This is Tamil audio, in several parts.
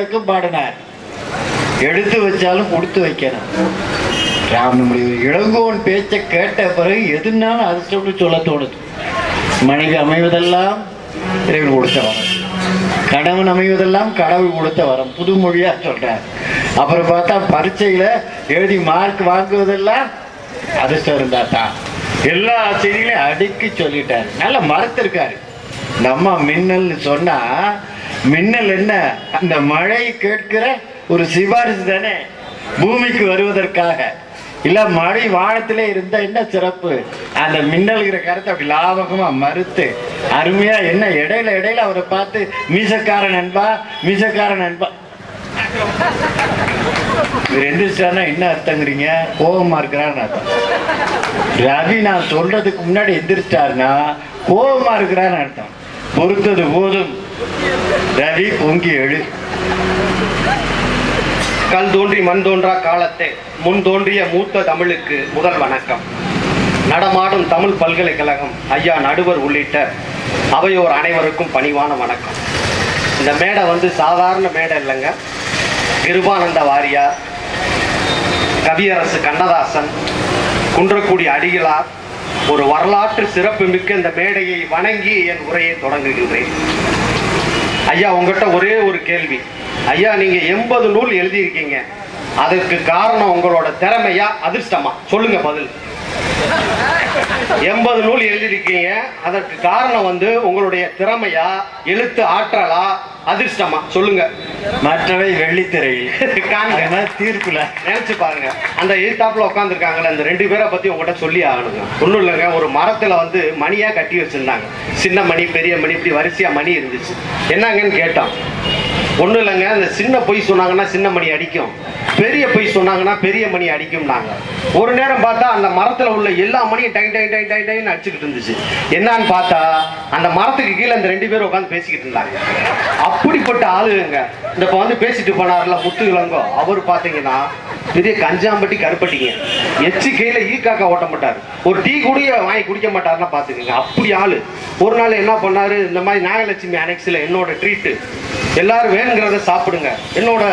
விளக்கம் பாடினார். எடுத்து வச்சாலும் கொடுத்து வைக்கணும். நம்முடைய இளங்கோவன் பேச்சை கேட்ட பிறகு எதுனாலும் அதிர்ஷ்டம்னு சொல்ல தோணுது. மனைவி அமைவதெல்லாம் இறைவன் கொடுத்த வரம், கணவன் அமைவதெல்லாம் கடவுள் கொடுத்த வரம், புதுமொழியா சொல்றார். அப்புறம் பார்த்தா பரீட்சையில எழுதி மார்க் வாங்குவதெல்லாம் அதிர்ஷ்டம் இருந்தா தான். எல்லா செய்திகளையும் அடுக்கி சொல்லிட்டாரு. நல்லா மறத்திருக்காரு. நம்ம மின்னல்னு சொன்னா மின்னல் என்ன, அந்த மழை கேட்கிற ஒரு சிபாரிசு தானே பூமிக்கு வருவதற்காக. இல்ல மழை வானத்திலே இருந்தா என்ன சிறப்பு. அந்த மின்னல்கிற கருத்தை அப்படி லாபகமா மறுத்து அருமையா என்ன இடையில இடையில அவரை பார்த்து மீசக்காரன் அன்பா மீசக்காரன் அன்பா. இவர் எந்திரிச்சானா என்ன அர்த்தங்கிறீங்க? கோபமா இருக்கிறான்னு அர்த்தம். ரவி நான் சொல்றதுக்கு முன்னாடி எந்திரிச்சாருன்னா கோபமா இருக்கிறான்னு அர்த்தம். பொறுத்தது போதும், ரவி பொங்கி எழு. கல் தோன்றி மண் தோன்றா காலத்தே முன் தோன்றிய மூத்த தமிழுக்கு முதல் வணக்கம். நடமாடும் தமிழ் பல்கலைக்கழகம் ஐயா நடுவர் உள்ளிட்ட அவையோர் அனைவருக்கும் பணிவான வணக்கம். இந்த மேடை வந்து சாதாரண மேடை இல்லைங்க. கிருபானந்த வாரியார், கவியரசு கண்ணதாசன், குன்றக்குடி அடிகளார், ஒரு வரலாற்று சிறப்பு மிக்க இந்த மேடையை வணங்கி என் உரையை தொடங்குகின்றேன். ஐயா, உங்ககிட்ட ஒரே ஒரு கேள்வி. ஐயா, நீங்க 80 நூல் எழுதியிருக்கீங்க. அதற்கு காரணம் உங்களோட திறமையா அதிர்ஷ்டமா? சொல்லுங்க பதில். 80 நூல் எழுதியிருக்கீங்க, அதற்கு காரணம் வந்து உங்களுடைய திறமையா, எழுத்து ஆற்றலா, அதிர்ஷ்டமா? சொல்லுங்க. மற்றவை வெள்ளித்திரையில் தீர்ப்புல நினைச்சு பாருங்க. அந்த எதிர்த்தாப்புல உட்காந்துருக்காங்கல்ல, அந்த 2 பேரை பத்தி உங்ககிட்ட சொல்லி ஆகணுங்க. ஒன்றும் இல்லைங்க, ஒரு மரத்துல வந்து மணியா கட்டி வச்சிருந்தாங்க. சின்ன மணி, பெரிய மணி, இப்படி வரிசையா மணி இருந்துச்சு. என்னங்கன்னு கேட்டான். ஒன்றும் இல்லைங்க, அந்த சின்ன பொய் சொன்னாங்கன்னா சின்ன மணி அடிக்கும், பெரிய பொய் சொன்னாங்கன்னா பெரிய மணி அடிக்கும்னாங்க. ஒரு நேரம் பார்த்தா அந்த மரத்தில் உள்ள எல்லா மணியும் டை டை டை டை டைன்னு அடிச்சுக்கிட்டு இருந்துச்சு. என்னான்னு பார்த்தா அந்த மரத்துக்கு கீழே அந்த 2 பேரும் உட்காந்து பேசிக்கிட்டு இருந்தாங்க. அப்படிப்பட்ட ஆளுங்க. இந்த இப்போ வந்து பேசிட்டு போனார்ல முத்து இளங்கோ, அவர் பார்த்தீங்கன்னா பெரிய கஞ்சாம்பட்டி கருப்பட்டிங்க. எச்சு கையில் ஈக்காக்கா ஓட்ட மாட்டார். ஒரு டீ கூட வாங்கி குடிக்க மாட்டாருன்னா பார்த்துக்குங்க. அப்படி ஆளு. ஒரு நாள் என்ன பண்ணாரு, இந்த மாதிரி நாகலட்சுமி அனெக்ஸில் என்னோட ட்ரீட்டு, எல்லாரும் வேணுங்கிறத சாப்பிடுங்க, என்னோட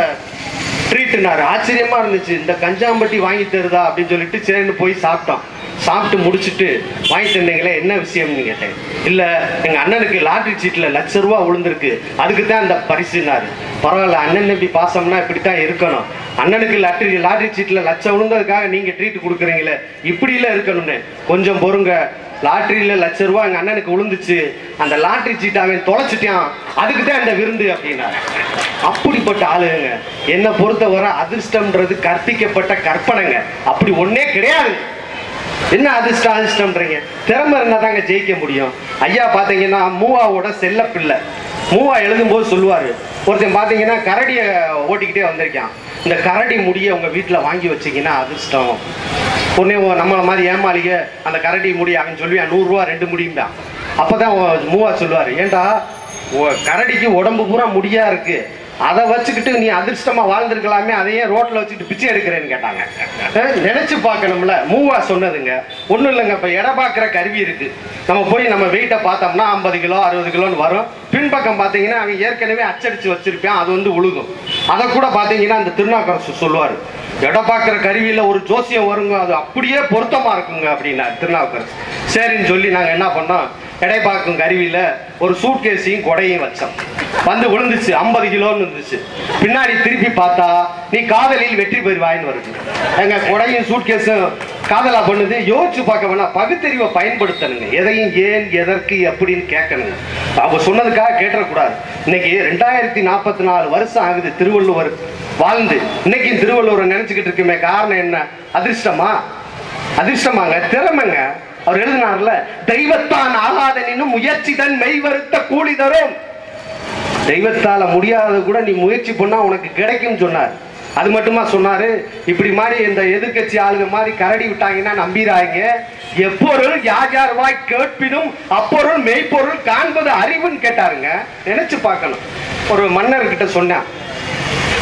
ட்ரீட்டுனாரு. ஆச்சரியமா இருந்துச்சு. இந்த கஞ்சாம்பட்டி வாங்கி தருதா அப்படின்னு சொல்லிட்டு சரின்னு போய் சாப்பிட்டோம். சாப்பிட்டு முடிச்சுட்டு வாங்கி தந்தீங்களே, என்ன விஷயம்னு கேட்டேன். இல்லை, எங்கள் அண்ணனுக்கு லாட்ரி சீட்டில் ₹1,00,000 விழுந்திருக்கு, அதுக்கு தான் இந்த பரிசுனாரு. பரவாயில்ல, அண்ணன் நம்பி பாசம்னா இப்படித்தான் இருக்கணும். அண்ணனுக்கு லாட்ரி சீட்டில் லட்சம் விழுந்ததுக்காக நீங்கள் ட்ரீட் கொடுக்குறீங்களே, இப்படிலாம் இருக்கணும்னு. கொஞ்சம் பொறுங்க, லாட்ரியில் ₹1,00,000 எங்கள் அண்ணனுக்கு விழுந்துச்சு, அந்த லாட்ரி சீட்டை அவன் தொலைச்சிட்டான், அதுக்கு தான் இந்த விருந்து அப்படின்னாரு. அப்படிப்பட்ட ஆளுங்க. என்னை பொறுத்தவரை அதிர்ஷ்டம்ன்றது கற்பிக்கப்பட்ட கற்பனைங்க. அப்படி ஒன்னே கிடையாது. என்ன அதிர்ஷ்டம்ன்றீங்க? திறமை இருந்தா தாங்க ஜெயிக்க முடியும். ஐயா பார்த்தீங்கன்னா மூவாவோட செல்ல பிள்ளை. மூவா எழுதும்போது சொல்லுவாரு, ஒருத்தன் பார்த்தீங்கன்னா கரடியை ஓட்டிக்கிட்டே வந்திருக்கான், இந்த கரடி முடியை உங்க வீட்டில் வாங்கி வச்சிங்கன்னா அதிர்ஷ்டம். உடனே நம்மளை மாதிரி ஏமாளிக அந்த கரடி முடி அவன் சொல்லுவான், ₹100 2 முடியும் தான். அப்பதான் மூவா சொல்லுவாரு, ஏண்டா கரடிக்கு உடம்பு பூரா முடியா இருக்கு, அதை வச்சுக்கிட்டு நீ அதிர்ஷ்டமா வாழ்ந்துருக்கலாமே, அதையே ரோட்ல வச்சுக்கிட்டு பிச்சை எடுக்கிறேன்னு கேட்டாங்க. நினைச்சு பார்க்கணும்ல. மூவா சொன்னதுங்க. ஒன்றும் இல்லைங்க, இப்போ எடை பார்க்குற கருவி இருக்கு. நம்ம போய் நம்ம வெயிட்டை பார்த்தோம்னா 50 கிலோ 60 கிலோன்னு வரும். பின்பக்கம் பார்த்தீங்கன்னா அவன் ஏற்கனவே அச்சடிச்சு வச்சிருப்பான், அது வந்து உழுகும். அதை கூட பார்த்தீங்கன்னா அந்த திருநாவுக்கரசு சொல்லுவார், எடை பார்க்குற கருவியில் ஒரு ஜோசியம் வருங்க, அது அப்படியே பொருத்தமா இருக்குங்க அப்படின்னா திருநாவுக்கரசு. சரின்னு சொல்லி நாங்கள் என்ன பண்ணோம், எடை பார்க்கும் கருவியில் ஒரு சூட்கேஸையும் கொடையும் வச்சோம். வந்து விழுந்துச்சு, 50 கிலோன்னு இருந்துச்சு. பின்னாடி திருப்பி பார்த்தா நீ காதலில் வெற்றி பெறுவாயின்னு வருது. எங்க கொடையும் சூட்கேஸும் காதலா பண்ணுது. யோசிச்சு பார்க்க வேணா, பகுத்தறிவை பயன்படுத்தணுங்க. எதையும் ஏன் எதற்கு எப்படின்னு கேட்கணுங்க. அவங்க சொன்னதுக்காக கேட்டக்கூடாது. இன்னைக்கு 2044 வருஷம் ஆகுது திருவள்ளுவர் வாழ்ந்து. இன்னைக்கு திருவள்ளுவரை நினைச்சுக்கிட்டு இருக்குமே, காரணம் என்ன? அதிர்ஷ்டமா? அதிர்ஷ்டமாங்க, திறமைங்க. அவர் எழுதினார்ல, தெய்வத்தான் ஆகாதனும் முயற்சி தன் மெய் வருத்த கூலி தரும். தெய்வத்தால முடியாதது கூட நீ முயற்சி பண்ணா உனக்கு கிடைக்கும் சொன்னார். அது மட்டுமா சொன்னாரு, இப்படி மாதிரி இந்த எதிர்கட்சி ஆளுங்க மாதிரி கரடி விட்டாங்கன்னா நம்பிராங்க. எப்பொருள் யார் யார் வாய் கேட்பினும் அப்பொருள் மெய்ப்பொருள் காண்பது அறிவுன்னு கேட்டாருங்க. நினைச்சு பார்க்கணும். ஒரு மன்னர்கிட்ட சொன்னேன்,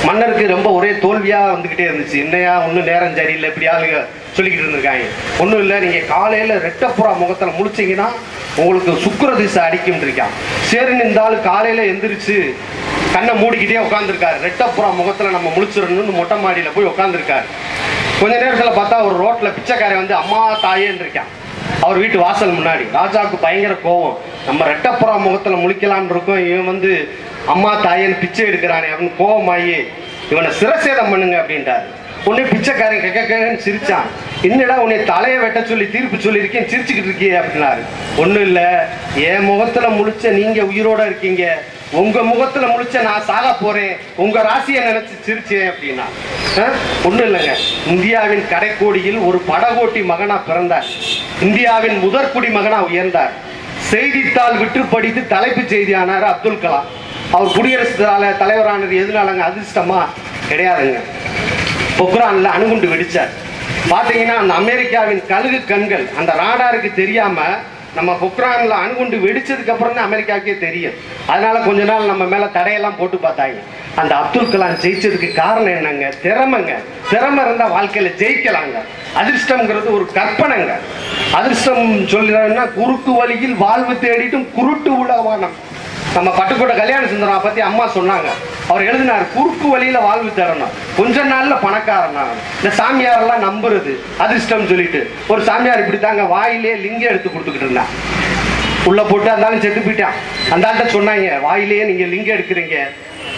மன்னருக்கு ரொம்ப ஒரே தோல்வியா வந்துகிட்டே இருந்துச்சு. என்னையா ஒன்றும் நேரம் சரியில்லை, இப்படி ஆளுங்க சொல்லிக்கிட்டு இருந்திருக்காங்க. ஒன்றும் இல்லை, நீங்கள் காலையில் ரெட்டப்புறா முகத்தில் முழிச்சிங்கன்னா உங்களுக்கு சுக்கிர திசை அடிக்கும் இருக்கான். சரின்னு இந்த ஆள் காலையில் எந்திரிச்சு கண்ணை மூடிக்கிட்டே உட்காந்துருக்காரு. ரெட்டப்புறா முகத்துல நம்ம முழிச்சிடணும்னு மொட்டை மாடியில போய் உட்காந்துருக்காரு. கொஞ்ச நேரத்துல பார்த்தா ஒரு ரோட்ல பிச்சைக்காரன் வந்து அம்மா தாயேன்னு இருக்கான் அவர் வீட்டு வாசல் முன்னாடி. ராஜாவுக்கு பயங்கர கோபம், நம்ம ரெட்டப்புறா முகத்துல முழிக்கலான்னு இருக்கோம், இவன் வந்து அம்மா தாயேன்னு பிச்சை எடுக்கிறானே அப்படின்னு கோபமாயி இவனை சிரசேதம் பண்ணுங்க அப்படின்றாரு. உன்னை பிச்சைக்காரன் கேட்கன்னு சிரிச்சான். என்னடா உன்னை தலையை வெட்ட சொல்லி தீர்ப்பு சொல்லியிருக்கேன், சிரிச்சுக்கிட்டு இருக்கியே அப்படின்னாரு. ஒன்றும் இல்லை, என் முகத்துல முழிச்ச நீங்க உயிரோட இருக்கீங்க, உங்க முகத்துல முழிச்ச நான் சாக போறேன், உங்க ராசியை நினைச்சு சிரிச்சேன் அப்படின்னா. ஒன்றும் இல்லைங்க, இந்தியாவின் கடைக்கோடியில் ஒரு படகோட்டி மகனா பிறந்தார். இந்தியாவின் முதற்குடி மகனா உயர்ந்தார். செய்தித்தாள் விற்று படித்து தலைப்பு செய்தி ஆனார் அப்துல் கலாம். அவர் குடியரசு தலைவரானது எதுனாலங்க? அதிர்ஷ்டமா? கிடையாதுங்க. பொக்ரான்ல அணுகுண்டு வெடிச்சார். பாத்தீங்கன்னா அந்த அமெரிக்காவின் கழுகு கண்கள் அந்த ராடாருக்கு தெரியாம நம்ம பொக்ரான்ல அணுகுண்டு வெடிச்சதுக்கு அப்புறம் தான் அமெரிக்காவுக்கே தெரியும். அதனால கொஞ்ச நாள் நம்ம மேல தடையெல்லாம் போட்டு பார்த்தாங்க. அந்த அப்துல் கலாம் ஜெயிச்சதுக்கு காரணம் என்னங்க? திறமைங்க. திறமை இருந்தா வாழ்க்கையில ஜெயிக்கலாங்க. அதிர்ஷ்டம்ங்கிறது ஒரு கற்பனைங்க. அதிர்ஷ்டம் சொல்றதுன்னா குறுக்கு வழியில் வாழ்வு தேடிட்டும் குருட்டு உலவானம். நம்ம பட்டுக்கோட்டை கல்யாண சுந்தரம் பத்தி அம்மா சொன்னாங்க. அவர் எழுதினார், குறுக்கு வழியில வாழ்வு தரணும், கொஞ்ச நாள்ல பணக்காரனா. இந்த சாமியாரெல்லாம் நம்புறது அதிர்ஷ்டம் சொல்லிட்டு ஒரு சாமியார் இப்படித்தாங்க வாயிலே லிங்கம் எடுத்து கொடுத்துக்கிட்டு இருந்தான். உள்ள போட்டு அந்தாலும் செத்து போயிட்டான். அந்த ஆள்கிட்ட சொன்னாங்க, வாயிலேயே நீங்க லிங்கம் எடுக்கிறீங்க,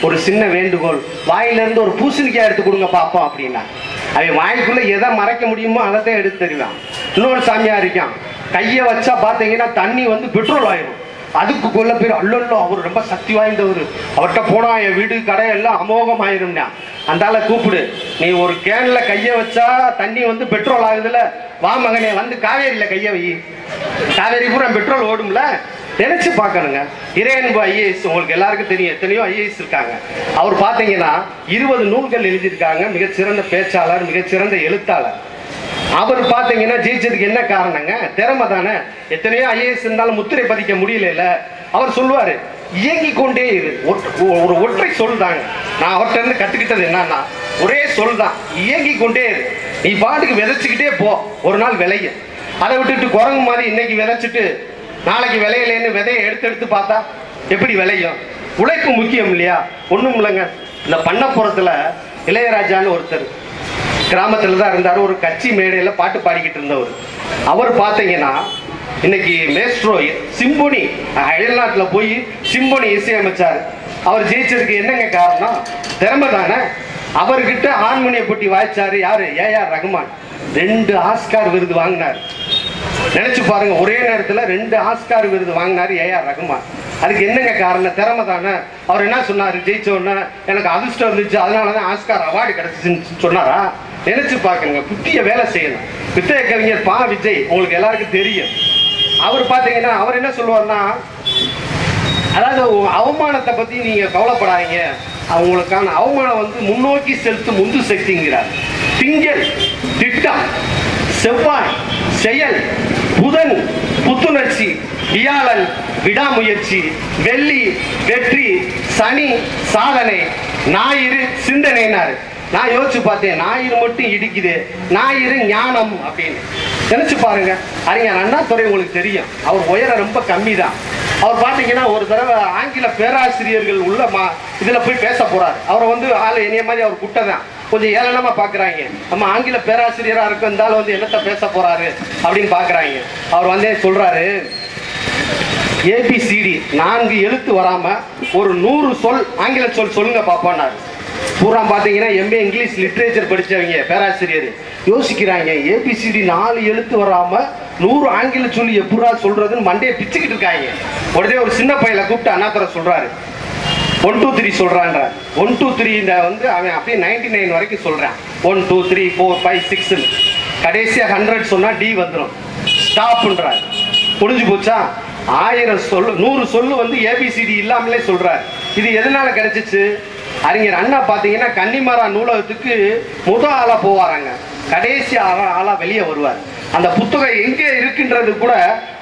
ஒரு சின்ன வேண்டுகோள், வாயில இருந்து ஒரு பூசணிக்காய் எடுத்து கொடுங்க பாப்போம் அப்படின்னா. அவன் வாய்க்குள்ள எதை மறைக்க முடியுமோ அதைத்தான் எடுத்து தருவான். இன்னொரு சாமியார் இருக்கான், கையை வச்சா பாத்தீங்கன்னா தண்ணி வந்து பெட்ரோல் ஆயிரும். அதுக்கு கொள்ள பேர் அல்லோ அவர் ரொம்ப சக்தி வாய்ந்தவர், அவர்கிட்ட போனா என் வீடு கடை எல்லாம் அமோகம் ஆயிரும்னா. அந்தால கூப்பிடு, நீ ஒரு கேன்ல கைய வச்சா தண்ணி வந்து பெட்ரோல் ஆகுதுல, வா மகனே வந்து காவேரியில கைய வை, காவேரி பூரா பெட்ரோல் ஓடும்ல. நினைச்சு பார்க்கணுங்க. இறையன்பு ஐஏஎஸ் உங்களுக்கு எல்லாருக்கும் தெரியும், எத்தனையோ ஐஏஎஸ் இருக்காங்க. அவர் பாத்தீங்கன்னா 20 நூல்கள் எழுதியிருக்காங்க. மிகச்சிறந்த பேச்சாளர், மிகச்சிறந்த எழுத்தாளர். அவர் பாத்தீங்கன்னா ஜெயிச்சதுக்கு என்ன காரணங்க? திறமை தானே. எத்தனையோ ஐஏஎஸ் இருந்தாலும் முத்திரை பதிக்க முடியல. அவர் சொல்லுவாரு, இயங்கி கொண்டே இரு. ஒரு ஒற்றை சொல் தாங்க. நான் அவர்கிட்ட இருந்து கத்துக்கிட்டது என்னன்னா, ஒரே சொல் தான், இயங்கி கொண்டே இரு. நீ பாட்டுக்கு விதைச்சுக்கிட்டே போ, ஒரு நாள் விளைய. அதை விட்டுட்டு குரங்கு மாதிரி இன்னைக்கு விதைச்சிட்டு நாளைக்கு விளையலேன்னு விதையை எடுத்து பார்த்தா எப்படி விளையும்? உழைப்பு முக்கியம் இல்லையா? ஒண்ணும் இல்லைங்க. இந்த பண்ணப்புறத்துல இளையராஜான்னு ஒருத்தர் கிராமத்துல தான் இருந்தாரு. ஒரு கட்சி மேடையில பாட்டு பாடிக்கிட்டு இருந்தவர். அவர் பாத்தீங்கன்னா இன்னைக்கு மேஸ்ட்ரோ சிம்பொனி அயல்நாட்டுல போய் சிம்பொனி இசையமைச்சாரு. அவர் ஜெயிச்சதுக்கு என்னங்க காரணம்? திறமை தானே. அவர்கிட்ட ஹார்மோனிய போட்டி வாய்ச்சாரு யாரு? ஏஆர் ரகுமான். 2 ஆஸ்கார் விருது வாங்கினார். நினைச்சு பாருங்க, ஒரே நேரத்துல 2 ஆஸ்கார் விருது வாங்கினாரு ஏஆர் ரகுமான். அதுக்கு என்னங்க காரணம்? திறமை தானே. அவர் என்ன சொன்னாரு? ஜெயிச்ச உடனே எனக்கு அதிர்ஷ்டம் இருந்துச்சு, அதனாலதான் ஆஸ்கார் அவார்டு கிடைச்சிச்சுன்னு சொன்னாரா? நினைச்சு பாக்குங்க, புத்திய வேலை செய்யணும். வித்தய கவிஞர் பா விஜய் உங்களுக்கு எல்லாருக்கும் தெரியும். அவர் பாத்தீங்கன்னா அவர் என்ன சொல்லுவார்னா, அதாவது அவமானத்தை பத்தி நீங்க கவலைப்படாதீங்க, அவங்களுக்கான அவமானம் வந்து முன்னோக்கி செலுத்தும் உந்து சக்திங்கிறார். திங்கள் திட்டம், செவ்வாய் செயல், புதன் புத்துணர்ச்சி, வியாழன் விடாமுயற்சி, வெள்ளி வெற்றி, சனி சாதனை, ஞாயிறு சிந்தனைனாரு. நான் யோசிச்சு பார்த்தேன், ஞாயிறு மட்டும் இடிக்குது, ஞாயிறு ஞானம் அப்படின்னு. நினைச்சு பாருங்க. அறிஞர் அண்ணாதுரை உங்களுக்கு தெரியும், அவர் உயரம் ரொம்ப கம்மி தான். அவர் பார்த்தீங்கன்னா ஒரு தடவை ஆங்கில பேராசிரியர்கள் உள்ள இதுல போய் பேச போறாரு. அவரை வந்து ஆளு என்னைய மாதிரி அவர் குட்டை தான், கொஞ்சம் ஏளனமா பாக்குறாங்க. நம்ம ஆங்கில பேராசிரியரா இருந்தாலும் வந்து என்னத்த பேச போறாரு அப்படின்னு பாக்குறாங்க. அவர் வந்து சொல்றாரு, ஏபிசிடி 4 எழுத்து வராம ஒரு 100 சொல் ஆங்கில சொல் சொல்லுங்க பாப்பான்னாரு. பூரா பாத்தீங்கன்னா எம்ஏ இங்கிலீஷ் லிட்ரேச்சர் படிச்சவங்க பேராசிரியர் யோசிக்கிறாங்க, ஏபிசிடி 4 எழுத்து வராம 100 ஆங்கில சொல்லி எப்படா சொல்றதுன்னு மண்டையை பிச்சுக்கிட்டு இருக்காங்க. உடனே ஒரு சின்ன பையனை கூப்பிட்டு அண்ணாதுரை சொல்றாரு, 1 2 3 சொல்றான்ற. 1 2 3 வந்து அவன் அப்படியே 99 வரைக்கும் சொல்றான். 1 2 3 4 5 6 கடைசியா 100 சொன்னா டி வந்துடும். ஸ்டாப்ன்றார். புரிஞ்சு போச்சா? 1000 சொல்லு 100 சொல்லு வந்து ஏபிசிடி இல்லாமலே சொல்றாரு. இது எதனால கிடைச்சிச்சு? அறிஞர் அண்ணா பாத்தீங்கன்னா கன்னிமாரா நூலகத்துக்கு ஆளா போவாராங்க, கடைசி ஆளா வெளியே வருவார். அந்த புத்தகம் எங்க இருக்குன்றது கூட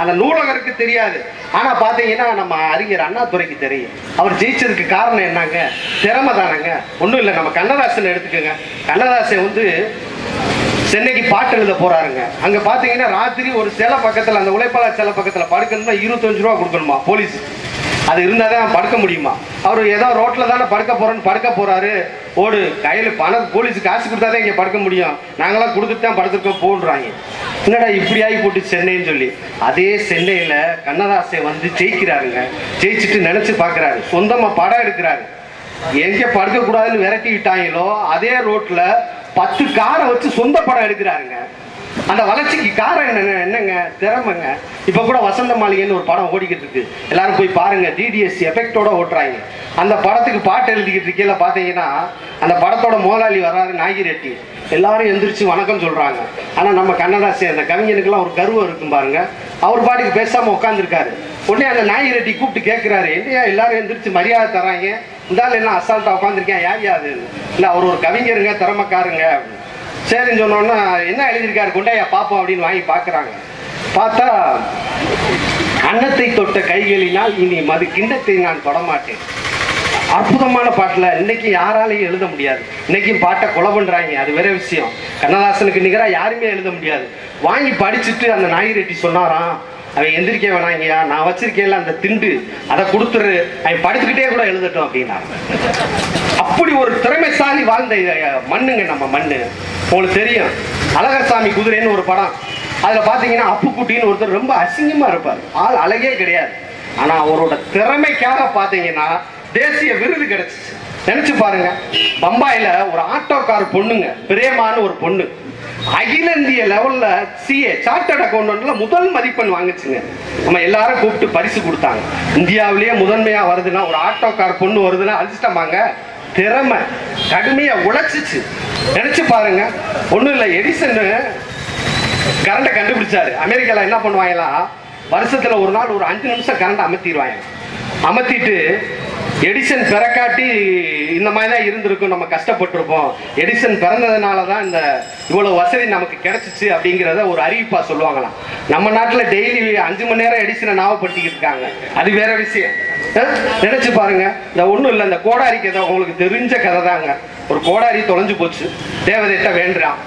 அந்த நூலகருக்கு தெரியாது. ஆனா பாத்தீங்கன்னா நம்ம அறிஞர் அண்ணாதுரைக்கு தெரியும். அவர் ஜெயிச்சதுக்கு காரணம் என்னங்க? திறமை தானங்க. ஒண்ணும் இல்லை. நம்ம கண்ணதாசன் எடுத்துக்கோங்க. கண்ணதாசன் வந்து சென்னைக்கு பாட்டு எழுத போறாருங்க. அங்க பாத்தீங்கன்னா ராத்திரி ஒரு சிலை பக்கத்துல, அந்த உழைப்பாளர் சிலை பக்கத்துல படுக்கணும்னா 25 ரூபா கொடுக்கணுமா போலீஸ். அது இருந்தால் தான் படுக்க முடியுமா? அவர் ஏதோ ரோட்டில் தானே படுக்க போகிறாரு, ஓடு கையில் பணம் போலீஸ் காசு கொடுத்தா தான் இங்கே படுக்க முடியும், நாங்களாம் கொடுத்துட்டு தான் படுத்துருக்கோம் போன்றாங்க. என்னடா இப்படி ஆகி போட்டு சென்னைன்னு சொல்லி. அதே சென்னையில் கண்ணதாசை வந்து ஜெயிக்கிறாருங்க. ஜெயிச்சுட்டு நினச்சி பார்க்குறாரு, சொந்தமாக படம் எடுக்கிறாரு. எங்கே படுக்கக்கூடாதுன்னு விரட்டி விட்டாங்களோ அதே ரோட்டில் 10 காரை வச்சு சொந்த படம் எடுக்கிறாருங்க. அந்த வளர்ச்சிக்கு காரணம் என்னங்க? திறமைங்க. இப்போ கூட வசந்த மாளிகைன்னு ஒரு படம் ஓடிக்கிட்டு இருக்கு, எல்லாரும் போய் பாருங்க. டிடிஎஸ் எஃபெக்டோட ஓட்டுறாங்க. அந்த படத்துக்கு பாட்டு எழுதிக்கிட்டு இருக்கையில பார்த்தீங்கன்னா அந்த படத்தோட முதலாளி வர்றாரு நாகிரெட்டி. எல்லாரும் எந்திரிச்சு வணக்கம் சொல்றாங்க. ஆனால் நம்ம கண்ணதாசன் அந்த கவிஞனுக்கெல்லாம் ஒரு கர்வம் இருக்கும் பாருங்க. அவர் பாட்டுக்கு பேசாமல் உட்காந்துருக்காரு. உடனே அந்த நாகிரெட்டி கூப்பிட்டு கேட்குறாரு, என்னையா எல்லாரும் எந்திரிச்சு மரியாதை தராங்க, இருந்தாலும் என்ன அசால்ட்டா உட்காந்துருக்கேன், யார் யாது? இல்லை அவர் ஒரு கவிஞருங்க, திறமைக்காருங்க அப்படின்னு. சரின்னு சொன்னோன்னா என்ன எழுதியிருக்காரு, கொண்டாயா பார்ப்போம் அப்படின்னு வாங்கி பார்க்குறாங்க. பார்த்தா அன்னத்தை தொட்ட கைகளினால் இனி மது கிண்ணத்தை நான் தொடமாட்டேன். அற்புதமான பாட்டில் இன்னைக்கு யாராலையும் எழுத முடியாது. இன்னைக்கும் பாட்டை கொலை பண்ணுறாங்க, அது வேற விஷயம். கண்ணதாசனுக்கு நிகராக யாருமே எழுத முடியாது. வாங்கி படிச்சுட்டு அந்த நாகிரெட்டி சொன்னாராம், அவன் எந்திரிக்க வேணாங்கய்யா, நான் வச்சிருக்கேன்ல அந்த திண்டு, அதை கொடுத்துரு, அவன் படுத்துக்கிட்டே கூட எழுதட்டும் அப்படின்னா. அப்படி ஒரு திறமைசாலி வாழ்ந்த மண்ணுங்க நம்ம மண்ணு. உங்களுக்கு தெரியும் அழகர்சாமி குதிரைன்னு ஒரு படம், அதில் பார்த்தீங்கன்னா அப்புக்குட்டின்னு ஒருத்தர் ரொம்ப அசிங்கமாக இருப்பார், ஆள் அழகே கிடையாது. ஆனால் அவரோட திறமைக்காக பார்த்தீங்கன்னா தேசிய விருது கிடைச்சிச்சு. நினைச்சு பாருங்க, பம்பாயில் ஒரு ஆட்டோக்கார் பொண்ணுங்க, பிரேமான்னு ஒரு பொண்ணு, அகில இந்திய லெவல்ல சிஏ சார்ட்டர்ட் அக்கௌண்டன்ட்ல முதல் மதிப்பெண் வாங்குச்சுங்க. நம்ம எல்லாரும் கூப்பிட்டு பரிசு கொடுத்தாங்க. இந்தியாவிலேயே முதன்மையா வருதுன்னா ஒரு ஆட்டோக்கார் பொண்ணு வருதுன்னா அதிர்ஷ்டமாங்க. திறமை, கடுமையா உழைச்சிச்சு. நினைச்சு பாருங்க. ஒண்ணும் இல்லை, எடிசன் கரண்டை கண்டுபிடிச்சாரு. அமெரிக்கால என்ன பண்ணுவாங்களாம், வருஷத்துல ஒரு நாள் ஒரு 5 நிமிஷம் கரண்ட் அமர்த்திடுவாங்க. அமர்த்திட்டு எடிசன் பிறக்காட்டி இந்த மாதிரி தான் இருந்திருக்கும், நம்ம கஷ்டப்பட்டிருப்போம், எடிசன் பிறந்ததுனால தான் இந்த இவ்வளவு வசதி நமக்கு கிடைச்சிச்சு அப்படிங்கிறத ஒரு அறிவிப்பா சொல்லுவாங்களாம். நம்ம நாட்டில் டெய்லி 5 மணி நேரம் எடிசனை ஞாபகப்படுத்திக்கிட்டு இருக்காங்க, அது வேற விஷயம். நினைச்சு பாருங்க. இந்த ஒன்றும் இல்லை, இந்த கோடாரி கதை உங்களுக்கு தெரிஞ்ச கதை தாங்க. ஒரு கோடாரி தொலைஞ்சு போச்சு, தேவதைட்ட வேண்டாம்.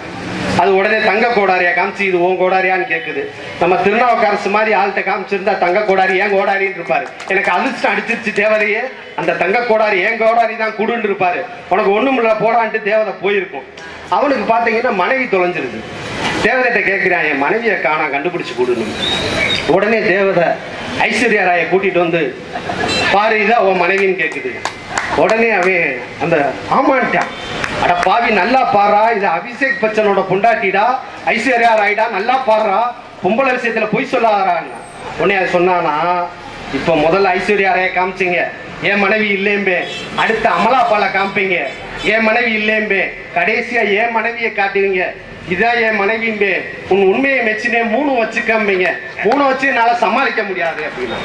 அது உடனே தங்க கோடாரியா காமிச்சு, இது உன் கோடாரியான்னு கேட்குது. நம்ம திருநாவுக்கரசு மாதிரி ஆள்கிட்ட காமிச்சிருந்தா தங்க கோடாரி ஏன் கோடாரின்னு இருப்பாரு. எனக்கு அதிர்ஷ்டம் அடிச்சிருச்சு தேவதையே, அந்த தங்க கோடாரி ஏன் கோடாரி தான் குடுன்னு இருப்பாரு. உனக்கு ஒண்ணும் இல்லை போடான்ட்டு தேவதை போயிருக்கும். அவனுக்கு பார்த்தீங்கன்னா மனைவி தொலைஞ்சிருது. தேவதைட்ட கேட்கிறான், என் மனைவியை காணா, கண்டுபிடிச்சு கொடுன்னு. உடனே தேவதை ஐஸ்வர்யா ராயை கூட்டிட்டு வந்து, பாரு இதான் உன் மனைவின்னு கேட்குது. உடனே அவன் அந்த ஆமான்ட்டான், அட பாவி நல்லா பாடுறா, இது அபிஷேக் பச்சனோட பொண்டாட்டிடா, ஐஸ்வர்யா ராய்டா, நல்லா பாடுறா, பொம்பளை விஷயத்துல பொய் சொல்லாதாரான்னு. உடனே அது சொன்னானா, இப்ப முதல்ல ஐஸ்வர்யா ராயை காமிச்சிங்க, என் மனைவி இல்லேம்பே. அடுத்த அமலாபால காமிப்பீங்க, என் மனைவி இல்லேம்பே. கடைசியா என் மனைவியை காட்டுவீங்க, இதான் என் மனைவிம்பே. உன் உண்மையை மெச்சினே 3 வச்சு காமிப்பீங்க. 3 வச்சு என்னால சமாளிக்க முடியாது அப்படின்னா.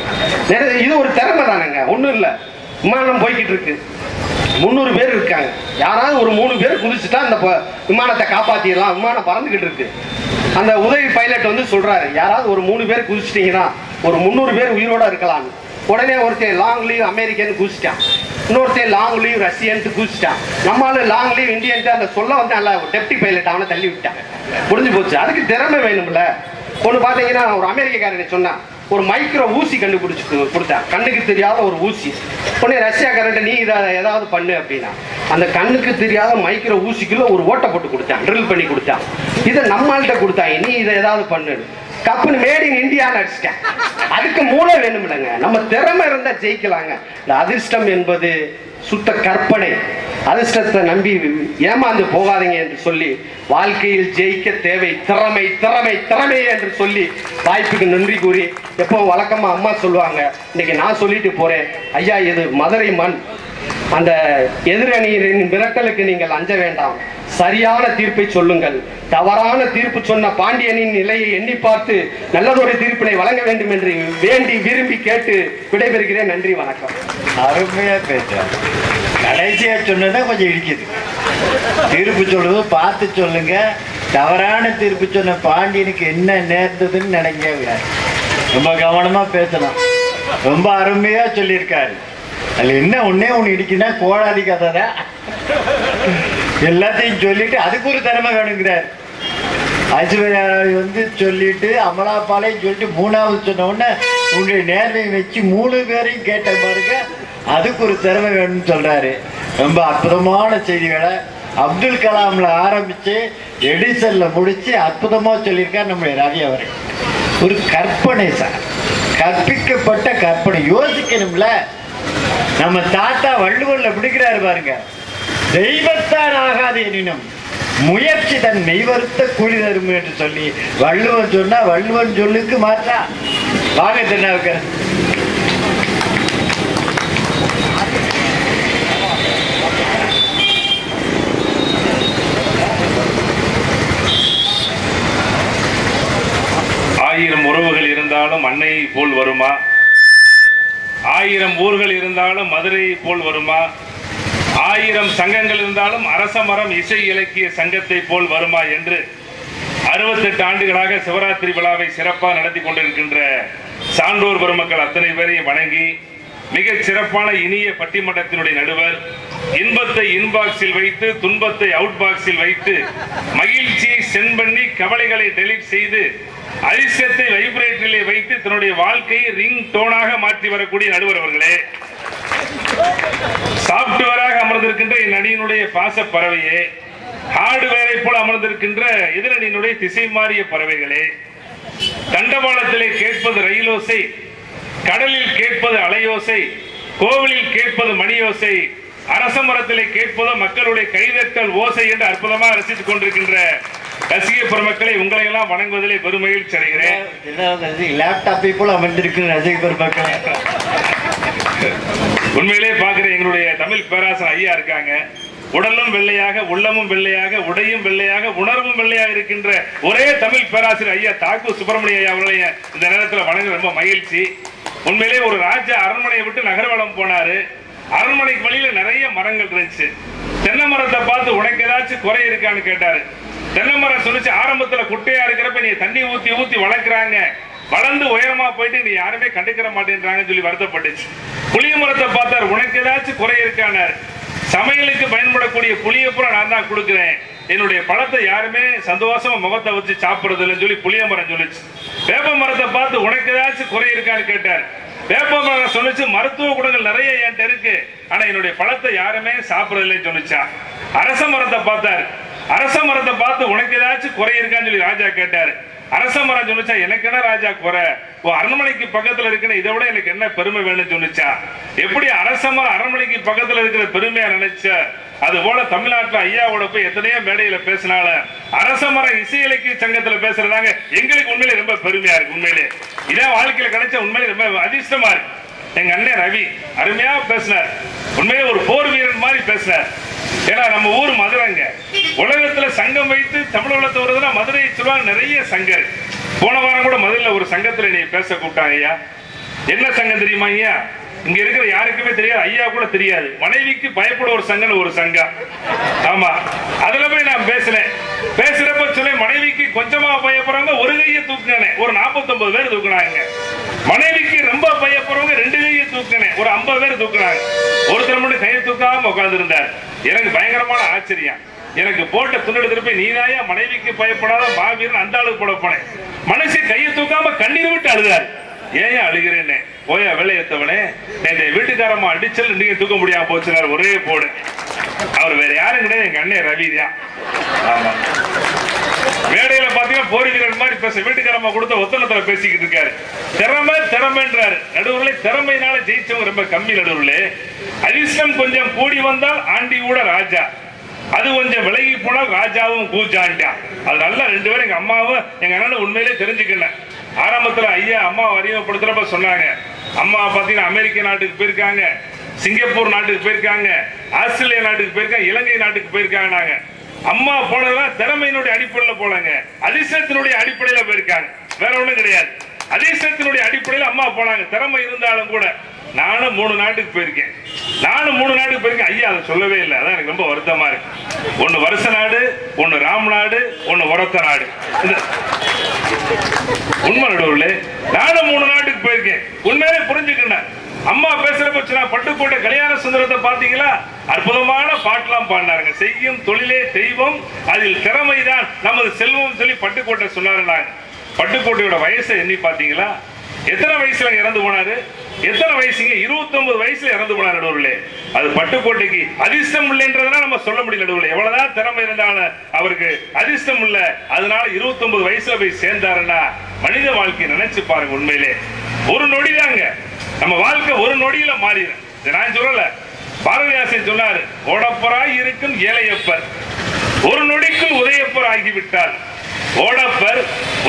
இது ஒரு திறமை தானேங்க. ஒன்றும் இல்லை, விமானம் போய்கிட்டு இருக்கு, 300 பேர் இருக்காங்க, யாராவது ஒரு 3 பேர் குதிச்சுட்டா அந்த விமானத்தை காப்பாத்திடலாம். விமானம் பறந்துகிட்டு இருக்கு. அந்த உதவி பைலட் வந்து சொல்றாரு, யாராவது ஒரு 3 பேர் குதிச்சிட்டீங்கன்னா ஒரு 300 பேர் உயிரோட இருக்கலாம். உடனே ஒருத்தன் லாங் லீவ் அமெரிக்கன் குதிச்சிட்டான், இன்னொருத்தன் லாங் லீவ் ரஷ்யன்ட்டு குதிச்சிட்டான். நம்மளால லாங் லீவ் இந்தியன்ட்டு அந்த சொல்ல வந்து நல்லா டெப்டி பைலட் அவனை தள்ளி விட்டான். முடிஞ்சு போச்சு. அதுக்கு திறமை வேணும்ல. ஒன்று பார்த்தீங்கன்னா ஒரு அமெரிக்காரனை சொன்னான், ஒரு மைக்ரோ ஊசி கண்டுபிடிச்சு கொடுத்தான், கண்ணுக்கு தெரியாத ஒரு ஊசி. உடனே ரஷ்யாக்காரன்ட்ட நீ இதை ஏதாவது பண்ணு அப்படின்னா, அந்த கண்ணுக்கு தெரியாத மைக்ரோ ஊசிக்குள்ள ஒரு ஓட்டை போட்டு கொடுத்தான், ட்ரில் பண்ணி கொடுத்தான். இதை நம்மள்கிட்ட கொடுத்தாங்க, நீ இதை ஏதாவது பண்ணு. கப்புன்னு மேட் இன் இந்தியான்னு அடிச்சிட்டேன். அதுக்கு மூளை வேணும்லங்க. நம்ம திறமை இருந்தா ஜெயிக்கலாங்க. இந்த அதிர்ஷ்டம் என்பது சுத்த கற்பனை. அதிர்ஷ்டத்தை நம்பி ஏமாந்து போகாதீங்க என்று சொல்லி, வாழ்க்கையில் ஜெயிக்க தேவை திறமை, திறமை, திறமை என்று சொல்லி வாய்ப்புக்கு நன்றி கூறி, எப்போ வழக்கமா அம்மா சொல்லுவாங்க, இன்னைக்கு நான் சொல்லிட்டு போறேன், ஐயா இது மதுரை மண், அந்த எதிரணியின் மிரட்டலுக்கு நீங்கள் அஞ்ச வேண்டாம், சரியான தீர்ப்பை சொல்லுங்கள். தவறான தீர்ப்பு சொன்ன பாண்டியனின் நிலையை எண்ணி பார்த்து நல்லதொரு தீர்ப்பினை வழங்க வேண்டும் என்று வேண்டி விரும்பி கேட்டு விடைபெறுகிறேன். நன்றி, வணக்கம். அருமையா பேசுறேன். கடைசியா சொன்னதா கொஞ்சம் இடிக்குது. தீர்ப்பு சொல்றது பார்த்து சொல்லுங்க. தவறான தீர்ப்பு சொன்ன பாண்டியனுக்கு என்ன நேர்ந்ததுன்னு நினைக்க ரொம்ப கவனமா பேசணும். ரொம்ப அருமையா சொல்லியிருக்காரு. அதுல என்ன ஒன்னே ஒண்ணு இடிக்குன்னா கோடாதி கதை தான். எல்லாத்தையும் சொல்லிட்டு அதுக்கு ஒரு திறமை வேணுங்கிறார். ஐஸ்வர்யா வந்து சொல்லிட்டு அமலாபாலையும் சொல்லிட்டு 3வது சொன்ன உடனே உங்களுடைய நேர்மையை வச்சு 3 பேரையும் கேட்ட பாருங்க. அதுக்கு ஒரு திறமை வேணும்னு சொல்றாரு. ரொம்ப அற்புதமான செய்திகளை அப்துல் கலாம்ல ஆரம்பிச்சு எடிசன்ல முடிச்சு அற்புதமா சொல்லியிருக்கார் நம்முடைய ரவி அவர்கள். ஒரு கற்பனை சார், கற்பிக்கப்பட்ட கற்பனை. யோசிக்கணும்ல. நம்ம தாத்தா வள்ளுவர்ல பிடிக்கிறாரு பாருங்க, தெய்வத்தான் ஆகாது எனினும் முயற்சி தன் மெய்வருத்த கூலி தரும் என்று சொல்லி வள்ளுவன் சொன்னா வள்ளுவன் சொல்லுக்கு மாற்றா. வாங்க திருநாவுக்கரசு. ஆயிரம் உறவுகள் இருந்தாலும் அன்னையை போல் வருமா? 1000 ஊர்கள் இருந்தாலும் மதுரையை போல் வருமா? 1000 சங்கங்கள் இருந்தாலும் அரச மரம் இசை இலக்கிய சங்கத்தை போல் வருமா என்று 68 ஆண்டுகளாக சிவராத்திரி விழாவை சிறப்பாக நடத்தி கொண்டிருக்கின்ற சான்றோர் பெருமக்கள் அத்தனை பேரையும் வணங்கி, மிகச் சிறப்பான இனிய பட்டிமன்றத்தினுடைய நடுவர், இன்பத்தை இன்பாக்ஸில் வைத்து துன்பத்தை அவுட் பாக்ஸில் வைத்து மகிழ்ச்சியை சென்ட் பண்ணி கவலைகளை டெலீட் செய்து அதிர்ஷ்டத்தை வைப்ரேட்டரிலே வைத்து தன்னுடைய வாழ்க்கையை ரிங் டோனாக மாற்றி வரக்கூடிய நடுவர் அவர்களே, சாப்ட்வேராக அமர்ந்திருக்கின்ற என் அணியினுடைய பாச பறவையே, ஹார்ட்வேரை போல அமர்ந்திருக்கின்ற எதிரணியினுடைய திசை மாறிய பறவைகளே, தண்டவாளத்திலே கேட்பது ரயிலோசை, கடலில் கேட்பது அலையோசை, கோவிலில் கேட்பது மணியோசை, அரச மரத்திலே கேட்பது மக்களுடைய கைதட்டல் ஓசை என்று அற்புதமாக ரசித்துக் கொண்டிருக்கின்ற ரசிக பெருமக்களை உங்களை எல்லாம் வணங்குவதிலே பெருமகிழ்ச்சி அடைகிறேன். லேப்டாப்பை போல அமர்ந்திருக்கிற ரசிக பெருமக்களை உண்மையிலே பார்க்கிற எங்களுடைய தமிழ் பேராசர் ஐயா இருக்காங்க. உடலும் வெள்ளையாக, உள்ளமும் வெள்ளையாக, உடையும் வெள்ளையாக, உணர்வும் வெள்ளையாக இருக்கின்ற ஒரே தமிழ் பேராசிரியர் ஐயா தாக்கூர் சுப்பிரமணிய ஐயா அவர்களைய இந்த நேரத்தில் வணங்க ரொம்ப மகிழ்ச்சி. உண்மையிலே ஒரு ராஜா அரண்மனையை விட்டு நகர்வலம் போனாரு. அரண்மனைக்கு வழியில நிறைய மரங்கள் இருந்துச்சு. தென்னை மரத்தை பார்த்து உனக்கு ஏதாச்சும் குறை இருக்கான்னு கேட்டாரு. தென்னை மரம் சொல்லிச்சு, ஆரம்பத்துல குட்டையா இருக்கிறப்ப நீ தண்ணி ஊத்தி ஊத்தி வளர்க்குறாங்க, வளர்ந்து உயரமா போயிட்டு நீ யாருமே கண்டுக்கிற மாட்டேன்றாங்கன்னு சொல்லி வருத்தப்பட்டுச்சு. புளிய மரத்தை பார்த்தாரு, உனக்கு ஏதாச்சும் குறை இருக்கானாரு. சமையலுக்கு பயன்படக்கூடிய புளியப்புறம் நான் தான் கொடுக்குறேன், என்னுடைய பழத்தை யாருமே சந்தோஷமா முகத்தை வச்சு சாப்பிடுறது இல்லைன்னு சொல்லி புளிய மரம் சொல்லிச்சு. வேப்ப மரத்தை பார்த்து உனக்கு ஏதாச்சும் குறை இருக்கான்னு கேட்டார். வேப்ப மரம் சொல்லிச்சு, மருத்துவ குணங்கள் நிறைய என்கிட்ட இருக்கு, ஆனா என்னுடைய பழத்தை யாருமே சாப்பிடுறது இல்லைன்னு சொல்லிச்சா. அரச மரத்தை பார்த்தாரு. அரச மரத்தை பார்த்து உனக்கு ஏதாச்சும் குறை இருக்கான்னு சொல்லி ராஜா கேட்டாரு. அரச மரம் சொல்லிச்சா, எனக்கு என்ன ராஜா குறை, அரண்மனைக்கு பக்கத்துல இருக்குன்னு இதை விட எனக்கு என்ன பெருமை வேணும்னு சொல்லிச்சா. எப்படி அரச மரம் அரண்மனைக்கு பக்கத்துல இருக்கிற பெருமையா நினைச்ச, அது போல தமிழ்நாட்டுல ஐயாவோட போய் எத்தனையோ மேடையில பேசினால அரச மரம் இசை இலக்கிய சங்கத்துல பேசுறதாங்க எங்களுக்கு உண்மையிலே ரொம்ப பெருமையா இருக்கு. உண்மையிலே இதே வாழ்க்கையில கிடைச்ச உண்மையிலே ரொம்ப அதிர்ஷ்டமா இருக்கு. எங்க அண்ணன் ரவி அருமையா பேசினார். உண்மையிலே ஒரு போர் வீரன் மாதிரி பேசினார். ஏன்னா நம்ம ஊர் மதுரைங்க, உலகத்துல சங்கம் வைத்து தமிழ் உலகத்தை வருதுன்னா மதுரையை சொல்லுவாங்க நிறைய சங்கர். போன வாரம் கூட மதுரையில ஒரு சங்கத்துல நீ பேச கூப்பிட்டாங்க ஐயா. என்ன சங்கம் தெரியுமா ஐயா? இங்க இருக்கிற யாருக்குமே தெரியாது, ஐயா கூட தெரியாது. மனைவிக்கு பயப்பட ஒரு சங்கம், ஒரு சங்கம். ஆமா, அதுல போய் நான் பேசுறேன். பேசுறப்ப சொல்ல மனைவிக்கு கொஞ்சமா பயப்படுறவங்க ஒரு கையை தூக்குனேன், ஒரு 49 பேர் தூக்குனாங்க. மனைவிக்கு ரொம்ப பயப்படுறவங்க 2 கையை தூக்குனேன், ஒரு 50 பேர் தூக்குனாங்க. ஒருத்தர் மட்டும் கையை தூக்காம உட்கார்ந்து இருந்தார். எனக்கு பயங்கரமான ஆச்சரியம். எனக்கு போட்ட துணி திருப்பி நீதாயா மனைவிக்கு பயப்படாத மாவீரன் அந்த அளவுக்கு போட போனேன். மனுஷி கையை தூக்காம கண்ணீர் விட்டு அழுதாரு. ஏன் அழுகிறேன்னு, போயா வேலை ஏத்தவனே, எங்க வீட்டுக்காரமா அடிச்சல் நீங்க தூக்க முடியாம போச்சுனாரு ஒரே போடு. அவர் வேற யாரும் கிடையாது, எங்க அண்ணன் ரவி தான். ஆமா, மேடையில பாத்தீங்கன்னா போர் வீரன் மாதிரி பேச வீட்டுக்காரமா கொடுத்த ஒத்தனத்துல பேசிக்கிட்டு இருக்காரு. திறமை திறமைன்றாரு. நடுவர்களே, திறமையினால ஜெயிச்சவங்க ரொம்ப கம்மி. நடுவர்களே, அதிர்ஷ்டம் கொஞ்சம் கூடி வந்தால் ஆண்டி கூட ராஜா, அது கொஞ்சம் விலகி போனால் ராஜாவும் கூஜாண்டா. அது நல்லா 2 பேரும் எங்க அம்மாவும் எங்க அண்ணனும் உண்மையிலே தெரிஞ்சுக்கணும். ஆரம்பத்துல ஐயா அம்மா அறிமுகப்படுத்துறப்ப சொன்னாங்க, அம்மா பாத்தீங்கன்னா அமெரிக்க நாட்டுக்கு போயிருக்காங்க, சிங்கப்பூர் நாட்டுக்கு போயிருக்காங்க, ஆஸ்திரேலியா நாட்டுக்கு போயிருக்காங்க, இலங்கை நாட்டுக்கு போயிருக்காங்க. அம்மா போனதெல்லாம் திறமையினுடைய அடிப்படையில் போனாங்க, அதிர்ஷ்டத்தினுடைய அடிப்படையில போயிருக்காங்க, வேற ஒண்ணும் கிடையாது. அதிர்ஷ்டத்தினுடைய அடிப்படையில் அம்மா போனாங்க. திறமை இருந்தாலும் கூட நானும் 3 நாட்டுக்கு போயிருக்கேன். ஐயா அதை சொல்லவே இல்லை. அதான் எனக்கு ரொம்ப வருத்தமா இருக்கு. ஒன்னு வருஷ நாடு, ஒன்னு ராம் நாடு, ஒன்னு உரத்த நாடு. உண்மை நடுவுல நானும் 3 நாட்டுக்கு போயிருக்கேன். உண்மையிலே புரிஞ்சுக்கிட்டேன். அம்மா பேசுறப்ப பட்டுக்கோட்டை கல்யாண சுந்தரத்தை பாத்தீங்களா, அற்புதமான பாட்டெல்லாம் பாடினாருங்க. செய்யும் தொழிலே தெய்வம், அதில் திறமைதான் நமது செல்வம் சொல்லி பட்டுக்கோட்டை சொன்னாரு. பட்டுக்கோட்டையோட வயசை எண்ணி பாத்தீங்களா, எத்தனை வயசுல இறந்து போனாரு? எத்தனை வயசுங்க? 29 வயசுல இறந்து போனார் நடுவுல. அது பட்டுக்கோட்டைக்கு அதிர்ஷ்டம் இல்லைன்றதுனா நம்ம சொல்ல முடியல நடுவுல. எவ்வளவுதான் திறமை இருந்தாலும் அவருக்கு அதிர்ஷ்டம் இல்ல. அதனால 29 வயசுல போய் சேர்ந்தாருன்னா மனித வாழ்க்கையை நினைச்சு பாருங்க. உண்மையிலே ஒரு நொடிதாங்க நம்ம வாழ்க்கை, ஒரு நொடியில மாறிடும். நான் சொல்லல, பாரதிதாசன் சொன்னாரு, ஓடப்பராய் இருக்கும் ஏழையப்பர் ஒரு நொடிக்குள் உதயப்பர் ஆகிவிட்டார். ஓடப்பர்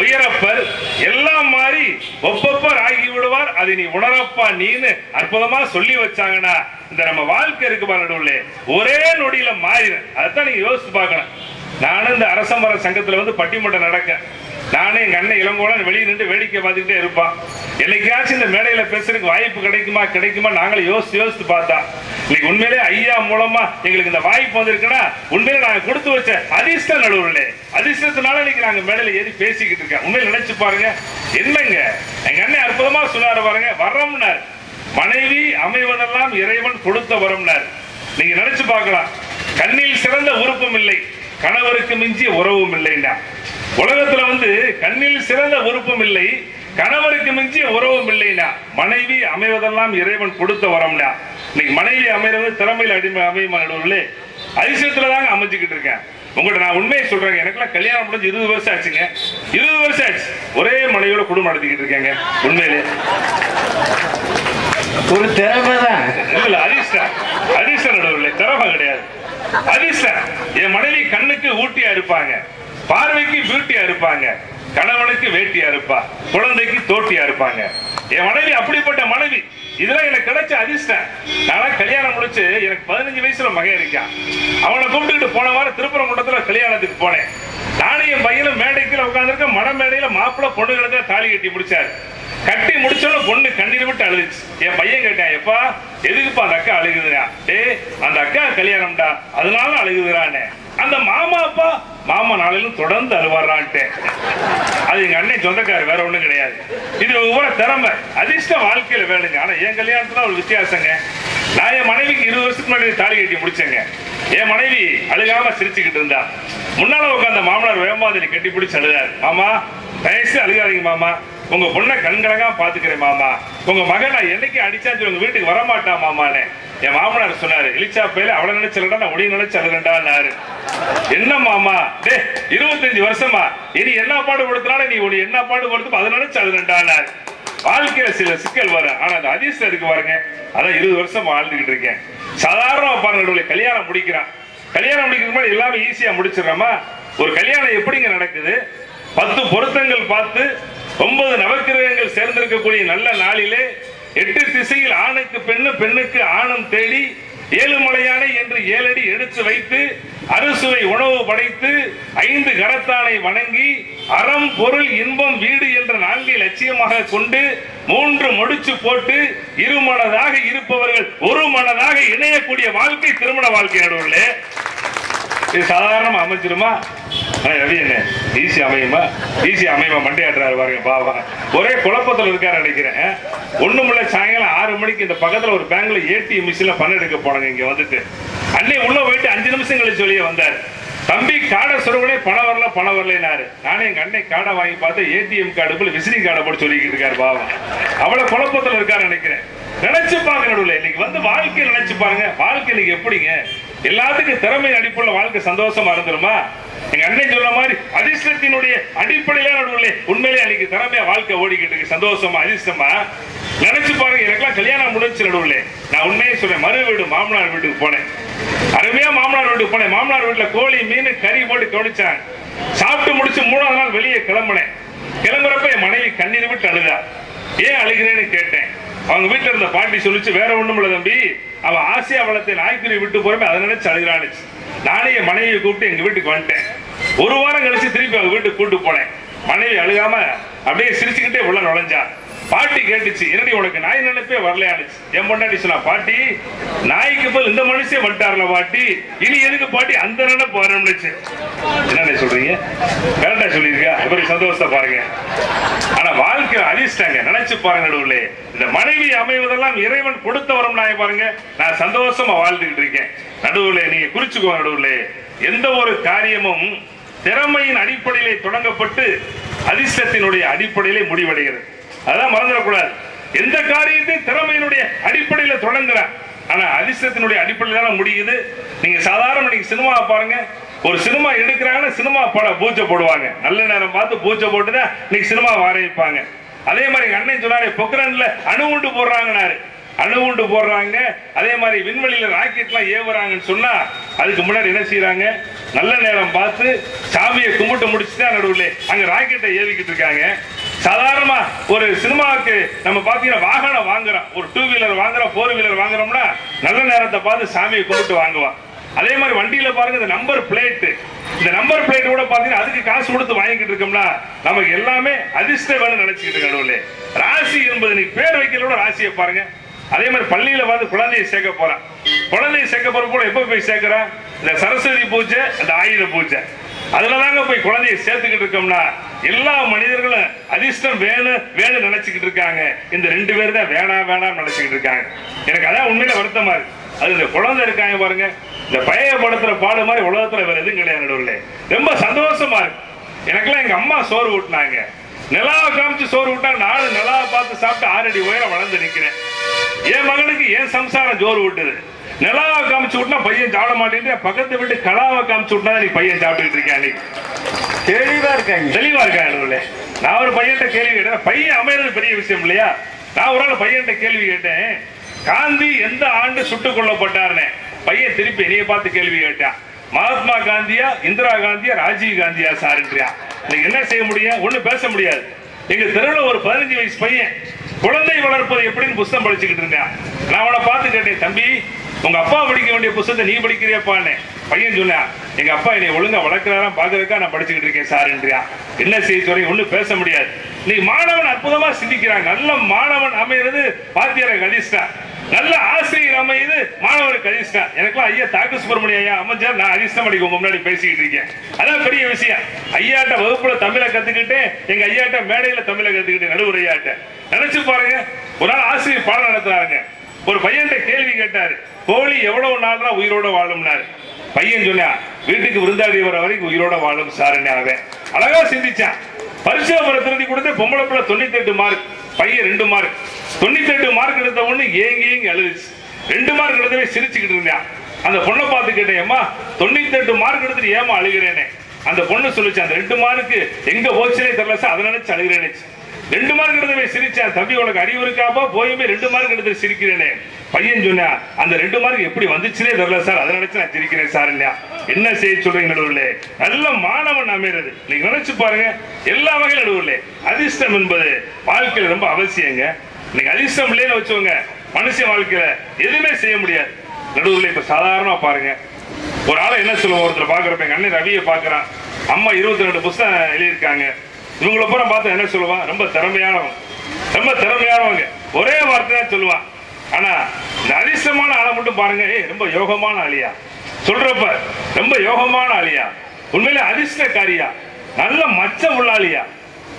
உயரப்பர் எல்லாம் மாறி ஒப்பப்பர் ஆகி விடுவார். அதை நீ உணரப்பா நீன்னு அற்புதமா சொல்லி வச்சாங்கன்னா இந்த நம்ம வாழ்க்கை இருக்கு பாருங்க, ஒரே நொடியில மாறிடும். அதான் நீங்க யோசிச்சு பார்க்கணும். நானும் இந்த அரசமர சங்கத்துல வந்து பட்டிமன்றம் நடக்க, நானே எங்க அண்ணன் இளங்கோடன் வெளியே நின்று வேடிக்கை பார்த்துக்கிட்டே இருப்பான். என்னைக்காச்சும் இந்த மேடையில பேசுறதுக்கு வாய்ப்பு கிடைக்குமா நாங்களும் யோசித்து பார்த்தா இன்னைக்கு உண்மையிலே ஐயா மூலமா எங்களுக்கு இந்த வாய்ப்பு வந்திருக்குன்னா உண்மையிலே நாங்க கொடுத்து வச்ச அதிர்ஷ்ட நடுவுல அதிர்ஷ்டத்தினால இன்னைக்கு நாங்க மேடையில ஏறி பேசிக்கிட்டு இருக்கேன். உண்மையில நினைச்சு பாருங்க. என்னங்க எங்க அண்ணன் அற்புதமா சொன்னாரு பாருங்க, வரம்னார் மனைவி அமைவதெல்லாம் இறைவன் கொடுத்த வரம்னார். நீங்க நினைச்சு பார்க்கலாம், கண்ணில் சிறந்த உறுப்பும் இல்லை, கணவருக்கு மிஞ்சிய உறவும் இல்லைன்னா. உலகத்துல வந்து கண்ணில் சிறந்த உறுப்பும் இல்லை, கணவருக்கு மிஞ்சிய உறவும் இல்லைன்னா மனைவி அமைவதெல்லாம் இறைவன் கொடுத்த வரம்னா. இன்னைக்கு மனைவி அமைறது திறமையில அமையுமா நடுவுல அதிசயத்துல தாங்க அமைஞ்சுக்கிட்டு இருக்கேன். உங்கள்கிட்ட நான் உண்மையை சொல்றேன், எனக்குலாம் கல்யாணம் முடிஞ்சு 20 வருஷம் ஆச்சுங்க. 20 வருஷம் ஆச்சு ஒரே மனைவியோட குடும்பம் நடத்திக்கிட்டு இருக்கேங்க. உண்மையிலே ஒரு திறமை தான். இல்ல அதிர்ஷ்டம் நடுவுல திறமை கிடையாது, அதிர்ஷ்டம். என் மனைவி கண்ணுக்கு ஊட்டியா இருப்பாங்க, பார்வைக்கு பியூட்டியா இருப்பாங்க, கணவனுக்கு வேட்டியா இருப்பா, குழந்தைக்கு தோட்டியா இருப்பாங்க. என் மனைவி அப்படிப்பட்ட மனைவி. இதெல்லாம் எனக்கு கிடைச்ச அதிர்ஷ்டம். நான் கல்யாணம் முடிச்சு எனக்கு 15 வயசுல மகன் இருக்கான். அவனை கூப்பிட்டுக்கிட்டு போன வாரம் திருப்பரங்குன்றத்துல கல்யாணத்துக்கு போனேன். நானும் என் பையனும் மேடைக்குள்ள உட்கார்ந்துருக்க, மன மேடையில மாப்பிள்ள பொண்ணுகளுக்கு தாலி கட்டி முடிச்சாரு. கட்டி முடிச்சோட பொண்ணு கண்ணீர் விட்டு அழுதுச்சு. என் பையன் கேட்டான், எப்பா எதுக்குப்பா அந்த அக்கா அழுகுதுடா? அந்த அக்கா கல்யாணம்டா அதனால அழுகுதுறானே. அந்த மாமா அப்பா மாமா நாளிலும் தொடர்ந்து அழுவாரான்ட்டு. அது எங்க அண்ணன் சொந்தக்காரு, வேற ஒண்ணும் கிடையாது. இது ஒவ்வொரு திறமை அதிர்ஷ்டம் வாழ்க்கையில வேணுங்க. ஆனா என் கல்யாணத்துல ஒரு வித்தியாசங்க. நான் என் மனைவிக்கு 20 வருஷத்துக்கு முன்னாடி தாலி கட்டி முடிச்சேங்க. என் மனைவி அழுகாம சிரிச்சுக்கிட்டு இருந்தா. முன்னால உட்காந்த மாமனார் வேகமாதிரி கட்டி பிடிச்சு அழுதாரு. மாமா தயவுசு அழுகாதீங்க மாமா, உங்க பொண்ணை கண்கலங்கா பாத்துக்கிறேன் மாமா, உங்க மகன் நான் என்னைக்கு அடிச்சாச்சு உங்க வீட்டுக்கு வரமாட்டா மாமானே. என் மாமனார் சொன்னாரு, இலிச்சா பேல அவளை நினைச்சலடா நான் உடைய நினைச்சு அழுகண்டாரு. என்ன மாமா 25 வருஷமா இனி என்ன பாடு கொடுத்தனால நீ உடைய என்ன பாடு கொடுத்து அதை நினைச்சு அழுகண்டாரு. வாழ்க்கையில சில சிக்கல் வரும், ஆனா அந்த அதிர்ஷ்டம் இருக்கு பாருங்க. அதான் 20 வருஷம் வாழ்ந்துகிட்டு இருக்கேன். சாதாரண பாருங்க, கல்யாணம் முடிக்கிறான். கல்யாணம் முடிக்கிறதுக்கு முன்னாடி எல்லாமே ஈஸியா முடிச்சிடறோமா? ஒரு கல்யாணம் எப்படிங்க நடக்குது? 10 பொருத்தங்கள் பார்த்து 9 நவக்கிரகங்கள் சேர்ந்திருக்கக்கூடிய நல்ல நாளிலே 8 திசையில் ஆணுக்கு பெண்ணு, பெண்ணுக்கு ஆணும் தேடி 7 மலையானை என்று 7 அடி எடுத்து வைத்து அறுசுவை உணவு படைத்து 5 கரத்தானை வணங்கி அறம் பொருள் இன்பம் வீடு என்ற 4 லட்சியமாக கொண்டு 3 முடிச்சு போட்டு இருமனதாக இருப்பவர்கள் ஒரு மனதாக இணையக்கூடிய வாழ்க்கை திருமண வாழ்க்கை நடுவுல. இது சாதாரணமா அமைச்சிருமா? ரவி என்ன ஈஸி அமையுமா? ஈஸி அமையுமா? மண்டையாட்டுறாரு பாருங்க பாவா. ஒரே குழப்பத்தில் இருக்காரு நினைக்கிறேன். ஒண்ணுமில்ல, சாயங்காலம் 6 மணிக்கு இந்த பக்கத்துல ஒரு பேங்க்ல ஏடிஎம் மிஷின்ல பணம் எடுக்க போனாங்க. இங்க வந்துட்டு அன்னை உள்ள போயிட்டு 5 நிமிஷம் கழிச்சு வெளியே வந்தார். தம்பி காடை சொருவனே பணம் வரலனாரு. நானே எங்க அன்னை காடை வாங்கி பார்த்து ஏடிஎம் கார்டுக்குள்ள விசிறி கார்டை போட்டு சொல்லிக்கிட்டு இருக்காரு பாவம். அவ்வளவு குழப்பத்தில் இருக்காரு நினைக்கிறேன். நினைச்சு பாருங்க நடுவில் இன்னைக்கு வந்து வாழ்க்கையை நினைச்சு பாருங்க. வாழ்க்கை இன்னைக்கு எப்படிங்க? எல்லாத்துக்கும் திறமை அடிப்படையில் வாழ்க்கை சந்தோஷமா இருந்துருமா? எங்க அண்ணன் சொன்ன மாதிரி அதிர்ஷ்டத்தினுடைய அடிப்படையில நடுவில் உண்மையிலே அன்னைக்கு திறமையா வாழ்க்கை ஓடிக்கிட்டு இருக்கு, சந்தோஷமா அதிர்ஷ்டமா. நினைச்சு பாருங்க, எனக்கெல்லாம் கல்யாணம் முடிஞ்சு நடுவில் நான் உண்மையே சொல்றேன், மறு வீடு மாமனார் வீட்டுக்கு போனேன். அருமையா மாமனார் வீட்டுக்கு போனேன். மாமனார் வீட்டுல கோழி மீன் கறி போட்டு கவனிச்சாங்க. சாப்பிட்டு முடிச்சு 3ஆவது நாள் வெளியே கிளம்புனேன். கிளம்புறப்ப என் மனைவி கண்ணீர் விட்டு அழுதா. ஏன் அழுகிறேன்னு கேட்டேன். அவங்க வீட்டுல இருந்த பாட்டி சொல்லிச்சு, வேற ஒண்ணும் இல்ல தம்பி, அவன் ஆசியா வளத்தை நாய்க்குறி விட்டு போறமே அதை நினைச்சு அழுகிறானுச்சு. நானே என் மனைவியை கூப்பிட்டு எங்க வீட்டுக்கு வந்துட்டேன். 1 வாரம் கழிச்சு திருப்பி அவங்க வீட்டுக்கு கூட்டு போனேன். மனைவி அழுகாம அப்படியே சிரிச்சுக்கிட்டே உள்ள நுழைஞ்சா. பாட்டி கேட்டுச்சு, என்னடி உனக்கு நாய் நினைப்பே வரலையானுச்சு. என் பொண்டாட்டி சொன்னா, பாட்டி நாய்க்கு போல் இந்த மனுஷன் வந்துட்டார்ல பாட்டி, இனி எதுக்கு பாட்டி அந்த நினைப்பு வரணும்னுச்சு. என்ன சொல்றீங்க? கரெக்டா சொல்லியிருக்கா? எப்படி சந்தோஷத்தை பாருங்க. ஆனா வாழ்க்கை அதிர்ஷ்டங்க. நினைச்சு பாருங்க நடுவுல இந்த மனைவி அமைவதெல்லாம் இறைவன் கொடுத்த வரம். நான் பாருங்க, நான் சந்தோஷமா வாழ்ந்துகிட்டு இருக்கேன். நடுவுல நீங்க குறிச்சுக்கோங்க, நடுவுல எந்த ஒரு காரியமும் திறமையின் அடிப்படையிலே தொடங்கப்பட்டு அதிர்ஷ்டத்தினுடைய அடிப்படையிலே முடிவடைகிறது. அதான் மறந்துடக்கூடாது. எந்த காரியத்தையும் திறமையினுடைய அடிப்படையில் தொடங்குறான். ஆனா அதிர்ஷ்டத்தினுடைய அடிப்படையில் தான் முடியுது. நீங்க சாதாரண நீங்க சினிமா பாருங்க, ஒரு சினிமா எடுக்கிறாங்கன்னா சினிமா பட பூஜை போடுவாங்க, நல்ல நேரம் பார்த்து பூஜை போட்டுதான் இன்னைக்கு சினிமா ஆரம்பிப்பாங்க. அதே மாதிரி எங்க அண்ணன் சொன்னாரு, பொக்ரான்ல அணுகுண்டு போடுறாங்கன்னாரு, அணுகுண்டு போடுறாங்க. அதே மாதிரி விண்வெளியில ராக்கெட்லாம் ஏவுறாங்கன்னு சொன்னா அதுக்கு முன்னாடி என்ன செய்யறாங்க, நல்ல நேரம் பார்த்து சாமியை கும்பிட்டு முடிச்சுதான் நடுவில் அங்க ராக்கெட்டை ஏவிக்கிட்டு இருக்காங்க. சாதாரணமா ஒரு சினிமாவுக்கு நம்ம பாத்தீங்கன்னா வாகனம் வாங்குறோம், ஒரு 2 வீலர் வாங்குறோம், 4 வீலர் வாங்குறோம்னா நல்ல நேரத்தை பார்த்து சாமியை கும்பிட்டு வாங்குவான். அதே மாதிரி வண்டியில பாருங்க, இந்த நம்பர் பிளேட், இந்த நம்பர் பிளேட் கூட பாத்தீங்கன்னா அதுக்கு காசு கொடுத்து வாங்கிட்டு இருக்கோம்னா நமக்கு எல்லாமே அதிர்ஷ்டம் வேணும் நினைச்சுக்கிட்டு இருக்கணும். ராசி என்பது நீ பேர் வைக்கிறோட ராசியை பாருங்க. அதே மாதிரி பள்ளியில வந்து குழந்தையை சேர்க்க போறான், குழந்தையை சேர்க்க போற கூட எப்ப போய் சேர்க்கிறான், இந்த சரஸ்வதி பூஜை, அந்த ஆயுத பூஜை, அதுலதாங்க போய் குழந்தையை சேர்த்துக்கிட்டு இருக்கோம்னா எல்லா மனிதர்களும் அதிர்ஷ்டம் வேணும் வேணும் நினைச்சுக்கிட்டு இருக்காங்க. இந்த 2 பேர் தான் வேணாம் வேணாம் நினைச்சுக்கிட்டு இருக்காங்க. எனக்கு அதான் உண்மையில வருத்தமா இருக்கு. அது இந்த குழந்தை இருக்காங்க பாருங்க, இந்த பழைய படத்துல பாடு மாதிரி உலகத்துல வேற எதுவும் கிடையாது நடுவில். ரொம்ப சந்தோஷமா இருக்கு. எனக்கெல்லாம் எங்க அம்மா சோறு ஊட்டினாங்க, நிலாவை காமிச்சு சோறு ஊட்டாங்க. நானும் நிலாவை பார்த்து சாப்பிட்டு 6 அடி உயரம் வளர்ந்து நிக்கிறேன். என் மகனுக்கு என் சம்சாரம் சோறு ஊட்டுது. நிலாவை காமிச்சு விட்டா பையன் சாப்பிட மாட்டேன், பக்கத்து வீட்டு கலாவை காமிச்சு விட்டா நீ பையன் சாப்பிட்டுட்டு இருக்கேன். தெளிவா இருக்காங்க, தெளிவா இருக்காங்க. நான் ஒரு பையன்கிட்ட கேள்வி கேட்டேன், பையன் அமைறது பெரிய விஷயம் இல்லையா. நான் ஒரு நாள் பையன்கிட்ட கேள்வி கேட்டேன், காந்தி எந்த ஆண்டு சுட்டுக் கொல்லப்பட்டார்னு. பையன் திருப்பி என்னைய பார்த்து கேள்வி கேட்டான், மகாத்மா காந்தியா, இந்திரா காந்தியா, ராஜீவ் காந்தியா சார்ன்றியா. இன்னைக்கு என்ன செய்ய முடியும், ஒண்ணும் பேச முடியாது. எங்க தெருவில் ஒரு 15 வயசு பையன் குழந்தை வளர்ப்பது எப்படின்னு புத்தகம் படிச்சுக்கிட்டு இருந்தேன். நான் அவனை பார்த்து கேட்டேன், தம்பி உங்க அப்பா படிக்க வேண்டிய புத்தகத்தை நீ படிக்கிறியப்பான்னு. பையன் சொன்னான், எங்க அப்பா என்னை ஒழுங்கா வளர்க்கிறாரா பாக்குறதுக்கா நான் படிச்சுக்கிட்டு இருக்கேன் சார்ன்றியா. என்ன செய்ய சொல்றீங்க, ஒன்னும் பேச முடியாது. நீ மாணவன் அற்புதமா சிந்திக்கிறாங்க. நல்ல மாணவன் அமைகிறது வாத்தியாருக்கு அதிர்ஷ்டம், நல்ல ஆசிரியர் அமையுது மாணவருக்கு அதிர்ஷ்டம். எனக்குலாம் ஐயா தாக்கு சுப்பிரமணிய ஐயா அமைச்சர், நான் அதிர்ஷ்டம் அடிக்க உங்க முன்னாடி பேசிக்கிட்டு இருக்கேன். அதான் பெரிய விஷயம். ஐயாட்ட வகுப்புல தமிழை கத்துக்கிட்டு, எங்க ஐயாட்ட மேடையில தமிழை கத்துக்கிட்டு, நடுவர் ஐயாட்ட நினைச்சு பாருங்க. ஒரு நாள் ஆசிரியர் பாடம் நடத்துறாங்க, ஒரு பையன்கிட்ட கேள்வி கேட்டாரு, கோழி எவ்வளவு நாள் தான் உயிரோட வாழும்னாரு. பையன் சொன்னா, வீட்டுக்கு விருந்தாடி வர வரைக்கும் உயிரோட வாழும் சாருன்னு. அவன் அழகா சிந்திச்சான். பரிசு திருத்தி கொடுத்து பொம்பளை பிள்ளை 98 மார்க், பையன் 2 மார்க். 98 மார்க் எடுத்த ஒண்ணு ஏங்கி அழுதுச்சு. 2 மார்க் எடுத்தவே சிரிச்சுக்கிட்டு இருந்தான். அந்த பொண்ணை பார்த்து கேட்டேன், ஏமா 98 மார்க் எடுத்துட்டு ஏமா அழுகிறேனே. அந்த பொண்ணு சொல்லிச்சு, அந்த 2 மார்க்கு எங்க போச்சுனே தெரியல சார், அதை நினைச்சு அழுகிறேன்னு. 2 மார்க் எடுத்தவே சிரிச்சேன். தம்பி உனக்கு அறிவு இருக்காப்பா, போயுமே 2 மார்க் எடுத்து சிரிக்கிறேனே. பையன் சொன்னா, அந்த 2 மார்க் எப்படி வந்துச்சுனே தெரியல சார், அதை நினைச்சு நான் சிரிக்கிறேன் சார். என்ன செய்ய சொல்றீங்க நடுவில், நல்ல மாணவன் அமைறது நீங்க நினைச்சு பாருங்க. எல்லா வகையில் நடுவில் அதிர்ஷ்டம் என்பது வாழ்க்கையில் ரொம்ப அவசியங்க. நீங்க அதிர்ஷ்டம் இல்லைன்னு வச்சுக்கோங்க, மனுஷன் வாழ்க்கையில எதுவுமே செய்ய முடியாது நடுவில். இப்ப சாதாரணமா பாருங்க, ஒரு ஆளை என்ன சொல்லுவோம், ஒருத்தர் பாக்குறப்ப எங்க அண்ணன் ரவியை பாக்குறான், அம்மா 22 புத்தகம் எழுதியிருக்காங்க. இவங்களை பூரா பார்த்து என்ன சொல்லுவான், ரொம்ப திறமையானவங்க, ரொம்ப திறமையானவங்க, ஒரே வார்த்தை தான் சொல்லுவான். ஆனா இந்த அதிர்ஷ்டமான ஆளை மட்டும் பாருங்க, ரொம்ப யோகமான ஆளியா சொல்றப்ப, ரொம்ப யோகமான ஆளியா, உண்மையிலே அதிர்ஷ்டக்காரியா, நல்ல மச்சம் உள்ளாளியா,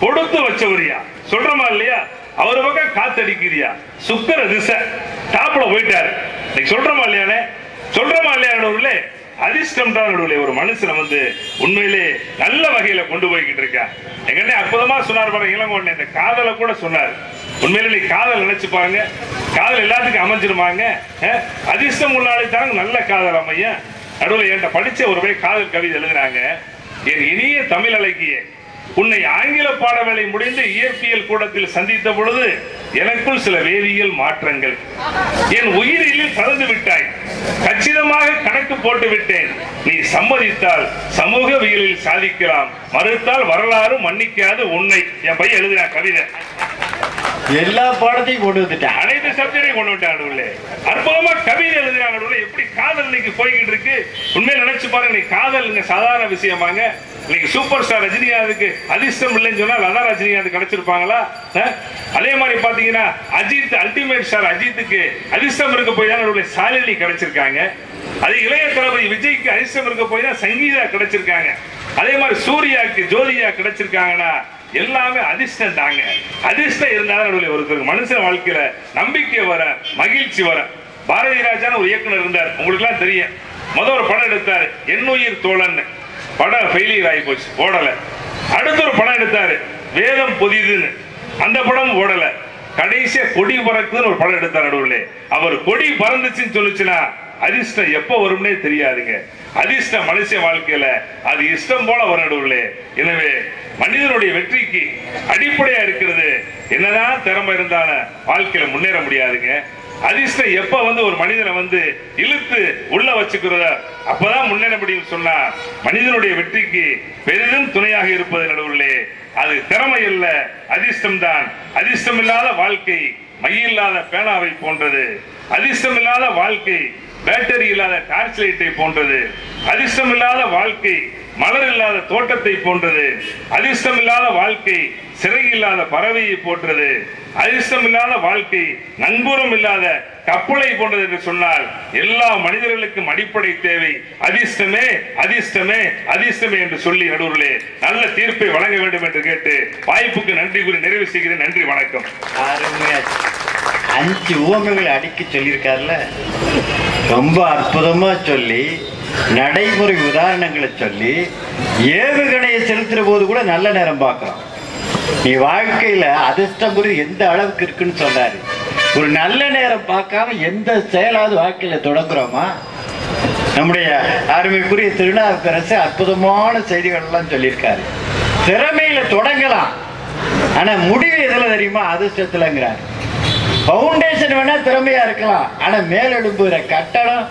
கொடுத்து வச்சவரியா சொல்றமா இல்லையா. அவரு பக்கம் காத்தடிக்கிறியா, சுக்கர திசை டாப்ல போயிட்டாரு, சொல்றமா இல்லையானே, சொல்றமா இல்லையா. அதிர்ஷ்டம் தான் ஒரு மனுஷனை வந்து உண்மையிலே நல்ல வகையில கொண்டு போய்கிட்டு இருக்கா. எங்க அற்புதமா சொன்னார் பாருங்க இளங்கோவன், இந்த காதலை கூட சொன்னார். உண்மையிலே நீ காதல் நினைச்சு பாருங்க, காதல் எல்லாத்துக்கும் அமைஞ்சிருமாங்க. அதிர்ஷ்டம் உள்ளாலே தாங்க நல்ல காதல் அமைய. நடுவில் என்கிட்ட படிச்ச ஒரு காதல் கவிதை எழுதுறாங்க, என் இனிய தமிழ் அழகிய, உன்னை ஆங்கில பாடவேளை முடிந்து இயற்பியல் கூடத்தில் சந்தித்த பொழுது எனக்குள் சில வேதியியல் மாற்றங்கள், என் உயிரில் கலந்து விட்டாய், கச்சிதமாக கணக்கு போட்டு விட்டேன், நீ சம்மதித்தால் சமூகவியலில் சாதிக்கலாம், மறுத்தால் வரலாறு மன்னிக்காது உன்னை. என் பையன் எழுதுறான் கவிதை, எல்லா பாடத்தையும் கொண்டு வந்துட்டான், அனைத்து சப்ஜெக்டையும் கொண்டு வந்துட்டான். அற்புதமா கவிதை எழுதுறாங்க. எப்படி காதல் இன்னைக்கு போய்கிட்டு இருக்கு. உண்மையை நினைச்சு பாருங்க, காதல் சாதாரண விஷயமாங்க. இன்னைக்கு சூப்பர் ஸ்டார் ரஜினிகாந்துக்கு அதிர்ஷ்டம் இல்லைன்னு சொன்னா லதா ரஜினிகாந்த் கிடைச்சிருப்பாங்களா? அதே மாதிரி பாத்தீங்கன்னா அஜித், அல்டிமேட் ஸ்டார் அஜித்துக்கு அதிர்ஷ்டம் இருக்க போய் தான் சாலினி கிடைச்சிருக்காங்க. அதே இளைய தளபதி விஜய்க்கு அதிர்ஷ்டம் இருக்க போய் தான் சங்கீதா கிடைச்சிருக்காங்க. அதே மாதிரி சூர்யாவுக்கு ஜோதியா கிடைச்சிருக்காங்கன்னா எல்லாமே அதிர்ஷ்டம் தாங்க. அதிர்ஷ்டம் இருந்தாலும் ஒருத்தருக்கு மனுஷன் வாழ்க்கையில நம்பிக்கை வர, மகிழ்ச்சி வர. பாரதி ராஜான்னு ஒரு இயக்குனர் இருந்தார், உங்களுக்கு எல்லாம் தெரியும். முதல் ஒரு படம் எடுத்தாரு, என்னுயிர் தோழன். படம் ஃபெயிலியர் ஆகி போச்சு, ஓடல. அடுத்த ஒரு படம் எடுத்தாரு, வேதம் புதிதுன்னு. அந்த படம் ஓடல. கடைசியா கொடி பறக்குதுன்னு ஒரு படம் எடுத்தார் நடுவுல. அவர் கொடி பறந்துச்சுன்னு சொல்லுச்சுன்னா அதிர்ஷ்டம் எப்ப வரும்னே தெரியாதுங்க. அதிர்ஷ்டம் மனுஷ வாழ்க்கையில அது இஷ்டம் போல வரும் நடுவுல. எனவே மனிதனுடைய வெற்றிக்கு அடிப்படையா இருக்கிறது என்னதான் திறமை இருந்தாலும் வாழ்க்கையில முன்னேற முடியாதுங்க. அதிர்ஷ்டம் எப்ப ஒரு மனிதனை இழுத்து உள்ள வச்சுக்கிறத அப்பதான் முன்னேற முடியும் சொன்னா மனிதனுடைய வெற்றிக்கு பெரிதும் துணையாக இருப்பது நடுவுள்ளே அது திறமை இல்ல, அதிர்ஷ்டம் தான். அதிர்ஷ்டம் இல்லாத வாழ்க்கை மையில்லாத பேனாவை போன்றது. அதிர்ஷ்டம் இல்லாத வாழ்க்கை பேட்டரி இல்லாத டார்ச் லைட்டை போன்றது. அதிர்ஷ்டம் இல்லாத வாழ்க்கை மலர் இல்லாத தோட்டத்தை போன்றது. அதிர்ஷ்டம் இல்லாத வாழ்க்கை சிறை இல்லாத பறவையை போன்றது. அதிர்ஷ்டம் இல்லாத வாழ்க்கை நங்கூரம் இல்லாத கப்பலை போன்றது என்று சொன்னால் எல்லா மனிதர்களுக்கும் அடிப்படை தேவை அதிர்ஷ்டமே, அதிர்ஷ்டமே, அதிர்ஷ்டமே என்று சொல்லி நடுவர்களே நல்ல தீர்ப்பை வழங்க வேண்டும் என்று கேட்டு வாய்ப்புக்கு நன்றி கூறி நிறைவு செய்கிறேன். நன்றி, வணக்கம். 5 உவமைகளை அடிக்க சொல்லியிருக்காருல, ரொம்ப அற்புதமா சொல்லி நடைமுறை உதாரணங்களை சொல்லி ஏவுகணையை செலுத்துற போது கூட நல்ல நேரம் பார்க்கலாம். நீ வாழ்க்கையில அதிர்ஷ்டம் எந்த அளவுக்கு இருக்குன்னு சொன்னாரு. ஒரு நல்ல நேரம் பார்க்காம எந்த செயலாவது வாழ்க்கையில தொடங்குறோமா? நம்முடைய அருமைக்குரிய திருநாவுக்கரசு அற்புதமான செய்திகள் எல்லாம் சொல்லியிருக்காரு. திறமையில தொடங்கலாம், ஆனா முடிவு எதுல தெரியுமா? அதிர்ஷ்டத்துலங்கிறார். பவுண்டேஷன் வேணா திறமையா இருக்கலாம், ஆனா மேலெழும்புகிற கட்டடம்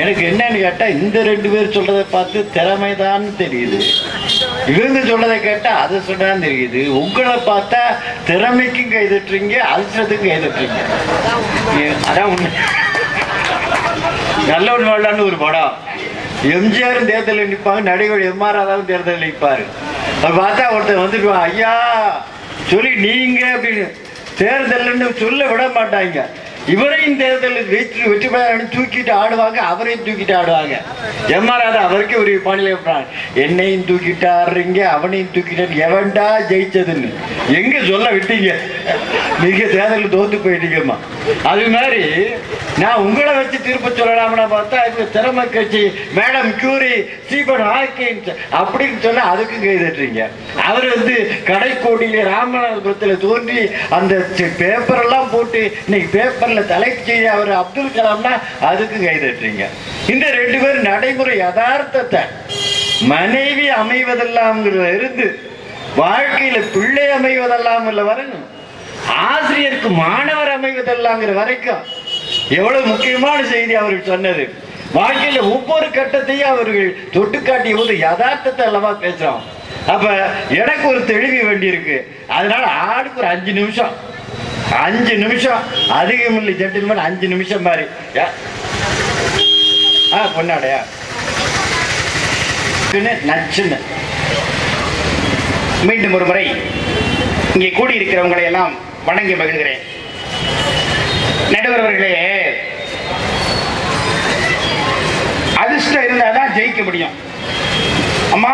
எனக்கு என்னன்னு கேட்டா இந்த 2 பேர் சொல்றதை பார்த்து திறமைதான் தெரியுது, இவங்க சொல்றதை கேட்டா அது சொன்னான்னு தெரியுது. உங்களை பார்த்தா திறமைக்கும் கைதட்டுறீங்க, அதிர்ஷ்டத்துக்கும் கைதட்டுறீங்க. அதான் உண்மை. நல்லவன் வாழலான்னு ஒரு படம், எம்ஜிஆரும் தேர்தலில் நிற்பாங்க, நடிகர் எம்ஆர் ராதாவும் தேர்தலில் நிற்பாரு. அவர் பார்த்தா ஒருத்தர் வந்துடுவான், ஐயா சொல்லி நீங்க அப்படின்னு தேர்தல்னு சொல்ல விட மாட்டாங்க. இவரையும் தேர்தலில் வெற்றி பெற தூக்கிட்டு ஆடுவாங்க, அவரையும் தூக்கிட்டு ஆடுவாங்க. எம்ஆர் ராதா அவருக்கே ஒரு பாணியில என்னையும் தூக்கிட்டு ஆடுறீங்க, அவனையும் தூக்கிட்டு எவன்டா ஜெயிச்சதுன்னு எங்க சொல்ல விட்டீங்க? நீங்க தேர்தலில் தோத்து போயிட்டீங்கம்மா. அது மாதிரி நான் உங்களை வச்சு திருப்ப சொல்லலாம்னா பார்த்தா இப்ப திறமை கட்சி மேடம் கியூரி ஸ்டீபன் ஹாக்கின்ஸ் அப்படின்னு சொன்னா அதுக்கும் கைதட்டுறீங்க. அவர் கடைக்கோடியில ராமநாதபுரத்தில் தோன்றி அந்த பேப்பர் எல்லாம் போட்டு இன்னைக்கு பேப்பர்ல தலைப்பு செய்ய அவர் அப்துல் கலாம்னா அதுக்கும் கைதட்டுறீங்க. இந்த 2 பேர் நடைமுறை யதார்த்தத்தை மனைவி அமைவதெல்லாம் இருந்து வாழ்க்கையில பிள்ளை அமைவதெல்லாம் வரணும், ஆசிரியருக்கு மாணவர் அமைவதெல்லாங்கிற வரைக்கும் எவ்வளவு முக்கியமான செய்தி அவர்கள் சொன்னது. வாழ்க்கையில ஒவ்வொரு கட்டத்தையும் அவர்கள் தொட்டு காட்டிய போது யதார்த்தத்தை அல்லவா பேசுறோம். அப்ப எனக்கு ஒரு தெளிவு வேண்டி இருக்கு. அதனால ஆளுக்கு ஒரு 5 நிமிஷம், 5 நிமிஷம் அதிகம் இல்லை ஜென்டில்மேன், 5 நிமிஷம் மாதிரி பொன்னாடையா நச்சுன்னு. மீண்டும் ஒரு முறை இங்கே கூடியிருக்கிறவங்களை எல்லாம் வணங்கி மகிழ்கிறேன். நடுவர் அவர்களே, அதிர்ஷ்டம் இருந்தாதான் ஜெயிக்க முடியும். அம்மா,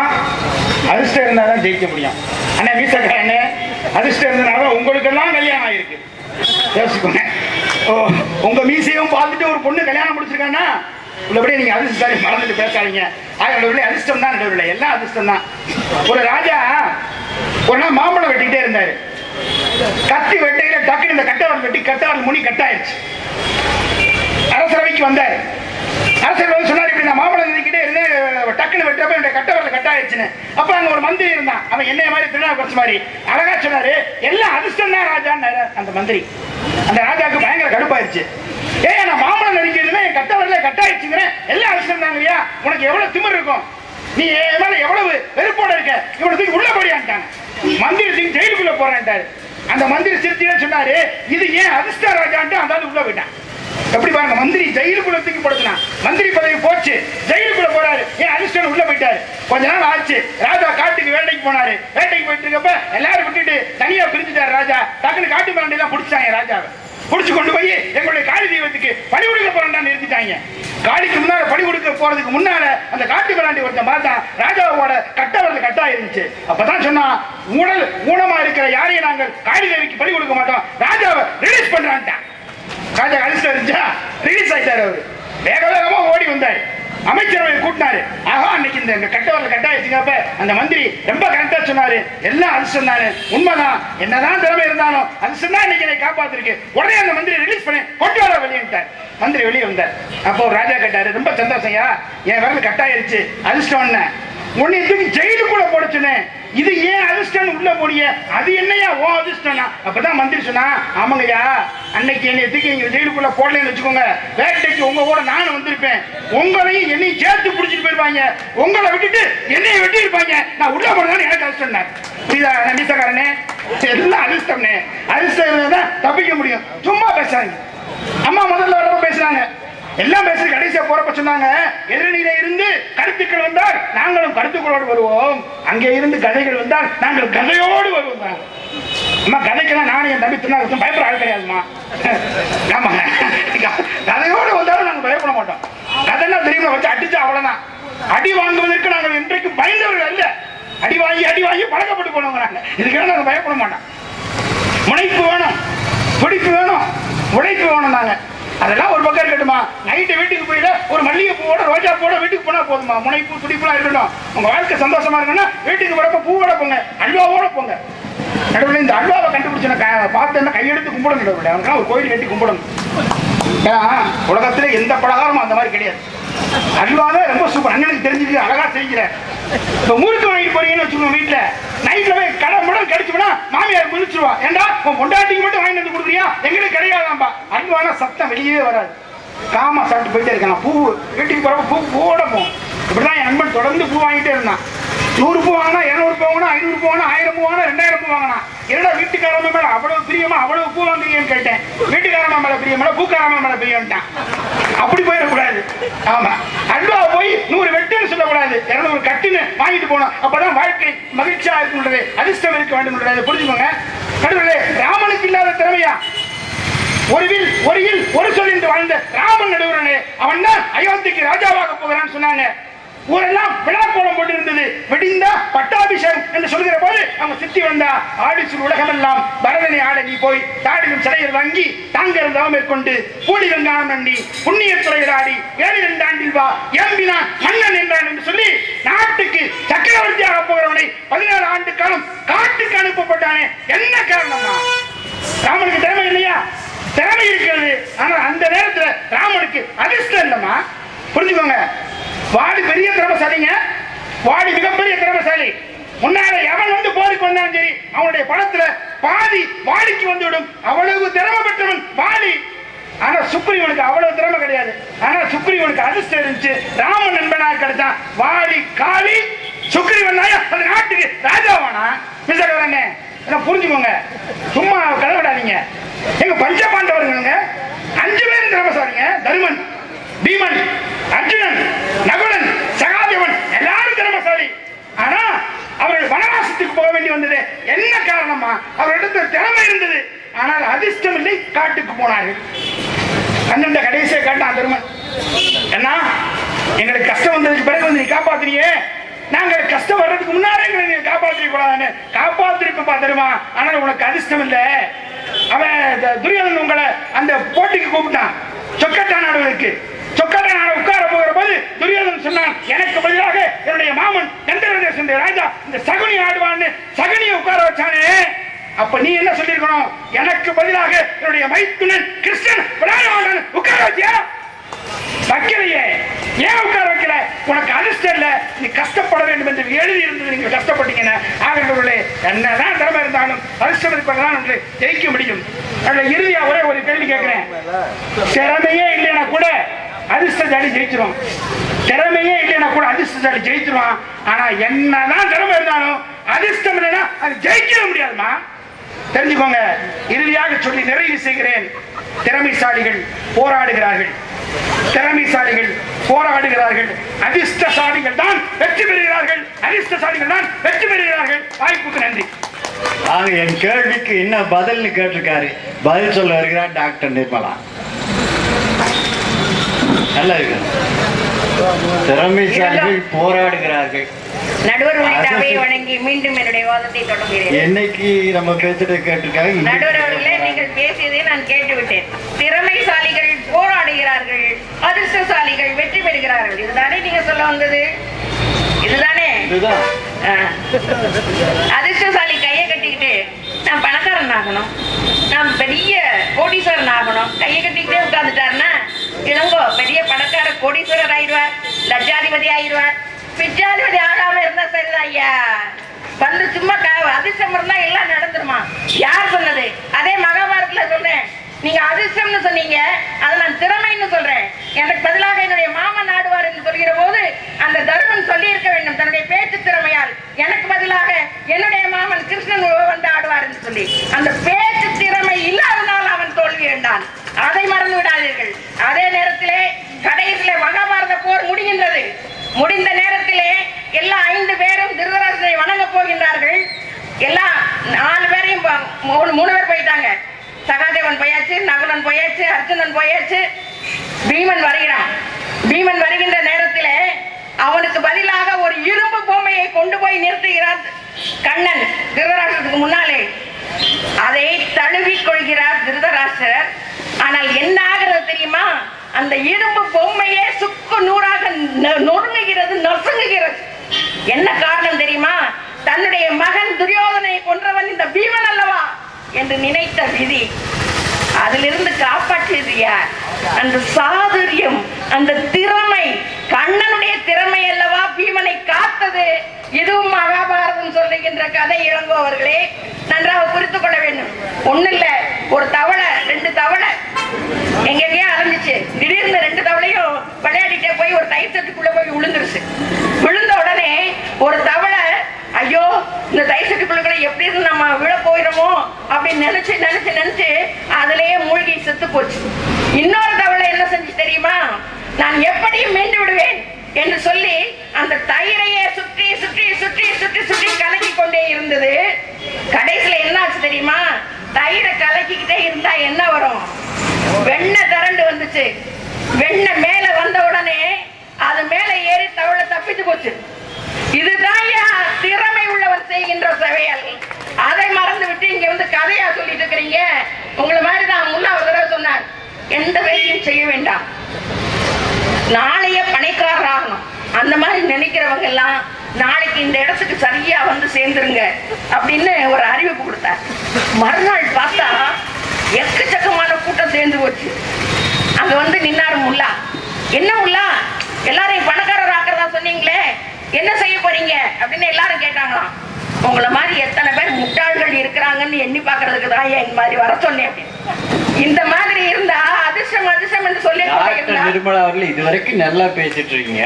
அதிர்ஷ்டம் இருந்தாதான் ஜெயிக்க முடியும். அண்ணா வீசக்காரண்ணே, அதிர்ஷ்டம் இருந்ததுனால உங்களுக்கெல்லாம் கல்யாணம் ஆயிருக்கு. யோசிக்கோங்க. உங்க மீசையும் பார்த்துட்டு ஒரு பொண்ணு கல்யாணம் முடிச்சிருக்காங்கன்னா உள்ளபடியே நீங்க அதிர்ஷ்டத்தை மறந்துட்டு பேசாதீங்க. அதிர்ஷ்டம் தான் நடுவர்களே, எல்லாம் அதிர்ஷ்டம் தான். ஒரு ராஜா ஒரு நாள் மாம்பழம் வெட்டிக்கிட்டே இருந்தாரு. கத்தி வெட்டையில டக்குனு இந்த கட்டவரல் வெட்டி கட்டவரல் முனி கட்டாயிருச்சு. அரசரவைக்கு வந்தாரு. அரசர் வந்து சொன்னார், இப்படி நான் மாம்பழம் வெட்டிக்கிட்டே இருந்தேன், டக்குனு வெட்டப்ப என்னுடைய கட்டவரல் கட்டாயிருச்சுன்னு. அப்ப அங்க ஒரு மந்திரி இருந்தான், அவன் என்னைய மாதிரி திருநாவுக்கரசு மாதிரி அழகா சொன்னாரு, எல்லாம் அதிர்ஷ்டம் தான் ராஜான்னு. அந்த மந்திரி அந்த ராஜாவுக்கு பயங்கர கடுப்பாயிருச்சு. ஏன் நான் மாம்பழம் நடிக்கிறதுல என் கட்டவரல கட்டாயிருச்சுங்கிறேன், எல்லாம் அதிர்ஷ்டம் தாங்கய்யா, உனக்கு எவ்வளவு திமிர் இருக்கும், நீ என் மேல எவ்வளவு வெறுப்போட இருக்க, இவ்வளவு உள்ள போடியான்ட்டாங்க. மந்திரி தூக்கி ஜெயிலுக்குள்ள போறான்ட்டாரு. அந்த மந்திரி சிரிச்சுன்னு சொன்னாரு, இது ஏன் அதிர்ஷ்ட ராஜான்ட்டு அந்த உள்ள போயிட்டான். எப்படி பாருங்க, மந்திரி ஜெயிலுக்குள்ள தூக்கி போடுதுனா, மந்திரி பதவி போச்சு, ஜெயிலுக்குள்ள போறாரு, ஏன் அதிர்ஷ்டம் உள்ள போயிட்டாரு. கொஞ்ச நாள் ஆச்சு, ராஜா காட்டுக்கு வேட்டைக்கு போனாரு. வேட்டைக்கு போயிட்டு இருக்கப்ப எல்லாரும் விட்டுட்டு தனியா பிரிஞ்சுட்டாரு ராஜா. டக்குனு காட்டு மிராண்டி எல்லாம் பிடிச்சாங்க ராஜாவை. பிடிச்சு கொண்டு போய் எங்களுடைய காளி தெய்வத்துக்கு படி கொடுக்க போறான்னு நிறுத்திட்டாங்க. காளிக்கு முன்னால படி கொடுக்க போறதுக்கு முன்னால அந்த காட்டு மிராண்டி ஒருத்தன் பார்த்தா ராஜாவோட கட்டவரல் கட்டா இருந்துச்சு. அப்பதான் சொன்னா, ஊனமா இருக்கிற யாரையும் நாங்கள் காளி தேவிக்கு படி கொடுக்க மாட்டோம், ராஜாவை ரிலீஸ் பண்றான்ட்டான். ராஜா அலிஸ்டா இருந்துச்சா, ரிலீஸ் ஆயிட்டாரு. அவரு வேக வேகமா ஓடி வந்தாரு, அமைச்சரவை கூட்டினாரு. ஆஹா, அன்னைக்கு இந்த கட்டவரில் கட்டாயிச்சுக்கப்ப அந்த மந்திரி ரொம்ப கரெக்டா சொன்னாரு, எல்லாம் அதிர்ஷ்டம் தானே. உண்மைதான், என்னதான் திறமை இருந்தாலும் அதிர்ஷ்டம் தான் இன்னைக்கு என்னை காப்பாத்திருக்கு. உடனே அந்த மந்திரி ரிலீஸ் பண்ணி கொண்டு வர வெளியிட்டார். மந்திரி வெளியே வந்தார். அப்போ ராஜா கேட்டாரு, ரொம்ப சந்தோஷம்யா, என் விரல் கட்டாயிருச்சு, அதிர்ஷ்டம் என்ன? உன்னை தூக்கி ஜெயிலுக்குள்ள போட சொன்னேன், இது ஏன் அதிர்ஷ்டம் உள்ள போடிய, அது என்னையா ஓ அதிர்ஷ்டம்னா? அப்பதான் மந்திரி சொன்னா, ஆமாங்கய்யா, அன்னைக்கு என்னை தூக்கி நீங்க ஜெயிலுக்குள்ள போடலன்னு வச்சுக்கோங்க, வேட்டைக்கு உங்க கூட நானும் வந்திருப்பேன், உங்களையும் என்னையும் சேர்த்து பிடிச்சிட்டு போயிருப்பாங்க, உங்களை விட்டுட்டு என்னைய வெட்டி இருப்பாங்க, நான் உள்ள போனதானே எனக்கு அதிர்ஷ்டம். புரியுதா மீசக்காரனே? எல்லாம் அதிர்ஷ்டம்னே. அதிர்ஷ்டம் தான் தப்பிக்க முடியும். சும்மா பேசாங்க. அம்மா முதல்ல வரப்ப பேசுறாங்க, எல்லாம் பேசி கடைசியா போறப்ப சொன்னாங்க, எதிரணியில இருந்து கருத்துக்கள் வந்தால் நாங்களும் கருத்துக்களோடு வருவோம், அங்கே இருந்து கதைகள் வந்தால் நாங்கள் கதையோடு வருவோம். அம்மா கதைக்கெல்லாம் நானும் என் தம்பி தின்னா பயப்பட ஆள் கிடையாதுமா. ஆமா, கதையோடு வந்தாலும் நாங்கள் பயப்பட மாட்டோம். கதைன்னா தெரியுமா வச்சு அடிச்சா அவ்வளவுதான். அடி வாங்குவதற்கு நாங்கள் இன்றைக்கு பயந்தவர்கள் அல்ல, அடி வாங்கி பழக்கப்பட்டு போனவங்க நாங்கள். இதுக்கெல்லாம் நாங்கள் பயப்பட மாட்டோம். முனைப்பு வேணும், துடிப்பு வேணும், உழைப்பு வேணும். நாங்க அதெல்லாம் ஒரு பக்கம் இருக்கட்டுமா, நைட்டு வீட்டுக்கு போயிட ஒரு மல்லிகை பூவோட ரோஜா பூவோட வீட்டுக்கு போனா போதுமா? முனைப்பு துடிப்புலாம் இருக்கட்டும். உங்க வாழ்க்கை சந்தோஷமா இருக்குன்னா வீட்டுக்கு வரப்ப பூவோட போங்க, அல்வாவோட போங்க. நடுவில் இந்த அல்வாவை கண்டுபிடிச்ச பார்த்தேன்னா கையெடுத்து கும்பிடணும். நடுவில் அவனுக்கு ஒரு கோயில் கட்டி கும்பிடணும். ஏன்னா உலகத்துல எந்த பலகாரமும் அந்த மாதிரி கிடையாது. அல்வாவே ரொம்ப சூப்பர், அண்ணனுக்கு தெரிஞ்சுக்கு அழகா செய்கிறேன். இப்போ முறுக்கு வாங்கிட்டு போறீங்கன்னு வச்சுக்கோங்க, வீட்டுல நைட்ல போய் கடை முடம் கிடைச்சுனா மாமியார் குளிச்சுருவா, ஏண்டா உன் பொண்டாட்டிக்கு மட்டும் வாங்கி வந்து கொடுக்குறியா, எங்களுக்கு கிடையாதாம்பா. அல்வானா சத்தம் வெளியே வராது, காமா சாப்பிட்டு போயிட்டே இருக்கான். பூ வீட்டுக்கு போறப்ப பூவோட போகும். இப்படிதான் என் நண்பன் தொடர்ந்து பூ வாங்கிட்டே இருந்தான். 100 பூ வாங்கினா, 200 பூ வாங்கினா, 500 பூ வாங்கினா, 1000 பூ வாங்கினா, 2000 பூ வாங்கினா. என்னடா வீட்டுக்காரமா மேல அவ்வளவு பிரியமா அவ்வளவு பூ வாங்குறீங்கன்னு கேட்டேன். வீட்டுக்காரமா மேல பிரியமா பூக்காரமா மேல பிரியம்ட்டான். அப்படி போயிடக்கூடாது. ஆமா, அல்வா போய் 100 வெட்டுன்னு சொல்லக்கூடாது, 200 கட்டுன்னு வாங்கிட்டு போனோம். அப்பதான் வாழ்க்கை மகிழ்ச்சியா இருக்குன்றது, அதிர்ஷ்டம் இருக்க வேண்டும். புரிஞ்சுக்கோங்க. கடவுளே, ராமனுக்கு இல்லாத திறமையா? ஒரு சொல் என்று வாழ்ந்த ராமன் நடுவரனே, அவன் தான் அயோத்திக்கு ராஜாவாக போகிறான்னு சொன்னாங்க. ஊரெல்லாம் விழா கோலம் போட்டு இருந்தது. வெடிந்தா பட்டாபிஷேகம் என்று சொல்கிற போது அவங்க சித்தி வந்தா, ஆடிச்சு உலகம் எல்லாம் பரதனை ஆட நீ போய் தாடிலும் சிலையில் வாங்கி தாங்கள் தவம் மேற்கொண்டு கூடி வெங்கானம் நண்டி புண்ணிய துறையில் ஆடி 7 ஆண்டில் வா ஏம்பினான் மன்னன் என்றான் என்று சொல்லி நாட்டுக்கு சக்கரவர்த்தியாக போகிறவனை 14 ஆண்டு காலம் காட்டுக்கு அனுப்பப்பட்டானே. என்ன காரணமா? ராமனுக்கு திறமை இல்லையா? திறமை இருக்கிறது, ஆனா அந்த நேரத்துல ராமனுக்கு அதிர்ஷ்டம் இல்லைமா. புரிஞ்சுக்கோங்க. வாடி பெரிய திறமசாலிங்க, வாடி மிகப்பெரிய திறமசாலி. முன்னால எவன் வந்து போருக்கு வந்தாலும் சரி, அவனுடைய படத்துல பாதி வாடிக்கு வந்துவிடும். அவ்வளவு திறமை பெற்றவன் வாடி. ஆனா சுக்ரீவனுக்கு அவ்வளவு திறமை கிடையாது. ஆனா சுக்ரீவனுக்கு அதிர்ஷ்டம் இருந்துச்சு, ராமன் நண்பனாக கிடைச்சான். வாடி காளி சுக்ரீவன் அந்த நாட்டுக்கு ராஜாவானா? மிசகரனே புரிஞ்சுக்கோங்க, சும்மா கலவிடாதீங்க. எங்க பஞ்சபாண்டவர்களுங்க 5 பேரும் திறமசாலிங்க. தருமன், பீமன், அர்ஜுனன், நகுலன், சகாதேவன் எல்லாரும் திறமசாலி. ஆனா அவர்கள் வனவாசத்துக்கு போக வேண்டி வந்தது என்ன காரணமா? அவர்களிடத்தில் திறமை இருந்தது, ஆனால் அதிர்ஷ்டம் இல்லை, காட்டுக்கு போனார்கள். அண்ணன் கடைசியை காட்டான் தருமன். என்ன எங்களுக்கு கஷ்டம் வந்ததுக்கு பிறகு வந்து நீ காப்பாத்தினியே, நாங்கள் கஷ்டம் வர்றதுக்கு முன்னாடி எங்களை நீங்க காப்பாற்றிக்க கூடாதுன்னு காப்பாத்திருப்பா தருமா. ஆனால் உனக்கு அதிர்ஷ்டம் இல்லை. அவன் துரியோதனன் உங்களை அந்த போட்டிக்கு கூப்பிட்டான், சொக்கட்டா நாடுவதற்கு. சொக்கட்டா நாடு உட்கார போகிற போது துரியோதனன் சொன்னான், எனக்கு பதிலாக என்னுடைய மாமன் கந்தரதேசனுடைய ராஜா இந்த சகுனி ஆடுவான்னு சகுனியை உட்கார வச்சானே. அப்ப நீ என்ன சொல்லிருக்கணும்? எனக்கு பதிலாக என்னுடைய மைத்துனன் கிருஷ்ணன் விளையாட உட்கார வச்சியா? வைக்கலையே. ஏன் உட்கார வைக்கல? உனக்கு அதிர்ஷ்டம் இல்ல, நீ கஷ்டப்பட வேண்டும் என்று எழுதி இருந்தது, நீங்க கஷ்டப்பட்டீங்கன்னா ஆகவே என்னதான் திறமை இருந்தாலும் அதிர்ஷ்டம் இருப்பதான் ஒன்று ஜெயிக்க முடியும். இறுதியா ஒரே ஒரு கேள்வி கேட்கிறேன். திறமையே இல்லைன்னா கூட அதிர்ஷ்டசாலி ஜெயிச்சிரும். திறமையே இல்லைன்னா கூட அதிர்ஷ்டசாலி ஜெயிச்சிருவான். ஆனா என்னதான் திறமை இருந்தாலும் அதிர்ஷ்டம் இல்லைன்னா அது ஜெயிக்கவே முடியாதுமா. தெரிஞ்சுக்கோங்க. இறுதியாக சொல்லி நிறைவு செய்கிறேன். திறமைசாலிகள் போராடுகிறார்கள், திறமைசாலிகள் போராடுகிறார்கள். அதிர்ஷ்டசாலிகள் தான் வெற்றி பெறுகிறார்கள், அதிர்ஷ்டசாலிகள் தான் வெற்றி பெறுகிறார்கள். வாய்ப்புக்கு நன்றி. என் கேள்விக்கு என்ன பதில்னு கேட்டிருக்காரு. பதில் சொல்ல வருகிறார் டாக்டர் நிர்மலா. நல்லா இருக்கு. திறமைசாலிகள் போராடுகிறார்கள். நடுவர் வணங்கி மீண்டும் என்னுடைய வாதத்தை தொடங்குகிறேன். என்னைக்கு நம்ம பேசிட்டு கேட்டிருக்காங்க. நடுவர் அவர்களே, நீங்கள் பேசியதை நான் கேட்டுவிட்டேன். திறமைசாலிகள் போராடுகிறார்கள், அதிர்ஷ்டசாலிகள் வெற்றி பெறுகிறார்கள், இதுதானே நீங்க சொல்ல வந்தது? இதுதானே இதுதான். அதிர்ஷ்டசாலி கையை கட்டிக்கிட்டு நான் பணக்காரன் ஆகணும், நான் பெரிய கோடீஸ்வரன் ஆகணும், கையை கட்டிக்கிட்டே உட்கார்ந்துட்டாருன்னா இளங்கோ பெரிய பணக்கார கோடீஸ்வரர் ஆயிடுவார், லட்சாதிபதி ஆயிடுவார். பிச்சாதிபதி ஆகாம இருந்தா சரிதான் ஐயா. வந்து சும்மா அதிர்ஷ்டம் இருந்தா எல்லாம் நடந்துருமா? யார் சொன்னது? அதே மகாபாரதத்துல சொல்றேன். நீங்க அதிர்ஷ்டம்னு சொன்னீங்க, அதை நான் திறமைன்னு சொல்றேன். எனக்கு பதிலாக என்னுடைய மாமன் ஆடுவார் என்று சொல்கிற போது அந்த தருமன் சொல்லி இருக்க வேண்டும் தன்னுடைய பேச்சு திறமையால் எனக்கு பதிலாக என்னுடைய மாமன் கிருஷ்ணன் வந்து ஆடுவார் என்று சொல்லி. அந்த பேச்சு திறமை இல்லாததால் அவன் தோல்வி கண்டான். அதை மறந்து விடாதீர்கள். அதே நேரத்திலே கடைசியிலே மகாபாரத போர் முடிகின்றது. முடிந்த நேரத்திலே எல்லா 5 பேரும் திருதராஷ்டிரனை வணங்க போகின்றார்கள். எல்லாம் 4 பேரையும் 3 பேர் போயிட்டாங்க. சகாதேவன் போயாச்சு, நகுலன் போயாச்சு, அர்ஜுனன் போயாச்சு. பீமன் வருகிறான். பீமன் வருகின்ற நேரத்திலே அவனுக்கு பதிலாக ஒரு இரும்பு பொம்மையை கொண்டு போய் நிறுத்துகிறார் கண்ணன் திருதராஷ்டிரத்துக்கு முன்னாலே. அதை தழுவிக் கொள்கிறார் திருதராஷ்டிரர். ஆனால் என்ன ஆகிறது தெரியுமா? அந்த இரும்பு பொம்மையே சுக்கு நூறாக நொறுங்குகிறது, நசுங்குகிறது. என்ன காரணம் தெரியுமா? தன்னுடைய மகன் துரியோதனை கொன்றவன் இந்த பீமன் அல்லவா என்று நினைத்த விதி. அதிலிருந்து காப்பாற்றியது யார்? அந்த சாதுரியம், அந்த திறமை, கண்ணனுடைய திறமை அல்லவா பீமனை காத்தது. இதுவும் மகாபாரதம் சொல்லுகின்ற கதை. இளங்கோ அவர்களே நன்றாக குறித்து கொள்ள வேண்டும். ஒண்ணு இல்ல, ஒரு தவளை 2 தவளை எங்கெங்கேயோ அலைஞ்சிச்சு. திடீர்னு 2 தவளையும் விளையாடிட்டே போய் ஒரு தயிர் சட்டுக்குள்ள போய் விழுந்துருச்சு. விழுந்த உடனே ஒரு தவளை ஐயோ இந்த தயிர் சட்டுக்குள்ள எப்படி இருந்து நம்ம விழ போயிடுமோ அப்படின்னு நினைச்சு நினைச்சு நினைச்சு அதுலயே மூழ்கி செத்து போச்சு. இன்னொரு தவளை என்ன செஞ்சு தெரியுமா? நான் எப்படியும் மீண்டு விடுவேன் என்று சொல்லி அந்த தயிரையே சுற்றி சுற்றி சுற்றி சுற்றி சுற்றி கலக்கி கொண்டே இருந்தது. கடைசியில என்ன ஆச்சு தெரியுமா? தயிரை கலக்கிக்கிட்டே இருந்தா என்ன வரும்? வெண்ணெய் திரண்டு வந்துச்சு. வெண்ணெய் மேல வந்த உடனே அது மேல ஏறி தவளை தப்பிச்சு போச்சு. இதுதான் திறமை உள்ளவர் செய்கின்ற செயல். அதை மறந்து விட்டு இங்க வந்து கதையா சொல்லிட்டு இருக்கிறீங்க. உங்களை மாதிரி தான் முன்னா ஒரு தடவை சொன்னார், எந்த வேலையும் செய்ய வேண்டாம், நாளைய பணைக்காரர் ஆகணும். அந்த மாதிரி நினைக்கிறவங்க எல்லாம் நாளைக்கு இந்த இடத்துக்கு சரியா வந்து சேர்ந்துருங்க அப்படின்னு ஒரு அறிவிப்பு கொடுத்தார். மறுநாள் பார்த்தா எக்கச்சக்கமான கூட்டம் சேர்ந்து போச்சு. அங்க வந்து நின்னாரு முல்லா. என்ன முல்லா, எல்லாரையும் பணக்காரர் ஆக்கிறதா சொன்னீங்களே, என்ன செய்ய போறீங்க அப்படின்னு எல்லாரும் கேட்டாங்களாம். உங்களை மாதிரி எத்தனை பேர் முட்டாள்கள் இருக்கிறாங்கன்னு எண்ணி பாக்குறதுக்கு தான் என் மாதிரி வர சொன்னேன். இந்த மாதிரி இருந்தா அதிர்ஷ்டம் அதிர்ஷ்டம் என்று சொல்லி நிர்மலா அவர்கள் இதுவரைக்கும் நல்லா பேசிட்டு இருக்கீங்க.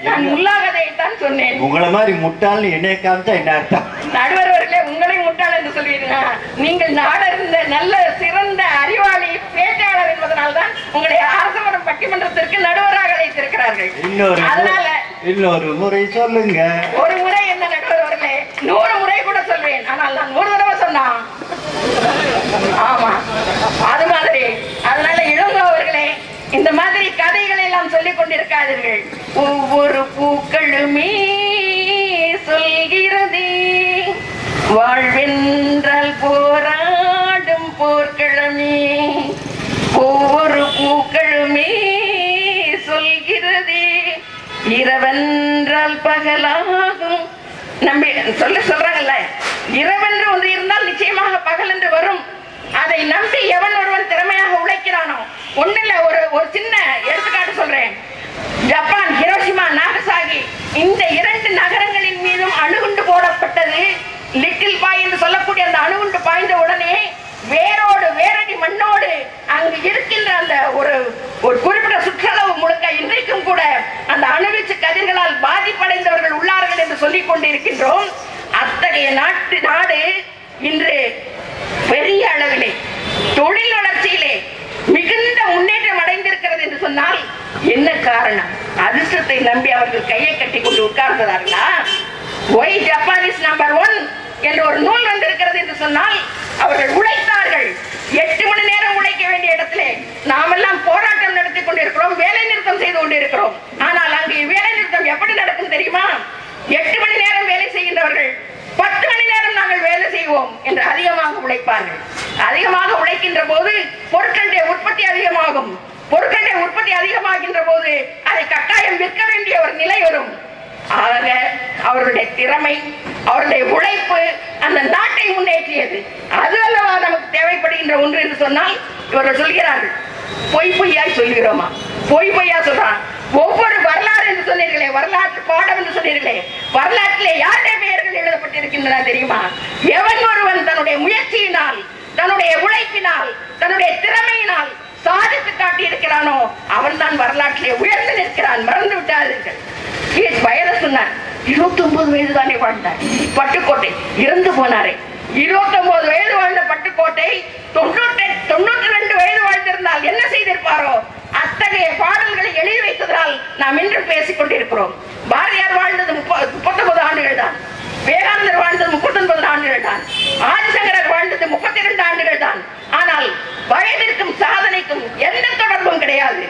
நான் முல்லாகதைத்தான் சொன்னேன். உங்களை மாதிரி முட்டாள்னு என்னைய காமிச்சா என்ன அர்த்தம்? நடுவர் அவர்களே, உங்களை முட்டாள் என்று சொல்லிடுங்க. நீங்கள் நாடறிந்த நல்ல சிறந்த அறிவாளி பேச்சாளர் என்பதனால்தான் உங்களை அரசமரம் பட்டிமன்றத்திற்கு நடுவராக அழைத்திருக்கிறார்கள். இன்னொரு முறை சொல்லுங்க. ஒரு முறை என்ன நடுவர் அவர்களே, 100 முறை கூட சொல்வேன். ஆனால் நான் 1 தடவை சொன்னா ஆமா அது மாதிரி. அதனால இளங்கோ அவர்களே, இந்த மாதிரி கதைகளை எல்லாம் சொல்லிக் கொண்டிருக்காதீர்கள். ஒவ்வொரு பூக்களுமே சொல்கிறது வாழ்வென்றால் போராடும் போர்க்களமே. ஒவ்வொரு பூக்களுமே சொல்கிறது இரவென்றால் பகலாகும். நம்பி சொல்றாங்கல்ல, இரவென்று ஒன்று இருந்தால் நிச்சயமாக பகல் என்று வரும். அதை நம்பி எவன் ஒருவன் திறமையாக உழைக்கிறானோ. ஒண்ணுல ஒரு சின்ன எடுத்துக்காட்டு சொல்றேன். ஜப்பான் ஹிரோஷிமா நாகசாகி இந்த 2 நகரங்களின் மீதும் அணுகுண்டு போடப்பட்டது. லிட்டில் பாய் என்று சொல்லக்கூடிய அந்த அணுகுண்டு பாய்ந்த உடனே வேரோடு வேரடி மண்ணோடு அங்கு இருக்கின்ற அந்த ஒரு குறிப்பிட்ட சுற்றளவு முழுக்க இன்றைக்கும் கூட அந்த அணுவீச்சு கதிர்களால் பாதிப்படைந்தவர்கள் உள்ளார்கள் என்று சொல்லிக் கொண்டிருக்கின்றோம். அத்தகைய நாடு இன்று பெரிய அளவிலே தொழில் வளர்ச்சியிலே மிகுந்த முன்னேற்றம் அடைந்திருக்கிறது என்று சொன்னால் என்ன காரணம்? அதிர்ஷ்டத்தை நம்பி அவர்கள் கையை கட்டி கொண்டு உட்கார்ந்தார்களா? ஒய் ஜப்பான் இஸ் நம்பர் 1 என்ற ஒரு நூல் வந்திருக்கிறது என்று சொன்னால் அவர்கள் உழைத்தார்கள். 8 மணி நேரம் உழைக்க வேண்டிய இடத்திலே நாமெல்லாம் போராட்டம் நடத்தி கொண்டிருக்கிறோம், வேலை நிறுத்தம் செய்து கொண்டிருக்கிறோம். ஆனால் அங்கே வேலை நிறுத்தம் எப்படி நடக்கும் தெரியுமா? 8 மணி நேரம் வேலை செய்கின்றவர்கள் 10 மணி நேரம் நாங்கள் வேலை செய்வோம் என்று அதிகமாக உழைப்பார்கள். அதிகமாக உழைக்கின்ற போது பொருட்களுடைய உற்பத்தி அதிகமாகும். பொருட்களுடைய உற்பத்தி அதிகமாகின்ற போது அதை கட்டாயம் விற்க வேண்டிய ஒரு நிலை வரும். ஆக அவருடைய திறமை, அவருடைய உழைப்பு அந்த நாட்டை முன்னேற்றியது. அது அல்லவா நமக்கு தேவைப்படுகின்ற ஒன்று என்று சொன்னால் இவர்கள் சொல்கிறார்கள், பொய்யாய் சொல்கிறோமா? பொய்யா சொல்றான். ஒவ்வொரு வரலாறு என்று சொன்னீர்களே, வரலாற்று பாடம் என்று சொன்னீர்களே, வரலாற்றிலே யாருடைய பெயர்கள் எழுதப்பட்டிருக்கின்றன தெரியுமா? எவன் ஒருவன் தன்னுடைய முயற்சியினால், தன்னுடைய உழைப்பினால், தன்னுடைய திறமையினால் சாதித்து காட்டி இருக்கிறானோ அவன் தான் வரலாற்றிலே உயர்ந்து நிற்கிறான். மறந்து விட்டார்கள். வயதை சொன்னார், 29 வயது தானே வாழ்ந்தார். பட்டுக்கோட்டை இறந்து போனாரே. 29 வயது வாழ்ந்த பட்டுக்கோட்டை 92 வயது வாழ்ந்திருந்தால் என்ன செய்திருப்பாரோ? அத்தகைய பாடல்களை எழுதி வைத்ததால் நாம் இன்று பேசிக் கொண்டிருக்கிறோம். பாரதியார் வாழ்ந்தது 39 ஆண்டுகள் தான். விவேகானந்தர் வாழ்ந்தது 39 ஆண்டுகள் தான். ஆதிசங்கரர் வாழ்ந்தது 32 ஆண்டுகள் தான். ஆனால் வயதிற்கும் சாதனைக்கும் எந்த தொடர்பும் கிடையாது.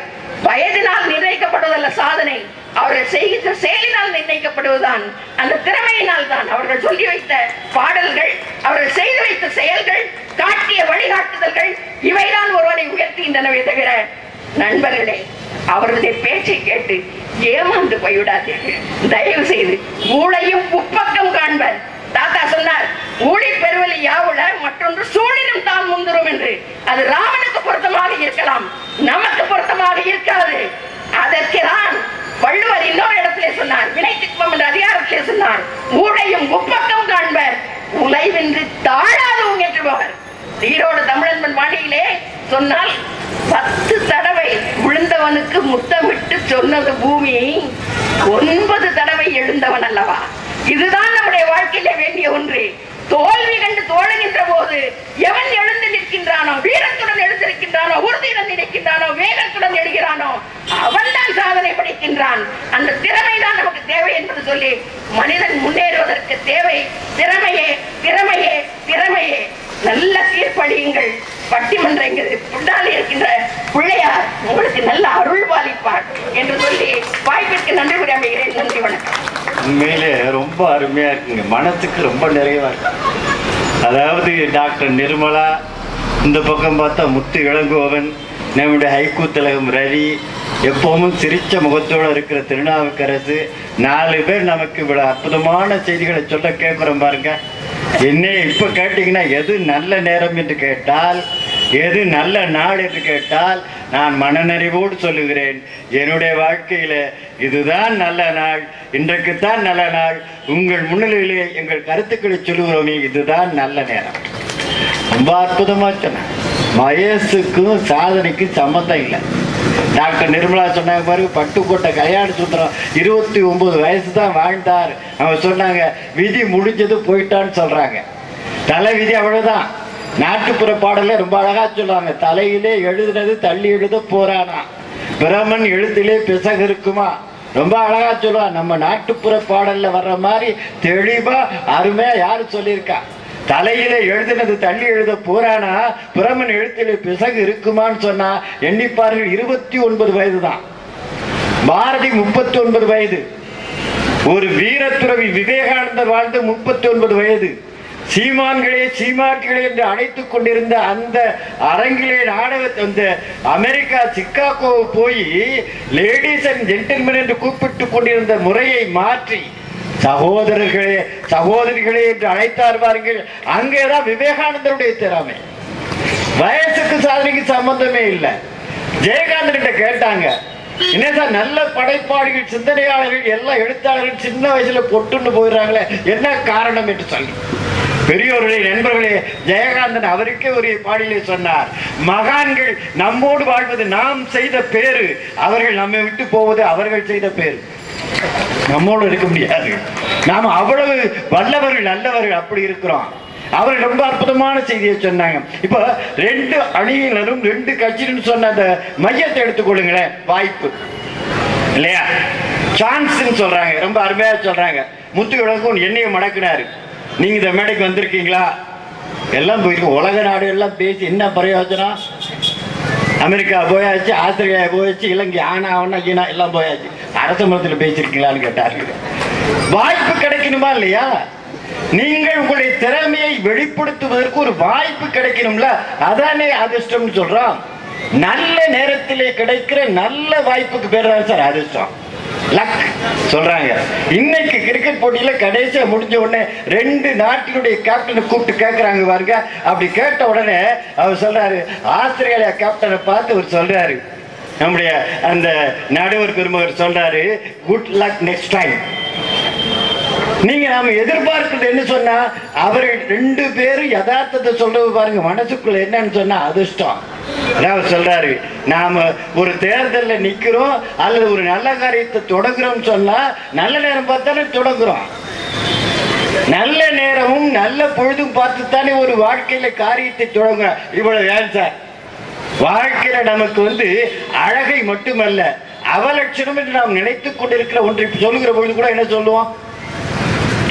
வயதினால் நிர்ணயிக்கப்படுவதல்ல சாதனை, அவர்கள் செய்கின்ற செயலினால் நிர்ணயிக்கப்படுவதுதான். அந்த திறமையினால் தான் அவர்கள் சொல்லி வைத்த பாடல்கள், அவர்கள் செய்து வைத்த செயல்கள், காட்டிய வழிகாட்டுதல்கள் இவைதான் ஒருவனை உயர்த்துகின்றனவே தவிர, நண்பர்களே, அவர்களுடைய பேச்சை கேட்டு ஏமாந்து போய்விடாதீர்கள். தயவு செய்து ஊழையும் உப்பக்கம் காண்பர். தாத்தா சொன்னார், ஊழி பெருவலி யாவுல மற்றொன்று சூழினும் தான் முந்துரும் என்று. அது ராமனுக்கு பொருத்தமாக இருக்கலாம், நமக்கு பொருத்தமாக இருக்காது. அதற்குதான் வள்ளுவர் இன்னொரு இடத்திலே சொன்னார், வினைத்திட்பம் என்ற அதிகாரத்திலே சொன்னார், ஊழையும் உப்பக்கம் காண்பர் உழைவென்று தாழாதவும் என்று போவர். ஈரோடு தமிழன்பன் வாணியிலே சொன்னால் 10 தடவை விழுந்தவனுக்கு முத்தமிட்டு சொன்னது பூமி, 9 தடவை எழுந்தவன் அல்லவா? இதுதான் நம்முடைய வாழ்க்கையிலே வேண்டிய ஒன்று. தோல்வி கண்டு தோழுகின்ற போது எவன் எழுந்து நிற்கின்றானோ, வீரத்துடன் எழுந்திருக்கின்றானோ, உறுதியுடன் நிற்கின்றானோ, வேகத்துடன் எழுகிறானோ அவன் தான் சாதனை படைக்கின்றான். அந்த திறமை தான் நமக்கு தேவை என்பது சொல்லி, மனிதன் முன்னேறுவதற்கு தேவை திறமையே, திறமையே, திறமையே. நல்ல தீர்ப்பளியுங்கள். பட்டிமன்றங்கள் பின்னாடி இருக்கின்ற பிள்ளையார் உங்களுக்கு நல்ல அருள் பாலிப்பார் என்று சொல்லி வாய்ப்பிற்கு நன்றி கூறி அமைகிறேன். நன்றி, வணக்கம். உண்மையிலே ரொம்ப அருமையா இருக்குங்க, மனசுக்கு ரொம்ப நிறைவா இருக்கு. அதாவது டாக்டர் நிர்மலா, இந்த பக்கம் பார்த்தா முத்து இளங்கோவன், நம்முடைய ஹைகூ திலகம் ரவி, எப்பவும் சிரிச்ச முகத்தோடு இருக்கிற திருநாவுக்கரசு, 4 பேர் நமக்கு இவ்வளவு அற்புதமான செய்திகளை சொல்ல கேட்குறோம் பாருங்க. என்ன இப்ப கேட்டீங்கன்னா எது நல்ல நேரம் என்று கேட்டால், எது நல்ல நாள் என்று கேட்டால், நான் மனநிறைவோடு சொல்லுகிறேன், என்னுடைய வாழ்க்கையில இதுதான் நல்ல நாள், இன்றைக்குத்தான் நல்ல நாள். உங்கள் முன்னிலையிலே எங்கள் கருத்துக்களை சொல்லுகிறோமே, இதுதான் நல்ல நேரம். ரொம்ப அற்புதமா சொன்னேன். வயசுக்கும் சாதனைக்கும் சம்மந்தம் இல்லை. டாக்டர் நிர்மலா சொன்னாங்க பாருங்க, பட்டுக்கோட்டை கல்யாண சுந்தரம் 29 வயசு தான் வாழ்ந்தார். அவங்க சொன்னாங்க, விதி முடிஞ்சது போயிட்டான்னு சொல்றாங்க. தலை விதி அவ்வளவுதான். நாட்டுப்புற பாடல ரொம்ப அழகா சொல்லுவாங்க, தலையிலே எழுதுனது தள்ளி எழுத போறானா, பிரமன் எழுத்திலே பிசகு இருக்குமா. ரொம்ப அழகா சொல்லுவா. நம்ம நாட்டுப்புற பாடல்ல வர்ற மாதிரி தெளிவா அருமையா யாரு சொல்லியிருக்கா? தலையிலே எழுதினது தள்ளி எழுத போறானா, பிரமன் எழுத்திலே பிசகு இருக்குமான்னு சொன்னா எண்ணிப்பார்கள். 29 வயது தான். பாரதி 39 வயது. ஒரு வீரத்துறவி விவேகானந்தர் வாழ்ந்து 39 வயது. சீமான்களே சீமாட்டிகளே என்று அழைத்துக் கொண்டிருந்த அந்த அரங்கிலே அந்த அமெரிக்கா சிக்காகோ போய் லேடிஸ் அண்ட் ஜென்டில்மேன் என்று கூப்பிட்டு கொண்டிருந்த முறையை மாற்றி சகோதரர்களே சகோதரிகளே என்று அழைத்தார் பாருங்கள். அங்கேதான் விவேகானந்தருடைய திறமை. வயசுக்கு சாதனைக்கு சம்பந்தமே இல்லை. ஜெயகாந்தன் கேட்டாங்க, என்ன சார் நல்ல படைப்பாளிகள் சிந்தனையாளர்கள் எல்லாம் எழுத்தாளர்கள் சின்ன வயசுல பொட்டுன்னு போயிடுறாங்களே, என்ன காரணம் என்று சொல்லி, பெரியோர்களே நண்பர்களே, ஜெயகாந்தன் அவருக்கே ஒரு பாடலிலே சொன்னார், மகான்கள் நம்மோடு வாழ்வது நாம் செய்த பேரு, அவர்கள் நம்மை விட்டு போவது அவர்கள் செய்த பேரு. நம்மோடு இருக்க முடியாது. நாம் அவ்வளவு வல்லவர்கள் நல்லவர்கள் அப்படி இருக்கிறோம். அவர் ரொம்ப அற்புதமான செய்தியை சொன்னாங்க. இப்ப 2 அணியினரும் 2 கட்சியினரும் சொன்ன அந்த மையத்தை எடுத்துக்கொள்ளுங்களேன். வாய்ப்பு இல்லையா, சான்ஸ் சொல்றாங்க. ரொம்ப அருமையா சொல்றாங்க. முத்து இளங்கோவன் என்னைய மடக்கினாரு, நீங்க இந்த மேடைக்கு வந்திருக்கீங்களா? எல்லாம் போயிருக்கு. உலக நாடு எல்லாம் பேசி என்ன பிரயோஜனம்? அமெரிக்கா போயாச்சு, ஆஸ்திரேலியா போயாச்சு, இலங்கை ஆனா ஈனா எல்லாம் போயாச்சு. அரச மரத்தில் பேசிருக்கீங்களான்னு கேட்டார்கள். வாய்ப்பு கிடைக்கணுமா இல்லையா? நீங்கள் உங்களுடைய திறமையை வெளிப்படுத்துவதற்கு ஒரு வாய்ப்பு கிடைக்கணும்ல, அதானே அதிர்ஷ்டம் சொல்றோம். நல்ல நேரத்திலே கிடைக்கிற நல்ல வாய்ப்புக்கு பேர் தான் சார் அதிர்ஷ்டம். லக் சொல்றாங்க. இன்னைக்கு கிரிக்கெட் போட்டியில கடைசியா முடிஞ்ச உடனே 2 நாட்டினுடைய கேப்டனை கூப்பிட்டு கேட்கறாங்க பாருங்க. அப்படி கேட்ட உடனே அவர் சொல்றாரு, ஆஸ்திரேலியா கேப்டனை பார்த்து அவர் சொல்றாரு, நம்முடைய அந்த நடுவர் பெருமகர் சொல்றாரு, குட் லக் நெக்ஸ்ட் டைம். நீங்க நாம எதிர்பார்க்கிறது என்ன சொன்னா, அவர்கள் 2 பேரும் யதார்த்தத்தை சொல்றது பாருங்க. மனசுக்குள்ள என்னன்னு சொன்னா அதிர்ஷ்டம். அவர் சொல்றாரு, நாம ஒரு தேர்தலில் நிக்கிறோம் அல்லது ஒரு நல்ல காரியத்தை தொடங்குறோம் சொன்னா நல்ல நேரம் பார்த்தானே தொடங்குறோம். நல்ல நேரமும் நல்ல பொழுதும் பார்த்துத்தானே ஒரு வாழ்க்கையில காரியத்தை தொடங்குறோம். இவ்வளவு ஏன் சார் வாழ்க்கையில நமக்கு அழகை மட்டுமல்ல அவலட்சணம் என்று நாம் நினைத்துக் கொண்டிருக்கிற ஒன்றை சொல்லுகிற பொழுது கூட என்ன சொல்லுவோம்,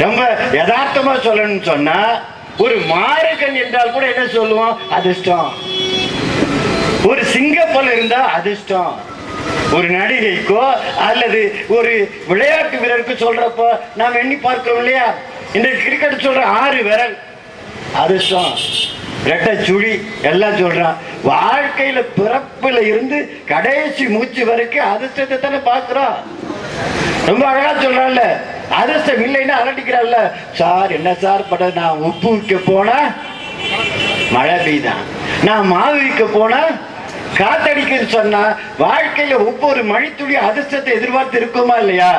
ரொம்ப யதார்த்தமா சொல்லணும்னு சொன்னா ஒரு மாறுகன் என்றால் கூட என்ன சொல்லுவோம், அதிர்ஷ்டம். ஒரு சிங்கப்பல் இருந்தா அதிர்ஷ்டம். ஒரு நடிகைக்கோ அல்லது ஒரு விளையாட்டு வீரருக்கு சொல்றப்போ நாம் எண்ணி பார்க்கிறோம் இல்லையா. இந்த கிரிக்கெட் சொல்ற 6 விரல் அதிர்ஷ்டம், ரெட்டை சுழி எல்லாம் சொல்றான். வாழ்க்கையில பிறப்புல இருந்து கடைசி மூச்சு வரைக்கும் அதிர்ஷ்டத்தை தானே பார்க்கிறோம். ரொம்ப அழகா சொல்றான்ல, அதிர்ஷ்டம் இல்லைன்னா அரட்டிக்கிறான்ல. சார் என்ன சார் பட, நான் உப்பு விற்க போனா மழை பெய்தான், நான் மாவு விற்க போனா காத்தடிக்குன்னு சொன்னா வாழ்க்கையில ஒவ்வொரு மணித்துளி அதிர்ஷ்டத்தை எதிர்பார்த்து இருக்குமா இல்லையா.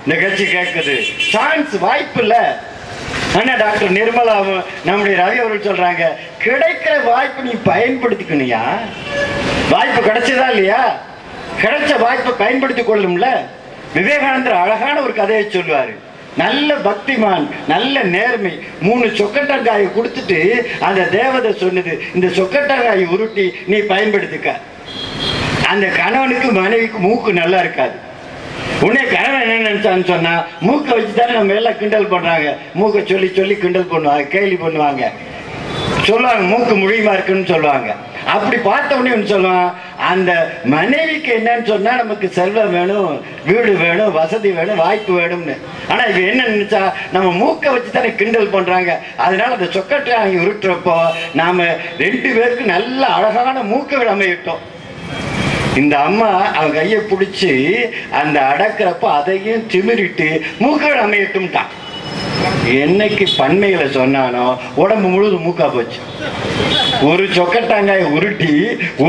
இந்த கட்சி கேட்குது, சான்ஸ் வாய்ப்பு இல்ல. ஆனா டாக்டர் நிர்மலா நம்முடைய ரவி அவர்கள் சொல்றாங்க, கிடைக்கிற வாய்ப்பு நீ பயன்படுத்திக்கணுயா. வாய்ப்பு கிடைச்சதா இல்லையா, கிடைச்ச வாய்ப்பை பயன்படுத்திக் கொள்ளும்ல. விவேகானந்தர் அழகான ஒரு கதையை சொல்லுவாரு. நல்ல பக்திமான், நல்ல நேர்மை, 3 சொக்கட்டங்காயை கொடுத்துட்டு அந்த தேவதை சொன்னது, இந்த சொக்கட்டங்காயை உருட்டி நீ பயன்படுத்திக்க. அந்த கணவனுக்கு மனைவிக்கு மூக்கு நல்லா இருக்காது. உடனே கணவன் என்ன நினைச்சான்னு சொன்னா, மூக்கை வச்சுதானே நம்ம எல்லாம் கிண்டல் பண்றாங்க, மூக்கை சொல்லி சொல்லி கிண்டல் பண்ணுவாங்க, கேலி பண்ணுவாங்க, சொல்லுவாங்க மூக்கு முழியுமா இருக்குன்னு சொல்லுவாங்க. அப்படி பார்த்த உடனே சொல்லுவான், அந்த மனைவிக்கு என்னன்னு சொன்னா நமக்கு செல்வம் வேணும், வீடு வேணும், வசதி வேணும், வாய்ப்பு வேணும்னு. ஆனா இவ என்ன நினைச்சா, நம்ம மூக்கை வச்சு தானே கிண்டல் பண்றாங்க, அதனால அந்த சொக்கட்டை அங்கே உருட்டுறப்போ நாம 2 பேருக்கு நல்ல அழகான மூக்கை அமையிட்டோம். இந்த அம்மா அவன் கையை பிடிச்சி அந்த அடக்கிறப்ப அதையும் திமிரிட்டு மூக்கள் அமையட்டும்ட்டான். என்னைக்கு பன்மையில சொன்னானோ உடம்பு முழுவதும் மூக்கா போச்சு. ஒரு சொக்கட்டாங்காய் உருட்டி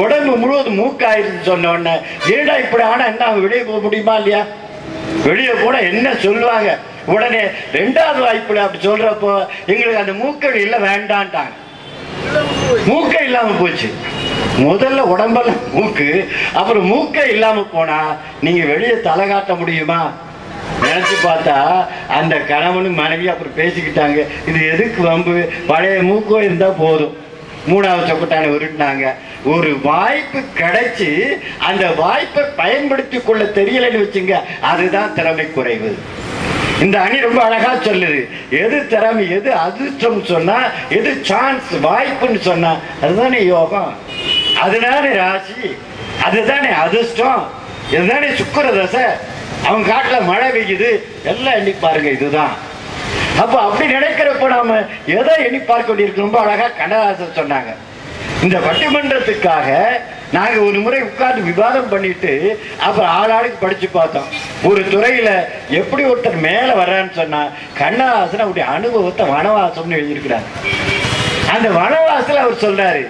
உடம்பு முழுவதும் மூக்காயிருன்னு சொன்ன உடனே, ஏடா இப்படி ஆனா என்ன அவன் வெளியே போக முடியுமா இல்லையா, வெளியே கூட என்ன சொல்லுவாங்க. உடனே 2வது வாய்ப்புல அப்படி சொல்றப்போ எங்களுக்கு அந்த மூக்கள் இல்ல வேண்டான்ட்டாங்க. மூக்கை இல்லாம போச்சு. முதல்ல உடம்பெல்லாம் மூக்கு, அப்புறம் மூக்கை இல்லாம போனா நீங்க வெளியே தலை காட்ட முடியுமா. நினைச்சு பார்த்தா அந்த கணவனும் மனைவி அப்புறம் பேசிக்கிட்டாங்க, இது எதுக்கு வம்பு, பழைய மூக்கோ இருந்தா போதும். 3வது சொக்கட்டானை உருட்டினாங்க. ஒரு வாய்ப்பு கிடைச்சி அந்த வாய்ப்பை பயன்படுத்தி கொள்ள தெரியலன்னு வச்சுங்க, அதுதான் திறமை குறைவு. இந்த அணி ரொம்ப அழகா சொல்லுது, எது திறமை, எது அதிர்ஷ்டம் சொன்னா, எது சான்ஸ் வாய்ப்புன்னு சொன்னா அதுதானே யோகம், அதுதானே ராசி, அதுதானே அதிர்ஷ்டம், இதுதானே சுக்கிர தசை. அவங்க காட்டுல மழை பெய்யுது, எல்லாம் எண்ணி பாருங்க, இதுதான். அப்ப அப்படி நினைக்கிறப்ப நாம எதை எண்ணி பார்க்க வேண்டியிருக்கு. ரொம்ப அழகா கண்ணதாசன் சொன்னாங்க, இந்த பட்டிமன்றத்துக்காக நாங்க ஒரு முறை உட்கார்ந்து விவாதம் பண்ணிட்டு அப்புறம் ஆளாளுக்கு படிச்சு பார்த்தோம். ஒரு துறையில எப்படி ஒருத்தர் மேல வர்றான்னு சொன்னா, கண்ணதாசன் அவருடைய அனுபவத்தை வனவாசம்னு எழுதியிருக்கிறார். அந்த வனவாசல அவர் சொல்றாரு,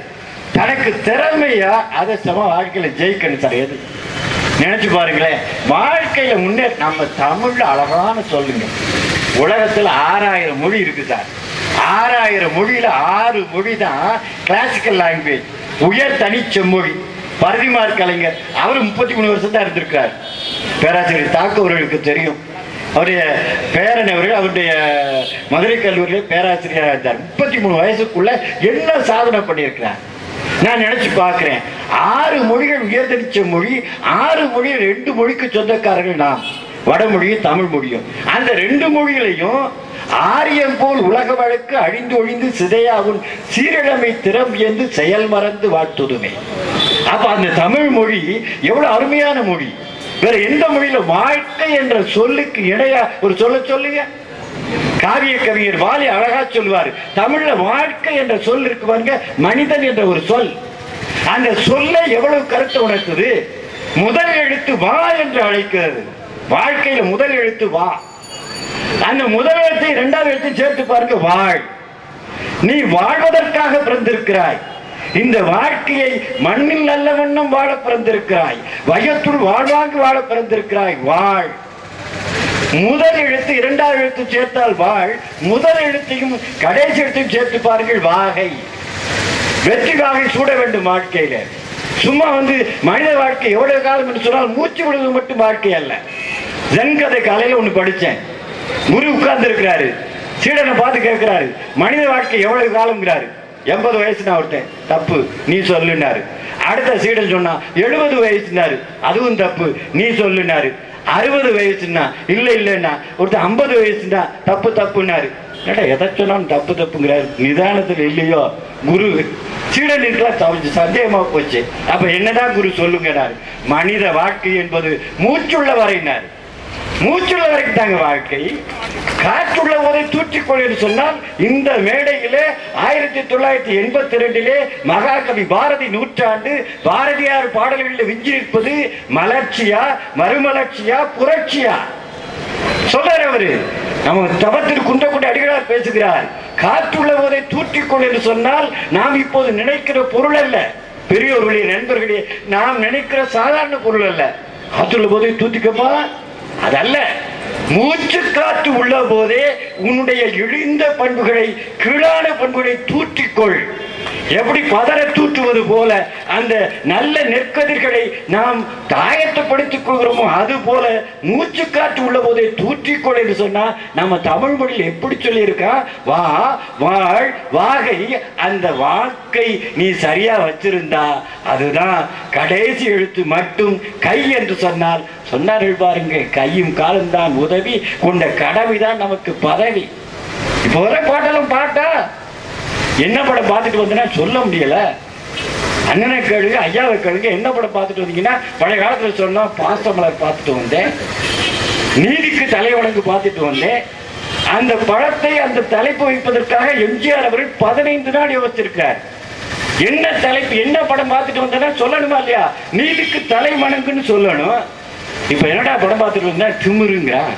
தனக்கு திறமையா அதிர்ஷ்டமா வாழ்க்கையில ஜெயிக்கணும் சார். எது நினைச்சு பாருங்களேன், வாழ்க்கையில முன்னே நம்ம தமிழ்ல அழகான சொல்லுங்க, உலகத்துல 6000 மொழி இருக்கு சார். 6000 மொழியில 6 மொழி தான் கிளாசிக்கல் லாங்குவேஜ், உயர் தனிச்செம்மொழி. பரதிமார் கலைஞர் அவர் 33 வருஷம் தான் இருந்திருக்கிறார். பேராசிரியர் தாக்கு அவர்களுக்கு தெரியும், அவருடைய பேரன் அவர்கள் அவருடைய மதுரை கல்லூரியில பேராசிரியராக இருந்தார். 33 வயசுக்குள்ள என்ன சாதனை பண்ணியிருக்கிறார். நான் நினைச்சு பார்க்கிறேன், 6 மொழிகள் உயர்தனிச்ச மொழி, 6 மொழியில் 2 மொழிக்கு சொந்தக்காரர்கள் நாம், வடமொழியும் தமிழ் மொழியும். அந்த 2 மொழிகளையும் ஆரியம் போல் உலக வழக்கு அழிந்து ஒழிந்து சிதையாவும் சீரிழமை திறம்பியந்து செயல் மறந்து வாழ்த்துதுமே. அப்ப அந்த தமிழ் மொழி எவ்வளவு அருமையான மொழி. வேற எந்த மொழியில வாழ்க்கை என்ற சொல்லுக்கு இணையா ஒரு சொல்லுங்க. காவிய கவிஞர் வாலி அழகா சொல்லுவார், தமிழ்ல வாழ்க்கை என்ற சொல் இருக்கு பாருங்க, மனிதன் என்ற ஒரு சொல். அந்த சொல்ல எவ்வளவு கருத்தை உணர்த்துது. முதல் எழுத்து வா என்று அழைக்கிறது, வாழ்க்கையில முதல் எழுத்து வா. அந்த முதல் எழுத்தை இரண்டாவது எழுத்தை சேர்த்து பாருங்க, வாழ். நீ வாழ்வதற்காக பிறந்திருக்கிறாய். இந்த வாழ்க்கையை மண்ணில் நல்ல வண்ணம் வாழ பிறந்திருக்கிறாய். வயத்துள் வாழ்வாங்கு வாழ பிறந்திருக்கிறாய். வாழ். முதல் எழுத்து இரண்டாவது எழுத்து சேர்த்தால் வாழ். முதல் எழுத்தையும் கடைசி எழுத்தையும் சேர்த்து பாருங்கள், வாகை. வெற்றி வாகை சூட வேண்டும் வாழ்க்கையில. சும்மா மனித வாழ்க்கை எவ்வளவு காலம் என்று சொன்னால் மூச்சு விடுவது மட்டும் வாழ்க்கை அல்ல. ஜன்கதை காலையில ஒண்ணு படிச்சேன். குரு உட்கார்ந்து இருக்கிறாரு, சீடனை பார்த்து கேட்கிறாரு, மனித வாழ்க்கை எவ்வளவு காலம்ங்கிறாரு. 80 வயசுனா ஒருத்தன், தப்பு நீ சொல்லுனாரு. அடுத்த சீடன் சொன்னா 70 வயசுனாரு, அதுவும் தப்பு நீ சொல்லுனாரு. 60 வயசுன்னா இல்லைன்னா ஒருத்தர் 50 வயசுனா தப்பு தப்புனாரு. எதை சொன்னாலும் தப்பு தப்புங்கிறாரு. நிதானத்தில் இல்லையோ குரு. சீடனுக்கு சந்தேகமா போச்சு. அப்ப என்னதான் குரு சொல்லுங்கிறாரு. மனித வாழ்க்கை என்பது மூச்சுள்ள வரையினார். மூச்சுள்ள வரைக்கும் தாங்க வாழ்க்கை. காற்றுள்ள போதை தூற்றிக்கொள் என்று சொன்னால், இந்த மேடையிலே 1982 மகாகவி பாரதி நூற்றாண்டு பாரதியார் பாடல்களில் விஞ்சி நிற்பது மலர்ச்சியா, மறுமலர்ச்சியா, புரட்சியா சொல்றாரு அவரு. நம்ம தவத்தில் குண்டக்குடி அடிகளார் பேசுகிறார். காற்றுள்ள போதை தூற்றிக்கொள் என்று சொன்னால் நாம் இப்போது நினைக்கிற பொருள் அல்ல. பெரியோர்களே, நண்பர்களே, நாம் நினைக்கிற சாதாரண பொருள் அல்ல. காற்றுள்ள போதை தூத்திக்கப்பா அதல்ல. மூச்சு காற்று உள்ள போதே உன்னுடைய இழிந்த பண்புகளை, கீழான பண்புகளை தூற்றிக்கொள். எப்படி பதற தூற்றுவது போல அந்த நல்ல நெற்கதிர்களை நாம் தாயத்தப்படுத்திக் கொள்கிறோமோ அது போல மூச்சு காற்று உள்ள போதே தூற்றிக்கொள் என்று சொன்னா நம்ம தமிழ் மொழியில் எப்படி சொல்லி இருக்கா, வா, வாழ், வாகை. அந்த வாக்கை நீ சரியா வச்சிருந்தா அதுதான் கடைசி எழுத்து மட்டும் கை என்று சொன்னால். சொன்னார்கள் பாருங்க, கையும் காலும் தான் உதவி, கொண்ட கடமைதான் நமக்கு பதவி. இப்போ வர பாட்டெல்லாம் பாட்டா என்ன படம் பார்த்துட்டு வந்தேன்னா சொல்ல முடியல. அண்ணனை கேளுங்க, ஐயாவை கேளுங்க, என்ன படம் பார்த்துட்டு வந்தீங்கன்னா பழைய காலத்துல சொன்னா பாசமலர் பார்த்துட்டு வந்தேன், நீதிக்கு தலைவணங்கு பார்த்துட்டு வந்தேன். அந்த படத்தை அந்த தலைப்பு வைப்பதற்காக எம்ஜிஆர் அவர்கள் 15 நாள் யோசிச்சிருக்கார். என்ன தலைப்பு, என்ன படம் பார்த்துட்டு வந்தேன்னா சொல்லணுமா இல்லையா? நீதிக்கு தலை வணங்குன்னு சொல்லணும். இப்ப என்னடா படம் பார்த்துட்டு வந்தா திமிருங்கிறான்,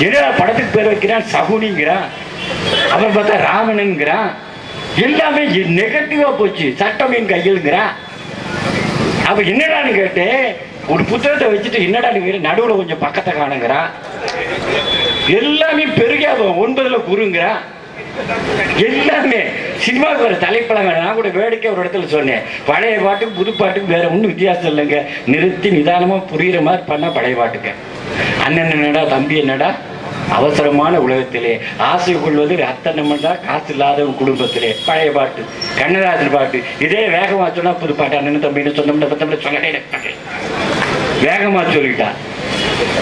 என்னடா படத்துக்கு பேர் வைக்கிறான் சகுனிங்கிறான், அப்புறம் பார்த்தா ராமனுங்கிறான். எல்லாமே நெகட்டிவா போச்சு. சட்டமின் கையில்ங்கிறான். அப்ப என்னடான்னு கேட்டேன், ஒரு புத்தகத்தை வச்சுட்டு என்னடா நடுவுல கொஞ்சம் பக்கத்தை காணுங்கிறான். எல்லாமே பெருகா 9ல குறுங்கிறான். எல்லாமே சினிமாவுக்கு வர தலைப்பழங்க. நான் கூட வேடிக்கை ஒரு இடத்துல சொன்னேன், பழைய பாட்டுக்கு புது பாட்டுக்கு வேற ஒன்றும் வித்தியாசம் இல்லைங்க. நிறுத்தி நிதானமா புரியுற மாதிரி பண்ணா பழைய பாட்டுக்கு. அண்ணன் என்னடா, தம்பி என்னடா, அவசரமான உலகத்திலே ஆசை கொள்வது அத்தனம்டா, காசு இல்லாதவன் குடும்பத்திலே. பழைய பாட்டு, கண்ணதாசன் பாட்டு. இதே வேகமா சொன்னா புது பாட்டு. அண்ணன் தம்பின்னு சொன்னோம்னா சொல்லவே வேகமா சொல்லிட்டா.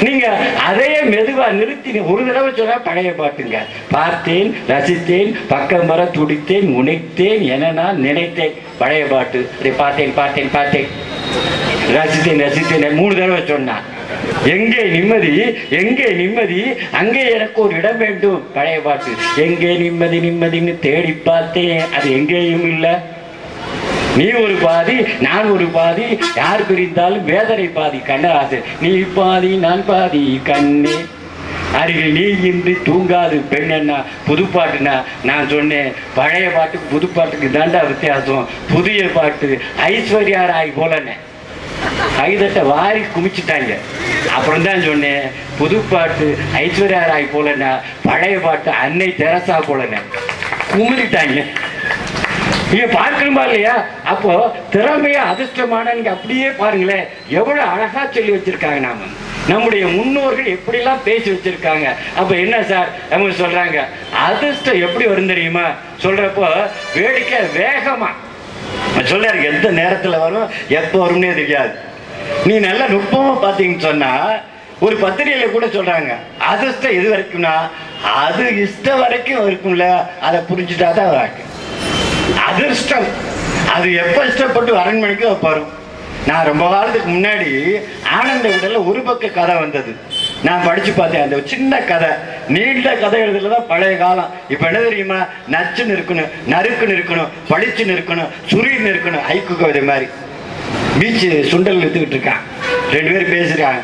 நீங்க அதையே மெதுவா நிறுத்தி ஒரு தடவை சொன்னா பழைய பாட்டுங்க. பார்த்தேன், ரசித்தேன், பக்கம் வர துடித்தேன், உனைத்தேன் என நான் நினைத்தேன். பழைய பாட்டு. அதை பார்த்தேன் பார்த்தேன் பார்த்தேன், ரசித்தேன் ரசித்தேன் 3 தடவை சொன்னா. எங்கே நிம்மதி, எங்கே நிம்மதி, அங்கே எனக்கு ஒரு இடம் வேண்டும். பழைய பாட்டு. எங்கே நிம்மதி நிம்மதின்னு தேடி பார்த்தேன், அது எங்கேயும் இல்லை. நீ ஒரு பாதி, நான் ஒரு பாதி, யார் பிரிந்தாலும் வேதனை பாதி. கண்ணதாசன். நீ பாதி நான் பாதி கண்ணே, அருகில் நீ இன்றி தூங்காது பெண்ணா. புதுப்பாட்டுனா நான் சொன்னேன், பழைய பாட்டுக்கு புது பாட்டுக்கு தாண்டா வித்தியாசம். புதிய பாட்டு ஐஸ்வர்யா ராய் போலன்னு கைதட்ட வாரி குமிச்சுட்டாங்க. அப்புறம் தான் சொன்னேன், புது பாட்டு ஐஸ்வர்யா ராய் போலன்னா, பழைய பாட்டு அன்னை தெரசா போலன்னு குமிழிட்டாங்க. நீங்க பார்க்கணுமா இல்லையா? அப்போ திறமையா அதிர்ஷ்டமான நீங்க அப்படியே பாருங்களேன், எவ்வளவு அழகா சொல்லி வச்சிருக்காங்க. நாம நம்முடைய முன்னோர்கள் எப்படிலாம் பேசி வச்சிருக்காங்க. அப்ப என்ன சார் அவங்க சொல்றாங்க, அதிர்ஷ்டம் எப்படி வரும் தெரியுமா? சொல்றப்போ வேடிக்கை வேகமா சொல்றாரு, எந்த நேரத்துல வரும் எப்ப வரும்னே தெரியாது. நீ நல்லா நுட்பமா பாத்தீங்கன்னு சொன்னா, ஒரு பத்திரிகையில கூட சொல்றாங்க, அதிர்ஷ்டம் எது வரைக்கும்னா அது இஷ்டம் வரைக்கும் இருக்கும்ல, அதை புரிஞ்சுட்டாதான் வராங்க. அதிர்ஷ்டம் அது எப்ப இஷ்டப்பட்டு அரண்மனைக்கு வரும். நான் ரொம்ப காலத்துக்கு முன்னாடி ஆனந்த விடல ஒரு பக்க கதை வந்தது, நான் படிச்சு பார்த்தேன். அந்த சின்ன கதை, நீண்ட கதை எழுதுலதான் பழைய காலம். இப்ப என்ன தெரியுமா, நச்சுன்னு இருக்கணும், நறுக்குன்னு இருக்கணும், பளிச்சுன்னு இருக்கணும், சுரின்னு இருக்கணும். ஐக்கு கவிதை மாதிரி பீச்சு சுண்டல் எடுத்துக்கிட்டு இருக்கான், 2 பேர் பேசுறாங்க.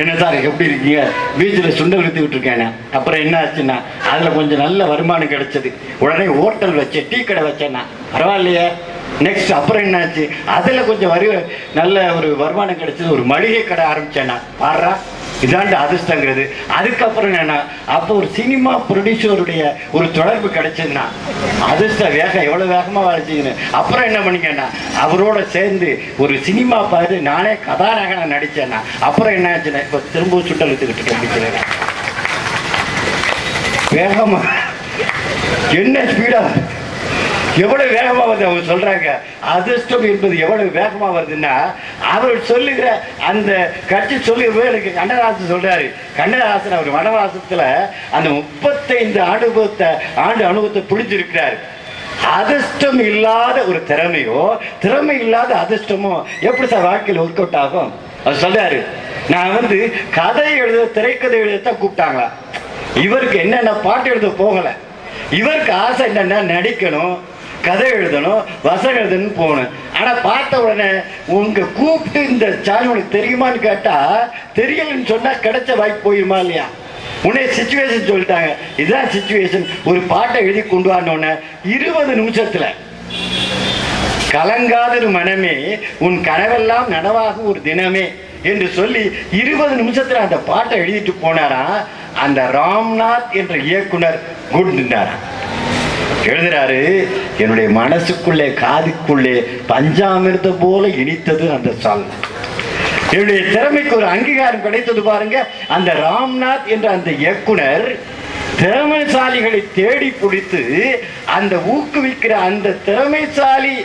என்ன சார் எப்படி இருக்கீங்க, பீச்சில் சுண்டல் விற்றுக்கிட்டு இருக்கேன். அப்புறம் என்ன ஆச்சுன்னா அதில் கொஞ்சம் நல்ல வருமானம் கிடைச்சது. உடனே ஹோட்டல் வச்சேன், டீ கடை வச்சேன்னா பரவாயில்லையே. நெக்ஸ்ட் அப்புறம் என்னாச்சு, அதில் கொஞ்சம் நல்ல ஒரு வருமானம் கிடைச்சது, ஒரு மளிகை கடை ஆரம்பிச்சேன்னா பாடுறா இதாண்டு அதிர்ஷ்டங்கிறது. அதுக்கப்புறம் என்னன்னா அப்போ ஒரு சினிமா ப்ரொடியூசருடைய ஒரு தொடர்பு கிடைச்சதுன்னா அதிர்ஷ்டம் வேகம் எவ்வளோ வேகமாக வளர்ச்சிங்கன்னு. அப்புறம் என்ன பண்ணிங்கன்னா அவரோட சேர்ந்து ஒரு சினிமா பார்த்து நானே கதாநாயகனை நடித்தேன்னா அப்புறம் என்ன ஆச்சுன்னா இப்போ திரும்ப சுட்டல் எடுத்துக்கிட்டு நடிக்கிறேன். வேகமாக என்ன ஸ்பீடாக எவ்வளவு வேகமா வருது அவங்க சொல்றாங்க. அதிர்ஷ்டம் என்பது எவ்வளவு வேகமா வருதுன்னா அவர் சொல்லுகிற அந்த கட்சி சொல்லுகிற எனக்கு கண்ணதாசன் சொல்றாரு. கண்ணதாசன் அவர் வனவாசத்துல அந்த 35 ஆண்டு அனுபவத்தை பிடிச்சிருக்கிறாரு. அதிர்ஷ்டம் இல்லாத ஒரு திறமையோ திறமை இல்லாத அதிர்ஷ்டமோ எப்படி சார் வாழ்க்கையில் ஒர்க் அவுட் ஆகும்? அவர் சொல்றாரு, நான் கதை எழுத திரைக்கதை எழுதத்தான் கூப்பிட்டாங்களா, இவருக்கு என்னென்ன பாட்டு எழுத போகல, இவருக்கு ஆசை என்னன்னா நடிக்கணும், கதை எழுதணும், வசனம் எழுதணும்னு போகணும். ஆனால் பார்த்த உடனே உங்க கூப்பிட்டு இந்த சாணி உனக்கு தெரியுமான்னு கேட்டா தெரியலன்னு சொன்னா கிடைச்ச வாய்ப்பு போயிருமா இல்லையா? உடனே சிச்சுவேஷன் சொல்லிட்டாங்க, இதுதான் சிச்சுவேஷன், ஒரு பாட்டை எழுதி கொண்டு வரணும்னு 20 நிமிஷத்துல கலங்காத மனமே உன் கனவெல்லாம் நனவாகும் ஒரு தினமே என்று சொல்லி 20 நிமிஷத்துல அந்த பாட்டை எழுதிட்டு போனாரா. அந்த ராம்நாத் என்ற இயக்குனர் குண்டாரா எழுதுறாரு, என்னுடைய மனசுக்குள்ளே காதுக்குள்ளே பஞ்சாமிர்தம் போல இனித்தது அந்த சால். என்னுடைய திறமைக்கு ஒரு அங்கீகாரம் கிடைத்தது பாருங்க. அந்த ராம்நாத் என்ற அந்த இயக்குனர் திறமைசாலிகளை தேடி பிடித்து அந்த ஊக்குவிக்கிற அந்த திறமைசாலி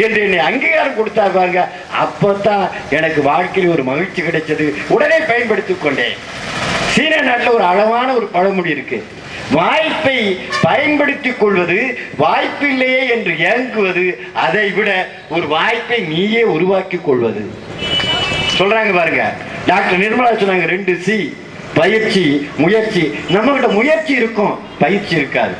என்று என்னை அங்கீகாரம் கொடுத்தார் பாருங்க. அப்பதான் எனக்கு வாழ்க்கையில் ஒரு மகிழ்ச்சி கிடைச்சது. உடனே பயன்படுத்திக் கொண்டேன். சீன நாட்டில் ஒரு அழகான ஒரு பழமொழி இருக்கு, வாய்ப்பை பயன்படுத்திக் கொள்வது வாய்ப்பில்லையே என்று ஏங்குவது அதை விட ஒரு வாய்ப்பை நீயே உருவாக்கி கொள்வது சொல்றாங்க பாருங்க. டாக்டர் நிர்மலா சொன்னாங்க 2C, பயிற்சி முயற்சி. நம்ம கிட்ட முயற்சி இருக்கும், பயிற்சி இருக்காது.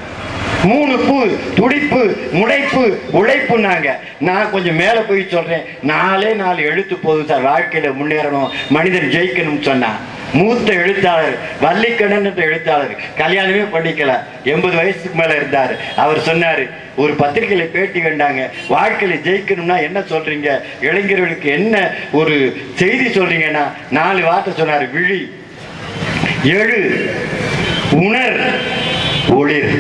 3 பூ, துடிப்பு, முனைப்பு, உழைப்புனாங்க. நான் கொஞ்சம் மேல போய் சொல்றேன், 4 எழுத்து போதும் சார் வாழ்க்கையில முன்னேறணும், மனிதன் ஜெயிக்கணும்னு சொன்னா. மூத்த எழுத்தாளர் வள்ளிக்கண்ணன் என்ற எழுத்தாளர் கல்யாணமே பண்ணிக்கல, 80 வயசுக்கு மேல இருந்தார். அவர் சொன்னாரு, ஒரு பத்திரிகையில பேட்டி கண்டாங்க, வாழ்க்கையில ஜெயிக்கணும்னா என்ன சொல்றீங்க, இளைஞர்களுக்கு என்ன ஒரு செய்தி சொல்றீங்கன்னா 4 வார்த்தை சொன்னாரு, விழி, எழு, உணர், ஒளிர்.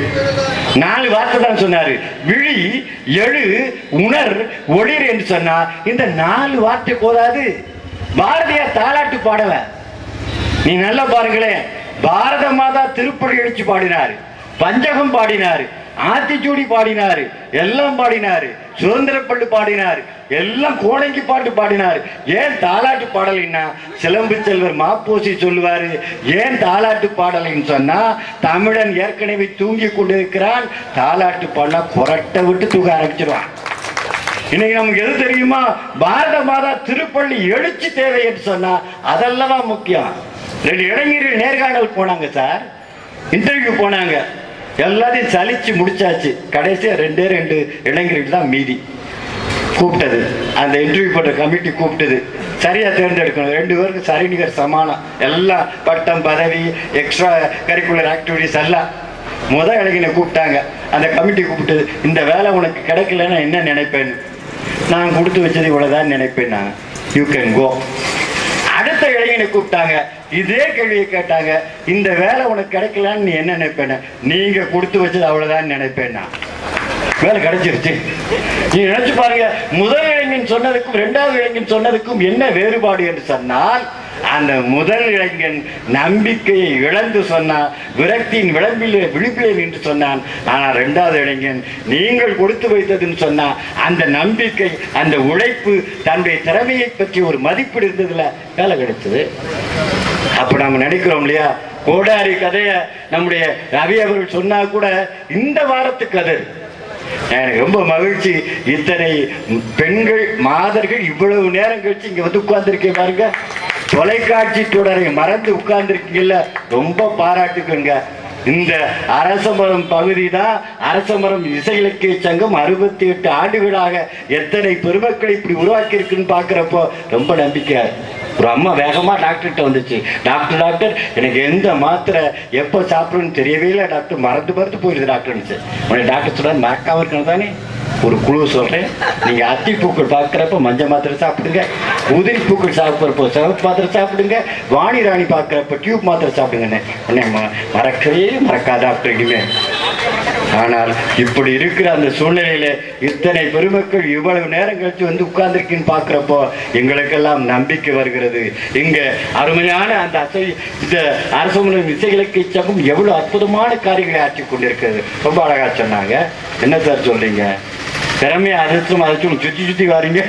4 வார்த்தை தான் சொன்னாரு. விழி, எழு, உணர், ஒளிர் என்று சொன்னா இந்த 4 வார்த்தை போதாது. பாரதியார் தாலாட்டு பாடல, நீ நல்லா பாருங்களேன். பாரத மாதா திருப்பதி எழுச்சி பாடினாரு, பஞ்சகம் பாடினாரு, ஆத்திச்சூடி பாடினாரு, எல்லாம் பாடினாரு, சுதந்திர பள்ளி பாடினாரு, எல்லாம் கோணங்கி பாட்டு பாடினாரு. ஏன் தாலாட்டு பாடலைன்னா சிலம்பு செல்வர் மாப்போசி சொல்லுவாரு, ஏன் தாலாட்டு பாடலைன்னு சொன்னா தமிழன் ஏற்கனவே தூங்கி கொண்டிருக்கிறான், தாலாட்டு பாடல புரட்ட விட்டு தூக்க ஆரம்பிச்சிருவான். இன்னைக்கு நமக்கு எது தெரியுமா, பாரத மாதா திருப்பள்ளி எழுச்சி தேவை என்று சொன்னா அதெல்லாம் முக்கியம். 2 இளைஞர்கள் நேர்காணல் போனாங்க சார், இன்டர்வியூ போனாங்க, எல்லாத்தையும் சலிச்சு முடிச்சாச்சு. கடைசியா 2 இளைஞர்கள் தான் மீதி கூப்பிட்டது. அந்த இன்டர்வியூ போட்ட கமிட்டி கூப்பிட்டது, சரியா தேர்ந்தெடுக்கணும். 2 பேருக்கு சரிநிகர் சமானம், எல்லாம் பட்டம் பதவி எக்ஸ்ட்ரா கரிக்குலர் ஆக்டிவிட்டிஸ் எல்லாம். முதல் இளைஞனை கூப்பிட்டாங்க, அந்த கமிட்டி கூப்பிட்டது, இந்த வேலை உனக்கு கிடைக்கலன்னா என்ன நினைப்பேன்னு. நான் கொடுத்து வச்சது இவ்வளவுதான் நினைப்பேன், நான் யூ கேன் கோ. அடுத்த இளைஞனை கூப்பிட்டாங்க, இதே கேள்வியை கேட்டாங்க, இந்த வேலை உனக்கு கிடைக்கலான்னு நீ என்ன நினைப்பேன், நீங்க கொடுத்து வச்சது அவ்வளவுதான் நினைப்பேன், நான் வேலை கிடைச்சிருச்சு. நீ நினைச்சு பாருங்க, முதல் இளைஞன் சொன்னதுக்கும் 2வது இளைஞன் சொன்னதுக்கும் என்ன வேறுபாடு என்று சொன்னால், அந்த முதல் இளைஞன் நம்பிக்கையை இழந்து சொன்னான், விரக்தியின் விழிப்பிலே நின்று சொன்னான். ஆனால் 2வது இளைஞன் நீங்கள் கொடுத்து வைத்ததுன்னு சொன்னா அந்த நம்பிக்கை, அந்த உழைப்பு, தன்னுடைய திறமையை பற்றி ஒரு மதிப்பீடு இருந்ததுல வேலை கிடைச்சது. அப்ப நம்ம நினைக்கிறோம் இல்லையா, கோடாரி கதையை நம்முடைய ரவி அவர்கள் சொன்னா கூட இந்த வாரத்துக்கு கதை எனக்கு ரொம்ப மகிழ்ச்சி. இத்தனை பெண்கள் மாதர்கள் இவ்வளவு நேரம் கழிச்சு இங்க உட்கார்ந்துருக்கேன் பாருங்க. தொலைக்காட்சி தொடரை மறந்து உட்கார்ந்துருக்கீங்கல்ல, ரொம்ப பாராட்டுக்குங்க. இந்த அரசமரம் பகுதி தான் அரசமரம் இசை இலக்கிய சங்கம் 68 ஆண்டுகளாக எத்தனை பெருமக்களை இப்படி உருவாக்கி இருக்குன்னு பாக்குறப்போ ரொம்ப நம்பிக்கை. ஒரு அம்மா வேகமாக டாக்டர்கிட்ட வந்துச்சு. டாக்டர் எனக்கு எந்த மாத்திரை எப்போ சாப்பிடணும்னு தெரியவே இல்லை டாக்டர், மறந்து போயிடுது டாக்டர்னுச்சு. உடனே டாக்டர் சொல்கிறார், மறக்காம இருக்கணும் தானே, ஒரு குழு சொல்கிறேன், நீங்கள் அத்திப்பூக்கள் பார்க்குறப்ப மஞ்சள் மாத்திரை சாப்பிடுங்க, உதிரி பூக்கள் சாப்பிட்றப்போ சிவப்பு மாத்திரை சாப்பிடுங்க, வாணி ராணி பார்க்குறப்ப டியூப் மாத்திரை சாப்பிடுங்கன்னு. உடனே மறக்கவே மறக்காத டாக்டர் இனிமே. ஆனால் இப்படி இருக்கிற அந்த சூழ்நிலையில இத்தனை பெருமக்கள் இவ்வளவு நேரம் கழிச்சு வந்து உட்கார்ந்துருக்குன்னு பார்க்குறப்போ எங்களுக்கெல்லாம் நம்பிக்கை வருகிறது. இங்க அருமையான அந்த இந்த அரசு இசைகளுக்கு சங்கம் எவ்வளவு அற்புதமான காரியங்களை ஆற்றி கொண்டிருக்கிறது. ரொம்ப அழகா சொன்னாங்க. என்ன சார் சொல்றீங்க? திறமையை அதிர்ச்சும் சுத்தி வாரீங்க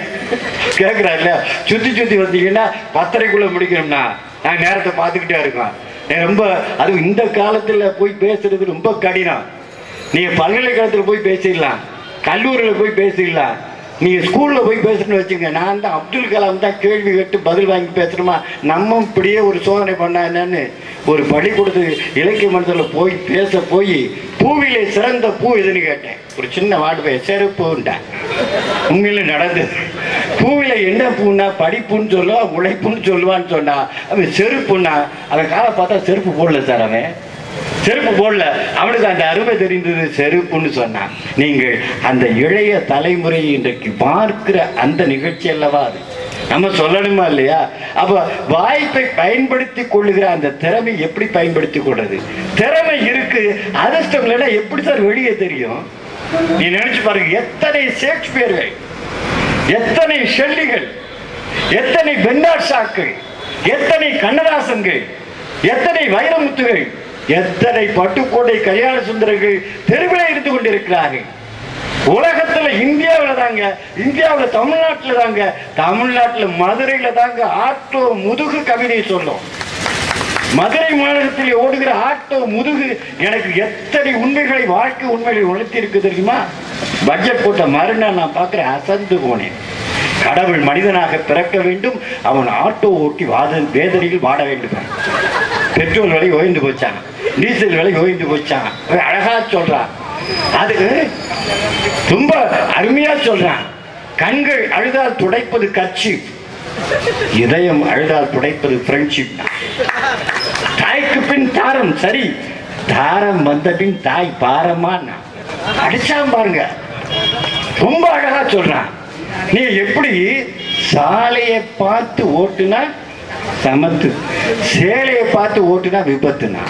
கேட்குறாருல, சுத்தி வந்தீங்கன்னா 10:30 முடிக்கணும்னா நாங்கள் நேரத்தை பார்த்துக்கிட்டே இருக்கோம். ரொம்ப அதுவும் இந்த காலத்தில் போய் பேசுறது ரொம்ப கடினம். நீங்கள் பல்கலைக்கழகத்தில் போய் பேசிடலாம், கல்லூரியில் போய் பேசிடலாம், நீங்கள் ஸ்கூலில் போய் பேசணும்னு வச்சுங்க. நான் தான் அப்துல் கலாம் தான் கேள்வி கேட்டு பதில் வாங்கி பேசணுமா? நம்ம இப்படியே ஒரு சோதனை பண்ணா என்னன்னு ஒரு பள்ளிக்கூடத்துக்கு இலக்கிய மன்றத்தில் போய் பூவிலே சிறந்த பூ எதுன்னு கேட்டேன். ஒரு சின்ன வார்டு செருப்புன்ட்டேன். உண்மையில நடந்தது. பூவில என்ன பூன்னா படிப்புன்னு சொல்லுவான், உழைப்புன்னு சொல்லுவான்னு சொன்னா அவன் செருப்புன்னா அவன் காலை பார்த்தா செருப்பு போடல சார், அவன் செருப்பு போடல, அவனுக்கு அந்த அருமை தெரிந்தது செருப்புன்னு சொன்னான். நீங்கள் அந்த இளைய தலைமுறை இன்றைக்கு பார்க்கிற அந்த நிகழ்ச்சி அல்லவா அது, நம்ம சொல்லணுமா இல்லையா? அப்ப வாய்ப்பை பயன்படுத்தி கொள்ளுகிற அந்த திறமை எப்படி பயன்படுத்தி கொள்றது? திறமை இருக்கு, அதிர்ஷ்டம் இல்லைன்னா எப்படி சார் வெளியே தெரியும்? நீ நினைச்சு பாருங்க, எத்தனை ஷேக்ஸ்பியர்கள், எத்தனை ஷெல்லிகள், எத்தனை பெர்னார்ட் ஷாக்கள், எத்தனை கண்ணதாசன்கள், எத்தனை வைரமுத்துகள், எத்தனை பட்டுக்கோட்டை கல்யாண சுந்தரர்கள் தெருவில் இருந்து கொண்டிருக்கிறார்கள். உலகத்துல இந்தியாவில் தாங்க, இந்தியாவில் தமிழ்நாட்டில் தாங்க, தமிழ்நாட்டில் மதுரையில தாங்க ஆட்டோ முதுகு கவிதை சொல்லும். மதுரை மாநகரத்தில் ஓடுகிற ஆட்டோ முதுகு எனக்கு எத்தனை உண்மைகளை, வாழ்க்கை உண்மைகளை உணர்த்தி இருக்கு தெரியுமா? பட்ஜெட் போட்ட மறுநாள் நான் பார்க்கிறேன், அசந்து போனேன். கடவுள் மனிதனாக பிறக்க வேண்டும், அவன் ஆட்டோ ஓட்டி வேதனையில் வாட வேண்டும். பெட்ரோல் விலை ஓய்ந்து போச்சான், டீசல் விலை ஓய்ந்து போச்சான். அழகா சொல்றான், அது ரொம்ப அருமையா சொல்றான். கண்கள் அழுதால் துடைப்பது கர்ச்சீப், இதயம் அழுதால் துடைப்பது ஃப்ரெண்ட்ஷிப். தாய்க்கு பின் தாரம், சரி தாரம் வந்த பின் தாய் பாரமா அடிச்சான் பாருங்க. ரொம்ப அழகா சொல்றான். நீ எப்படி சாலையை பார்த்து ஓட்டுனா சமத்து, சேலையை பார்த்து ஓட்டுனா விபத்துனா.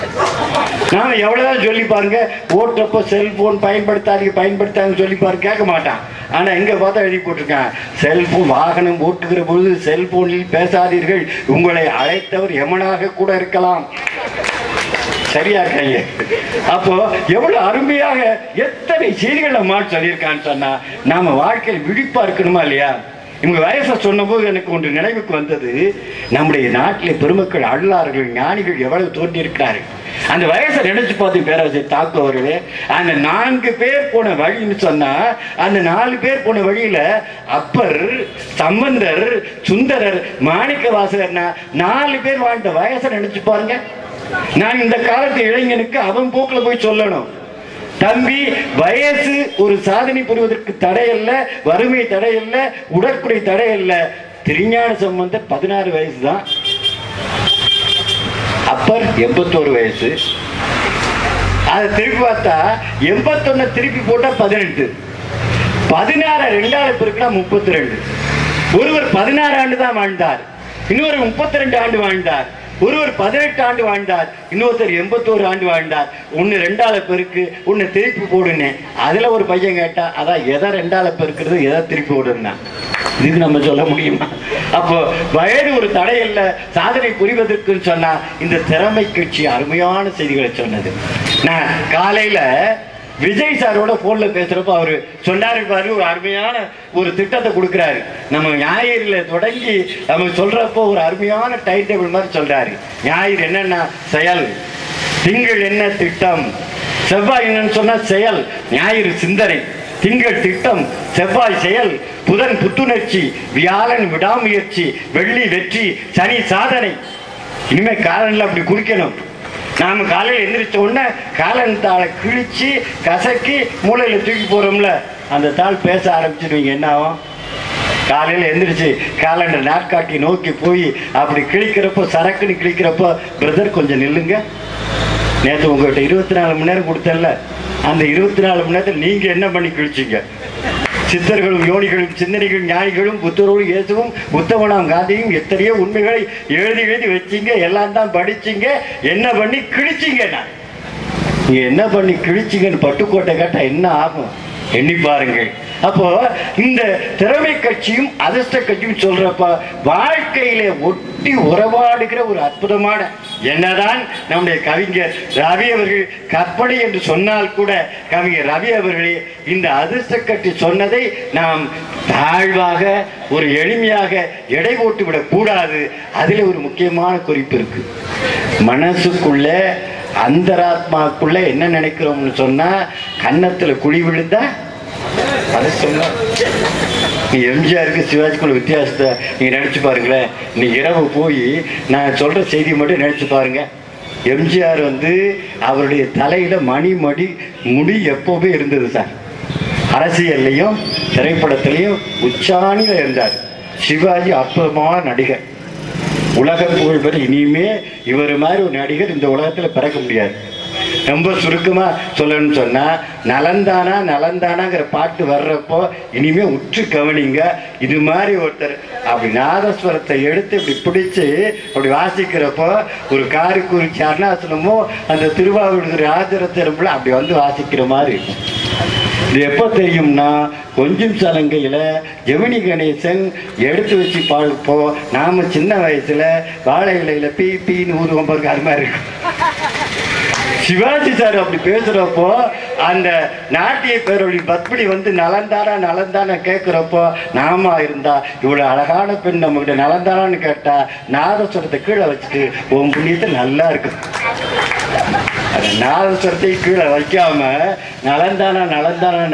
நாம எவ்வளவுதான் சொல்லி பாருங்க, ஓட்டுறப்போ செல்போன் பயன்படுத்தாங்க சொல்லி பாருங்க, கேட்க மாட்டான். ஆனா இங்க பார்த்தா எழுதி போட்டிருக்கான், செல்போன் வாகனம் ஓட்டுகிற பொழுது செல்போனில் பேசாதீர்கள், உங்களை அழைத்தவர் எமனாக கூட இருக்கலாம். சரியா இருக்காங்க. அப்போ எவ்வளவு அருமையாக எத்தனை செய்திகள் நம்ம சொல்லியிருக்கான்னு சொன்னா, நாம வாழ்க்கையில் விழிப்பா இருக்கணுமா இல்லையா? இவங்க வயசை சொன்னபோது எனக்கு ஒன்று நினைவுக்கு வந்தது. நம்முடைய நாட்டிலே பெருமக்கள், அல்லார்கள், ஞானிகள் எவ்வளவு தோன்றி இருக்கிறார்கள். அந்த வயசை நினைச்சு பார்த்து பேராசிரியர் தாக்கு அவர்களே, அந்த 4 பேர் போன வழின்னு சொன்னா, அந்த 4 பேர் போன வழியில அப்பர், சம்பந்தர், சுந்தரர், மாணிக்க வாசகர்னா 4 பேர் வாழ்ந்த வயசை நினைச்சு பாருங்க. நான் இந்த காலத்து இளைஞனுக்கு அவன் போக்கில் போய் சொல்லணும், தம்பி வயசு ஒரு சாதனை புரிவதற்கு தடையல்ல, வறுமை தடையல்ல, உடற்குறை தடையல்ல. திருஞான சம்பந்தர் 16 வயசு தான், அப்பர் 81 வயசு. அதை திருப்பி பார்த்தா 81 திருப்பி போட்டா 18, 16 2ஆல பெருக்கினா 32. ஒருவர் 16 ஆண்டு தான் வாழ்ந்தார், இன்னொரு 32 ஆண்டு வாழ்ந்தார். ஒருவர் 18 ஆண்டு வாழ்ந்தார், இன்னொருத்தர் 81 ஆண்டு வாழ்ந்தார். ஒன்னு 2ஆல பெருக்கு, ஒன்னு திருப்பி போடுன்னு. அதுல ஒரு பையன் கேட்டா, அதான் எதை 2ஆல பெருக்கிறது, எதை திருப்பி போடுன்னா, இது நம்ம சொல்ல முடியுமா? அப்போ வயது ஒரு தடை இல்ல சாதனை புரிவதற்குன்னு சொன்னா, இந்த திறமை கட்சி அருமையான செய்திகளை சொன்னது. நான் காலையில விஜய் சாரோட போன்ல பேசுறப்ப அவரு சொன்னாரு பாரு, ஒரு அருமையான ஒரு திட்டத்தை கொடுக்கிறாரு. நம்ம ஞாயிறுல தொடங்கி நம்ம சொல்றப்போ ஒரு அருமையான டைம் டேபிள் மாதிரி சொல்றாரு. ஞாயிறு என்னன்னா செயல், திங்கள் என்ன திட்டம், செவ்வாய் என்னன்னு சொன்னா செயல், ஞாயிறு சிந்தனை, திங்கள் திட்டம், செவ்வாய் செயல், புதன் புத்துணர்ச்சி, வியாழன் விடாமுயற்சி, வெள்ளி வெற்றி, சனி சாதனை. இனிமே காலன்ல அப்படி குறிக்கணும். நாம காலையில் எந்திரிச்ச உடனே காலன் தாளை கிழிச்சு கசக்கி மூளையில தூக்கி போறோம்ல, அந்த தாள் பேச ஆரம்பிச்சிருவீங்க, என்ன ஆகும்? காலையில் எந்திரிச்சு காலண்டர் நாட்காட்டி நோக்கி போய் அப்படி கிழிக்கிறப்போ சரக்குன்னு கிழிக்கிறப்போ பிரதர் கொஞ்சம் நில்லுங்க, நேற்று உங்கள்கிட்ட 24 மணி நேரம் கொடுத்தல, அந்த 24 மணி நேரத்தில் நீங்கள் என்ன பண்ணி கிழிச்சிங்க? சித்தர்களும் யோனிகளும் சிந்தனைகளும் ஞானிகளும் புத்தரோடு இயேசுவும் புத்தவனாம் காந்தியும் எத்தனையோ உண்மைகளை எழுதி வச்சிங்க, எல்லாம் தான் படிச்சிங்க, என்ன பண்ணி கிழிச்சிங்க? நான் நீங்க என்ன பண்ணி கிழிச்சிங்கன்னு பட்டுக்கோட்டை கேட்டால் என்ன ஆகும் எண்ணி பாருங்கள். அப்போ இந்த திறமை கட்சியும் அதிர்ஷ்ட கட்சியும் சொல்றப்ப வாழ்க்கையிலே ஒட்டி உறவாடுகிற ஒரு அற்புதமான, என்னதான் நம்முடைய கவிஞர் ரவி அவர்கள் கற்பனை என்று சொன்னால் கூட கவிஞர் ரவி அவர்களே இந்த அதிர்ஷ்ட கட்சி சொன்னதை நாம் தாழ்வாக ஒரு எளிமையாக எடை போட்டு விடக் கூடாது. அதில் ஒரு முக்கியமான குறிப்பு இருக்கு. மனசுக்குள்ள அந்தராத்மாக்குள்ள என்ன நினைக்கிறோம்னு சொன்னா, கன்னத்துல குழி விழுந்தா அதை சொன்ன எம்ஜிஆருக்கு சிவாஜிக்குள்ள வித்தியாசத்தை நீங்க நினைச்சு பாருங்களேன். நீ இரவு போய் நான் சொல்ற செய்தி மட்டும் நினைச்சு பாருங்க. எம்ஜிஆர் அவருடைய தலையில முடி எப்பவுமே இருந்தது சார். அரசியல்லையும் திரைப்படத்திலையும் உச்சாணியில இருந்தார். சிவாஜி அற்புதமான நடிகர், உலக புகழ் பெற்ற. இனிமே இவர் மாதிரி ஒரு நடிகர் இந்த உலகத்துல பிறக்க முடியாது. ரொம்ப சுருக்கமா சொல்லணும்னு சொன்னா, நலந்தானா நலந்தானாங்கிற பாட்டு வர்றப்போ இனிமே உற்று கவனிங்க. இது மாதிரி ஒருத்தர் அப்படி நாதஸ்வரத்தை எடுத்து இப்படி பிடிச்சு அப்படி வாசிக்கிறப்போ ஒரு காரைக்குறிச்சி அருணாசலமோ அந்த திருவாவூர் ராஜரத்திரம்ல அப்படி வாசிக்கிற மாதிரி இருக்கும். இது எப்போ தெரியும்னா, கொஞ்சம் சலங்கையில் ஜெமினி கணேசன் எடுத்து வச்சு பாடுப்போ நாம சின்ன வயசுல வாழை இலையில பீன்னு ஊதுவோம் பாருங்க, அது மாதிரி இருக்கும். சிவாஜி சார் அப்படி பேசுறப்போ அந்த நாட்டிய பேரொழி பத்மினி நலந்தானா கேட்கிறப்போ, நாம இருந்தா இவ்வளவு அழகான பெண் நம்ம கிட்ட நலந்தானான்னு கேட்டா நாதஸ்வரத்தை கீழே வச்சுட்டு உன் புண்ணியத்தை நல்லா இருக்கு. நாதஸ்வரத்தை கீழே வைக்காம நலந்தானா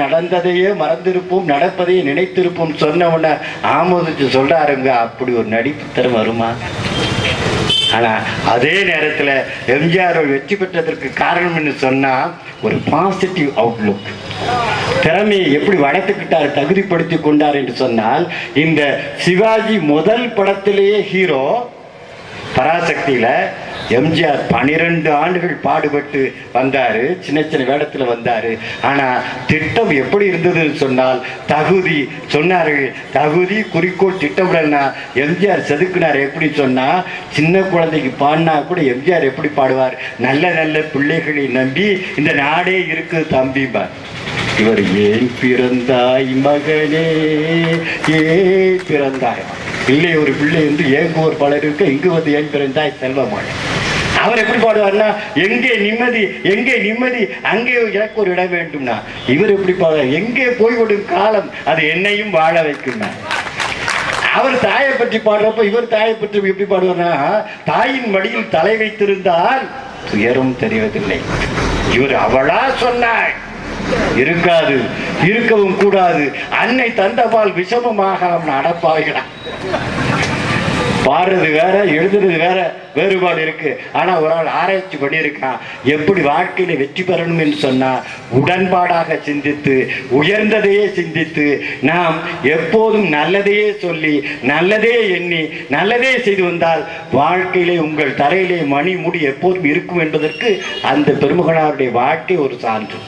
நடந்ததையே மறந்திருப்போம் நடப்பதையே நினைத்திருப்போம் சொன்னவன ஆமோதிச்சு சொல்றாருங்க. அப்படி ஒரு நடிப்பு தரம் வருமா? ஆனா அதே நேரத்தில் எம்ஜிஆர் வெற்றி பெற்றதற்கு காரணம் என்று சொன்னா ஒரு பாசிட்டிவ் அவுட்லுக். திறமையை எப்படி வளர்த்துக்கிட்டார், தகுதிப்படுத்தி கொண்டார் என்று சொன்னால், இந்த சிவாஜி முதல் படத்திலேயே ஹீரோ பராசக்தியில எம்ஜிஆர் 12 ஆண்டுகள் பாடுபட்டு வந்தாரு. சின்ன வேடத்துல வந்தாரு. ஆனா திட்டம் எப்படி இருந்ததுன்னு சொன்னால், தகுதி சொன்னார்கள். தகுதி குறிக்கோள் திட்டமிடல்னா எம்ஜிஆர் செதுக்குனார். எப்படி சொன்னா, சின்ன குழந்தைக்கு பாடினா கூட எம்ஜிஆர் எப்படி பாடுவார், நல்ல நல்ல பிள்ளைகளை நம்பி இந்த நாடே இருக்கு தம்பிபார். இவர் ஏன் பிறந்தாய் மகனே ஏன் பிறந்தாய், பிள்ளை ஒரு பிள்ளை என்று ஏங்குவோர் பலர் இருக்க, இங்கு ஏன் பிறந்தாய் செல்வமான. அவர் எப்படி பாடுவார்னா, எங்கே நிம்மதி எங்கே நிம்மதி அங்கே எனக்கு ஒரு இடம் வேண்டும்னா. இவர் எப்படி பாடுவார், எங்கே போய்விடும் காலம் அது என்னையும் வாழ வைக்கும். அவர் தாயை பற்றி பாடுறப்ப இவர் தாயை பற்றி எப்படி பாடுவார்னா, தாயின் மடியில் தலை வைத்திருந்தால் துயரும் தெரிவதில்லை. இவர் அவளா சொன்னாய், இருக்காது, இருக்கவும் கூடாது. அன்னை தந்தபால் விஷமமாக அடப்பாகிறான். பாடுறது வேற, எழுதுறது வேற, வேறுபாடு இருக்கு. ஆனா ஒரு ஆள் ஆராய்ச்சி பண்ணியிருக்கான், எப்படி வாழ்க்கையில வெற்றி பெறணும் என்று சொன்னா, உடன்பாடாக சிந்தித்து உயர்ந்ததையே சிந்தித்து நாம் எப்போதும் நல்லதையே சொல்லி நல்லதே எண்ணி நல்லதே செய்து வந்தால் வாழ்க்கையிலே உங்கள் தரையிலே மணி முடி எப்போதும் இருக்கும் என்பதற்கு அந்த பெருமகனாருடைய வாழ்க்கை ஒரு சான்று.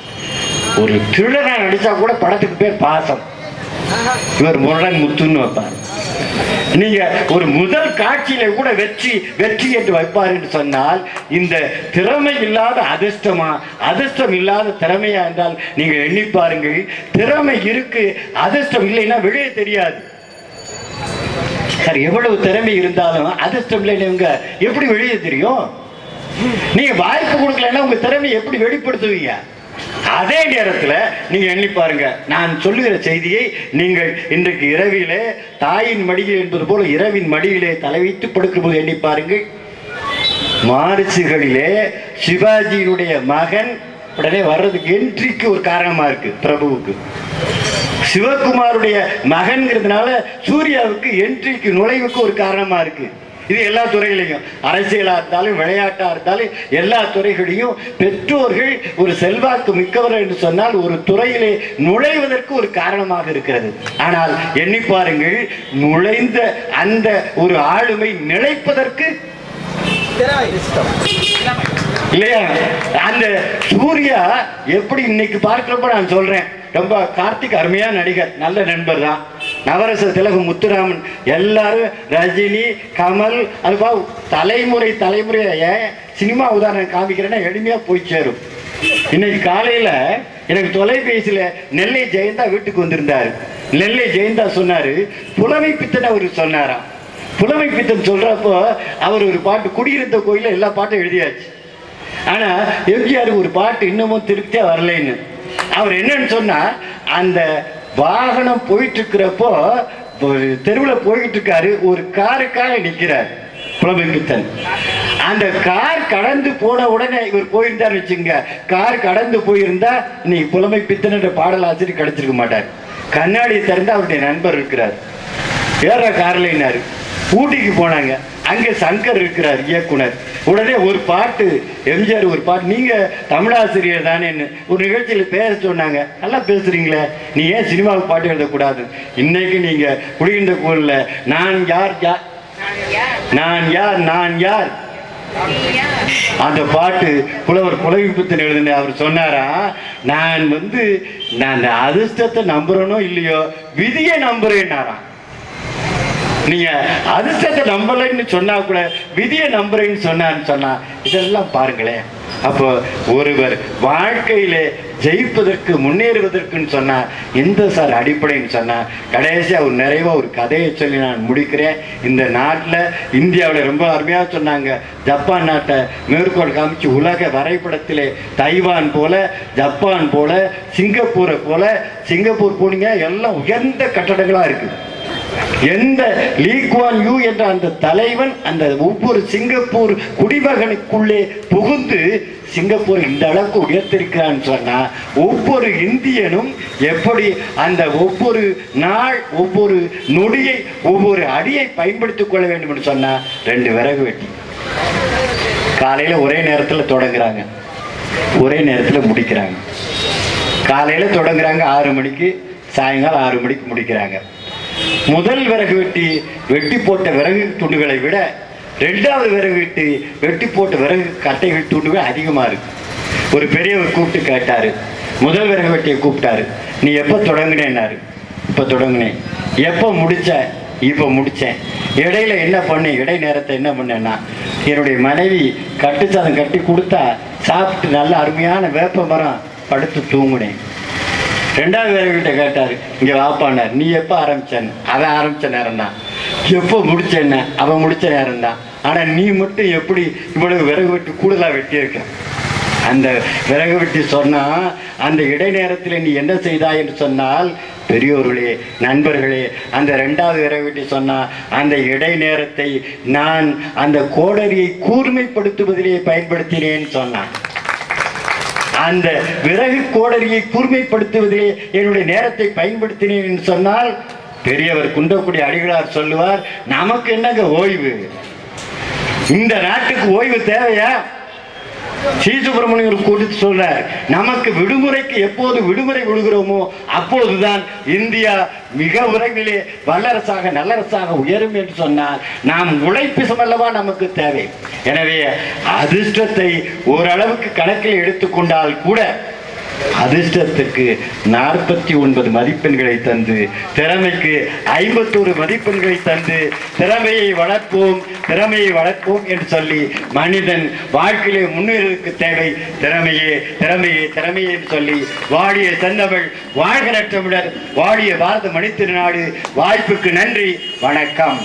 ஒரு திருடனா நடிச்சா கூட படத்துக்கு பேர் பாசம், இவர் முரடன் முத்துன்னு வைப்பார். நீங்க ஒரு முதல் காட்சியில கூட வெற்றி என்று வைப்பார் என்று சொன்னால், இந்த திறமை இல்லாத அதிர்ஷ்டமா, அதிர்ஷ்டம் இல்லாத திறமையா என்றால் நீங்க எண்ணி பாருங்கள். திறமை இருக்கு, அதிர்ஷ்டம் இல்லைன்னா வெளியே தெரியாது சார். எவ்வளவு திறமை இருந்தாலும் அதிர்ஷ்டம் இல்லைன்னு எப்படி வெளியே தெரியும்? நீங்க வாய்ப்பு கொடுக்கலன்னா உங்க திறமையை எப்படி வெளிப்படுத்துவீங்க? அதே நேரத்தில் நீங்க எண்ணி பாருங்க, நான் சொல்லுகிற செய்தியை நீங்கள் இன்றைக்கு இரவிலே தாயின் மடியில் என்பது போல இரவின் மடியிலே தலை வைத்து படுக்கும் போது எண்ணி பாருங்கள். மார்ச்சுகளிலே சிவாஜியினுடைய மகன் உடனே வர்றதுக்கு என்ட்ரிக்கு ஒரு காரணமா இருக்கு. பிரபுவுக்கு சிவகுமாருடைய மகன்கிறதுனால சூர்யாவுக்கு என்ட்ரிக்கு நுழைவுக்கு ஒரு காரணமா இருக்கு. இது எல்லா துறைகளையும், அரசியலா இருந்தாலும் விளையாட்டா இருந்தாலும் எல்லா துறைகளையும் பெற்றோர்கள் ஒரு செல்வாக்கு மிக்கவர் என்று சொன்னால் ஒரு துறையிலே நுழைவதற்கு ஒரு காரணமாக இருக்கிறது. ஆனால் எண்ணி பாருங்கள், நுழைந்த அந்த ஒரு ஆளுமை நிலைப்பதற்கு இல்லையா? அந்த சூர்யா எப்படி இன்னைக்கு பார்க்கிறப்ப நான் சொல்றேன், ரொம்ப கார்த்திக் அருமையா நடிகர், நல்ல நண்பர் தான். நவரச திலகு முத்துராமன் எல்லாரும், ரஜினி, கமல், அதுபா தலைமுறைய சினிமா உதாரணம் காமிக்கிறேன்னா எளிமையா போய் சேரும். இன்னைக்கு காலையில எனக்கு தொலைபேசியில நெல்லை ஜெயந்தா வீட்டுக்கு வந்திருந்தாரு. நெல்லை ஜெயந்தா சொன்னாரு, புலமை பித்தனை அவரு சொன்னாராம். புலமை பித்தன் சொல்றப்போ அவர் ஒரு பாட்டு, குடியிருந்த கோயில எல்லா பாட்டும் எழுதியாச்சு, ஆனா எம்ஜிஆர் ஒரு பாட்டு இன்னமும் திருப்தியா வரலைன்னு. அவர் என்னன்னு சொன்னா, அந்த வாகனம் போயிட்டு இருக்கிறப்போ ஒரு தெருவில் போயிட்டு இருக்காரு, ஒரு காருக்காக நிற்கிறார் புலமை பித்தன். அந்த கார் கடந்து போன உடனே இவர் போயிருந்தார் வச்சுங்க, கார் கடந்து போயிருந்தா இன்னைக்கு புலமை பித்தன் என்ற பாடலாசிரியர் கிடைச்சிருக்க மாட்டார். கண்ணாடியை திறந்து அவருடைய நண்பர் இருக்கிறார், ஏற கார்லைனாரு. ஊட்டிக்கு போனாங்க, அங்க சங்கர் இருக்கிறார் இயக்குனர். உடனே ஒரு பாட்டு, எம்ஜிஆர் ஒரு பாட்டு, நீங்க தமிழாசிரியர் தானேன்னு ஒரு நிகழ்ச்சியில் பேச சொன்னாங்க. நல்லா பேசுறீங்களே, நீ ஏன் சினிமாவுக்கு பாட்டு எழுதக்கூடாது? இன்னைக்கு நீங்க குடியிருந்த கோயில்ல நான் யார் யார் நான் யார் நான் யார் அந்த பாட்டு புலவர் புலவி புத்தன் எழுதுன அவர் சொன்னாரா, நான் நான் அதிர்ஷ்டத்தை நம்புறனோ இல்லையோ விதியை நம்புறேன்னாராம். நீங்க அதிர்ஷ்டத்தை நம்பலைன்னு சொன்னா கூட விதியை நம்புறேன்னு சொன்னா இதெல்லாம் பாருங்களேன். அப்போ ஒருவர் வாழ்க்கையிலே ஜெயிப்பதற்கு முன்னேறுவதற்குன்னு சொன்னா எந்த சார் அடிப்படைன்னு சொன்னா, கடைசியா ஒரு நிறைவா ஒரு கதையை சொல்லி நான் முடிக்கிறேன். இந்த நாட்டில் இந்தியாவில் ரொம்ப அருமையாக சொன்னாங்க, ஜப்பான் நாட்டை மேற்கோள் காமிச்சு உலக வரைபடத்திலே தைவான் போல, ஜப்பான் போல, சிங்கப்பூரை போல, சிங்கப்பூர் போனீங்க எல்லாம் உயர்ந்த கட்டடங்களா இருக்கு. எந்த லீ குவான் யூ என்ற அந்த தலைவன் அந்த ஒவ்வொரு சிங்கப்பூர் குடிமகனுக்குள்ளே புகுந்து சிங்கப்பூர் இந்த அளவுக்கு உயர்த்திருக்கிறான்னு சொன்னா, ஒவ்வொரு இந்தியனும் எப்படி அந்த ஒவ்வொரு நாள் ஒவ்வொரு நொடியை ஒவ்வொரு அடியை பயன்படுத்திக் கொள்ள வேண்டும் என்று சொன்னா, 2 விறகு வெட்டி காலையில ஒரே நேரத்தில் தொடங்குறாங்க, ஒரே நேரத்தில் முடிக்கிறாங்க. காலையில தொடங்குறாங்க 6 மணிக்கு, சாயங்காலம் 6 மணிக்கு முடிக்கிறாங்க. முதல் விறகு வெட்டி போட்ட விறகு துண்டுகளை விட 2வது விறகு வெட்டி போட்ட விறகு கட்டைகள் துண்டுகள் அதிகமா இருக்கு. ஒரு பெரியவர் கூப்பிட்டு கேட்டாரு, முதல் விறகு வெட்டியை கூப்பிட்டாரு, நீ எப்போ தொடங்கினேன்னாரு. இப்போ தொடங்கினேன். எப்போ முடிச்ச? இப்போ முடிச்சேன். இடையில என்ன பண்ணேன்? இடை நேரத்தை என்ன பண்ணேன்னா, என்னுடைய மனைவி கட்டுச்சாதம் கட்டி கொடுத்தா சாப்பிட்டு நல்ல அருமையான வேப்ப மரம் படுத்து தூங்குனேன். 2வது விறகுகிட்ட கேட்டாரு, இங்க வாப்பானார், நீ எப்போ ஆரம்பிச்சேன்னு. அவன் ஆரம்பிச்ச நேரம் தான். எப்போ முடிச்சேன்னு? அவன் முடிச்ச நேரம் தான். ஆனா நீ மட்டும் எப்படி இவ்வளவு விறகு வெட்டி கூடுதலா வெட்டியிருக்க? அந்த விறகு வெட்டி சொன்னா, அந்த இடைநேரத்தில் நீ என்ன செய்தாய் என்று சொன்னால், பெரியோர்களே, நண்பர்களே, அந்த 2வது விறகு வெட்டி சொன்னா, அந்த இடைநேரத்தை நான் அந்த கோடரியை கூர்மைப்படுத்துவதிலே பயன்படுத்தினேன்னு சொன்னான். அந்த விறகு கோடரியை கூர்மைப்படுத்துவதிலே என்னுடைய நேரத்தை பயன்படுத்தினேன் என்று சொன்னால், பெரியவர் குன்றக்குடி அடிகளார் சொல்லுவார், நமக்கு என்னங்க ஓய்வு? இந்த நாட்டுக்கு ஓய்வு தேவையா? ஸ்ரீ சுப்பிரமணியர் கூட்டி சொல்றார், நமக்கு விடுமுறைக்கு எப்போது விடுமுறை விடுகிறோமோ அப்போதுதான் இந்தியா மிக விரைவிலே வல்லரசாக நல்லரசாக உயரும் என்று சொன்னால், நாம் உழைப்பிசம் அல்லவா நமக்கு தேவை. எனவே அதிர்ஷ்டத்தை ஓரளவுக்கு கணக்கில் எடுத்துக்கொண்டால் கூட அதிர்ஷ்டத்துக்கு 49 மதிப்பெண்களை தந்து, திறமைக்கு 51 மதிப்பெண்களை தந்து, திறமையை வளர்ப்போம் என்று சொல்லி மனிதன் வாழ்க்கையிலே முன்னேறுவதற்கு தேவை திறமையே என்று சொல்லி வாழிய செந்தமிழ், வாழ்க நற்றமிழர், வாழிய பாரத மணித்திருநாடு. வாய்ப்புக்கு நன்றி, வணக்கம்.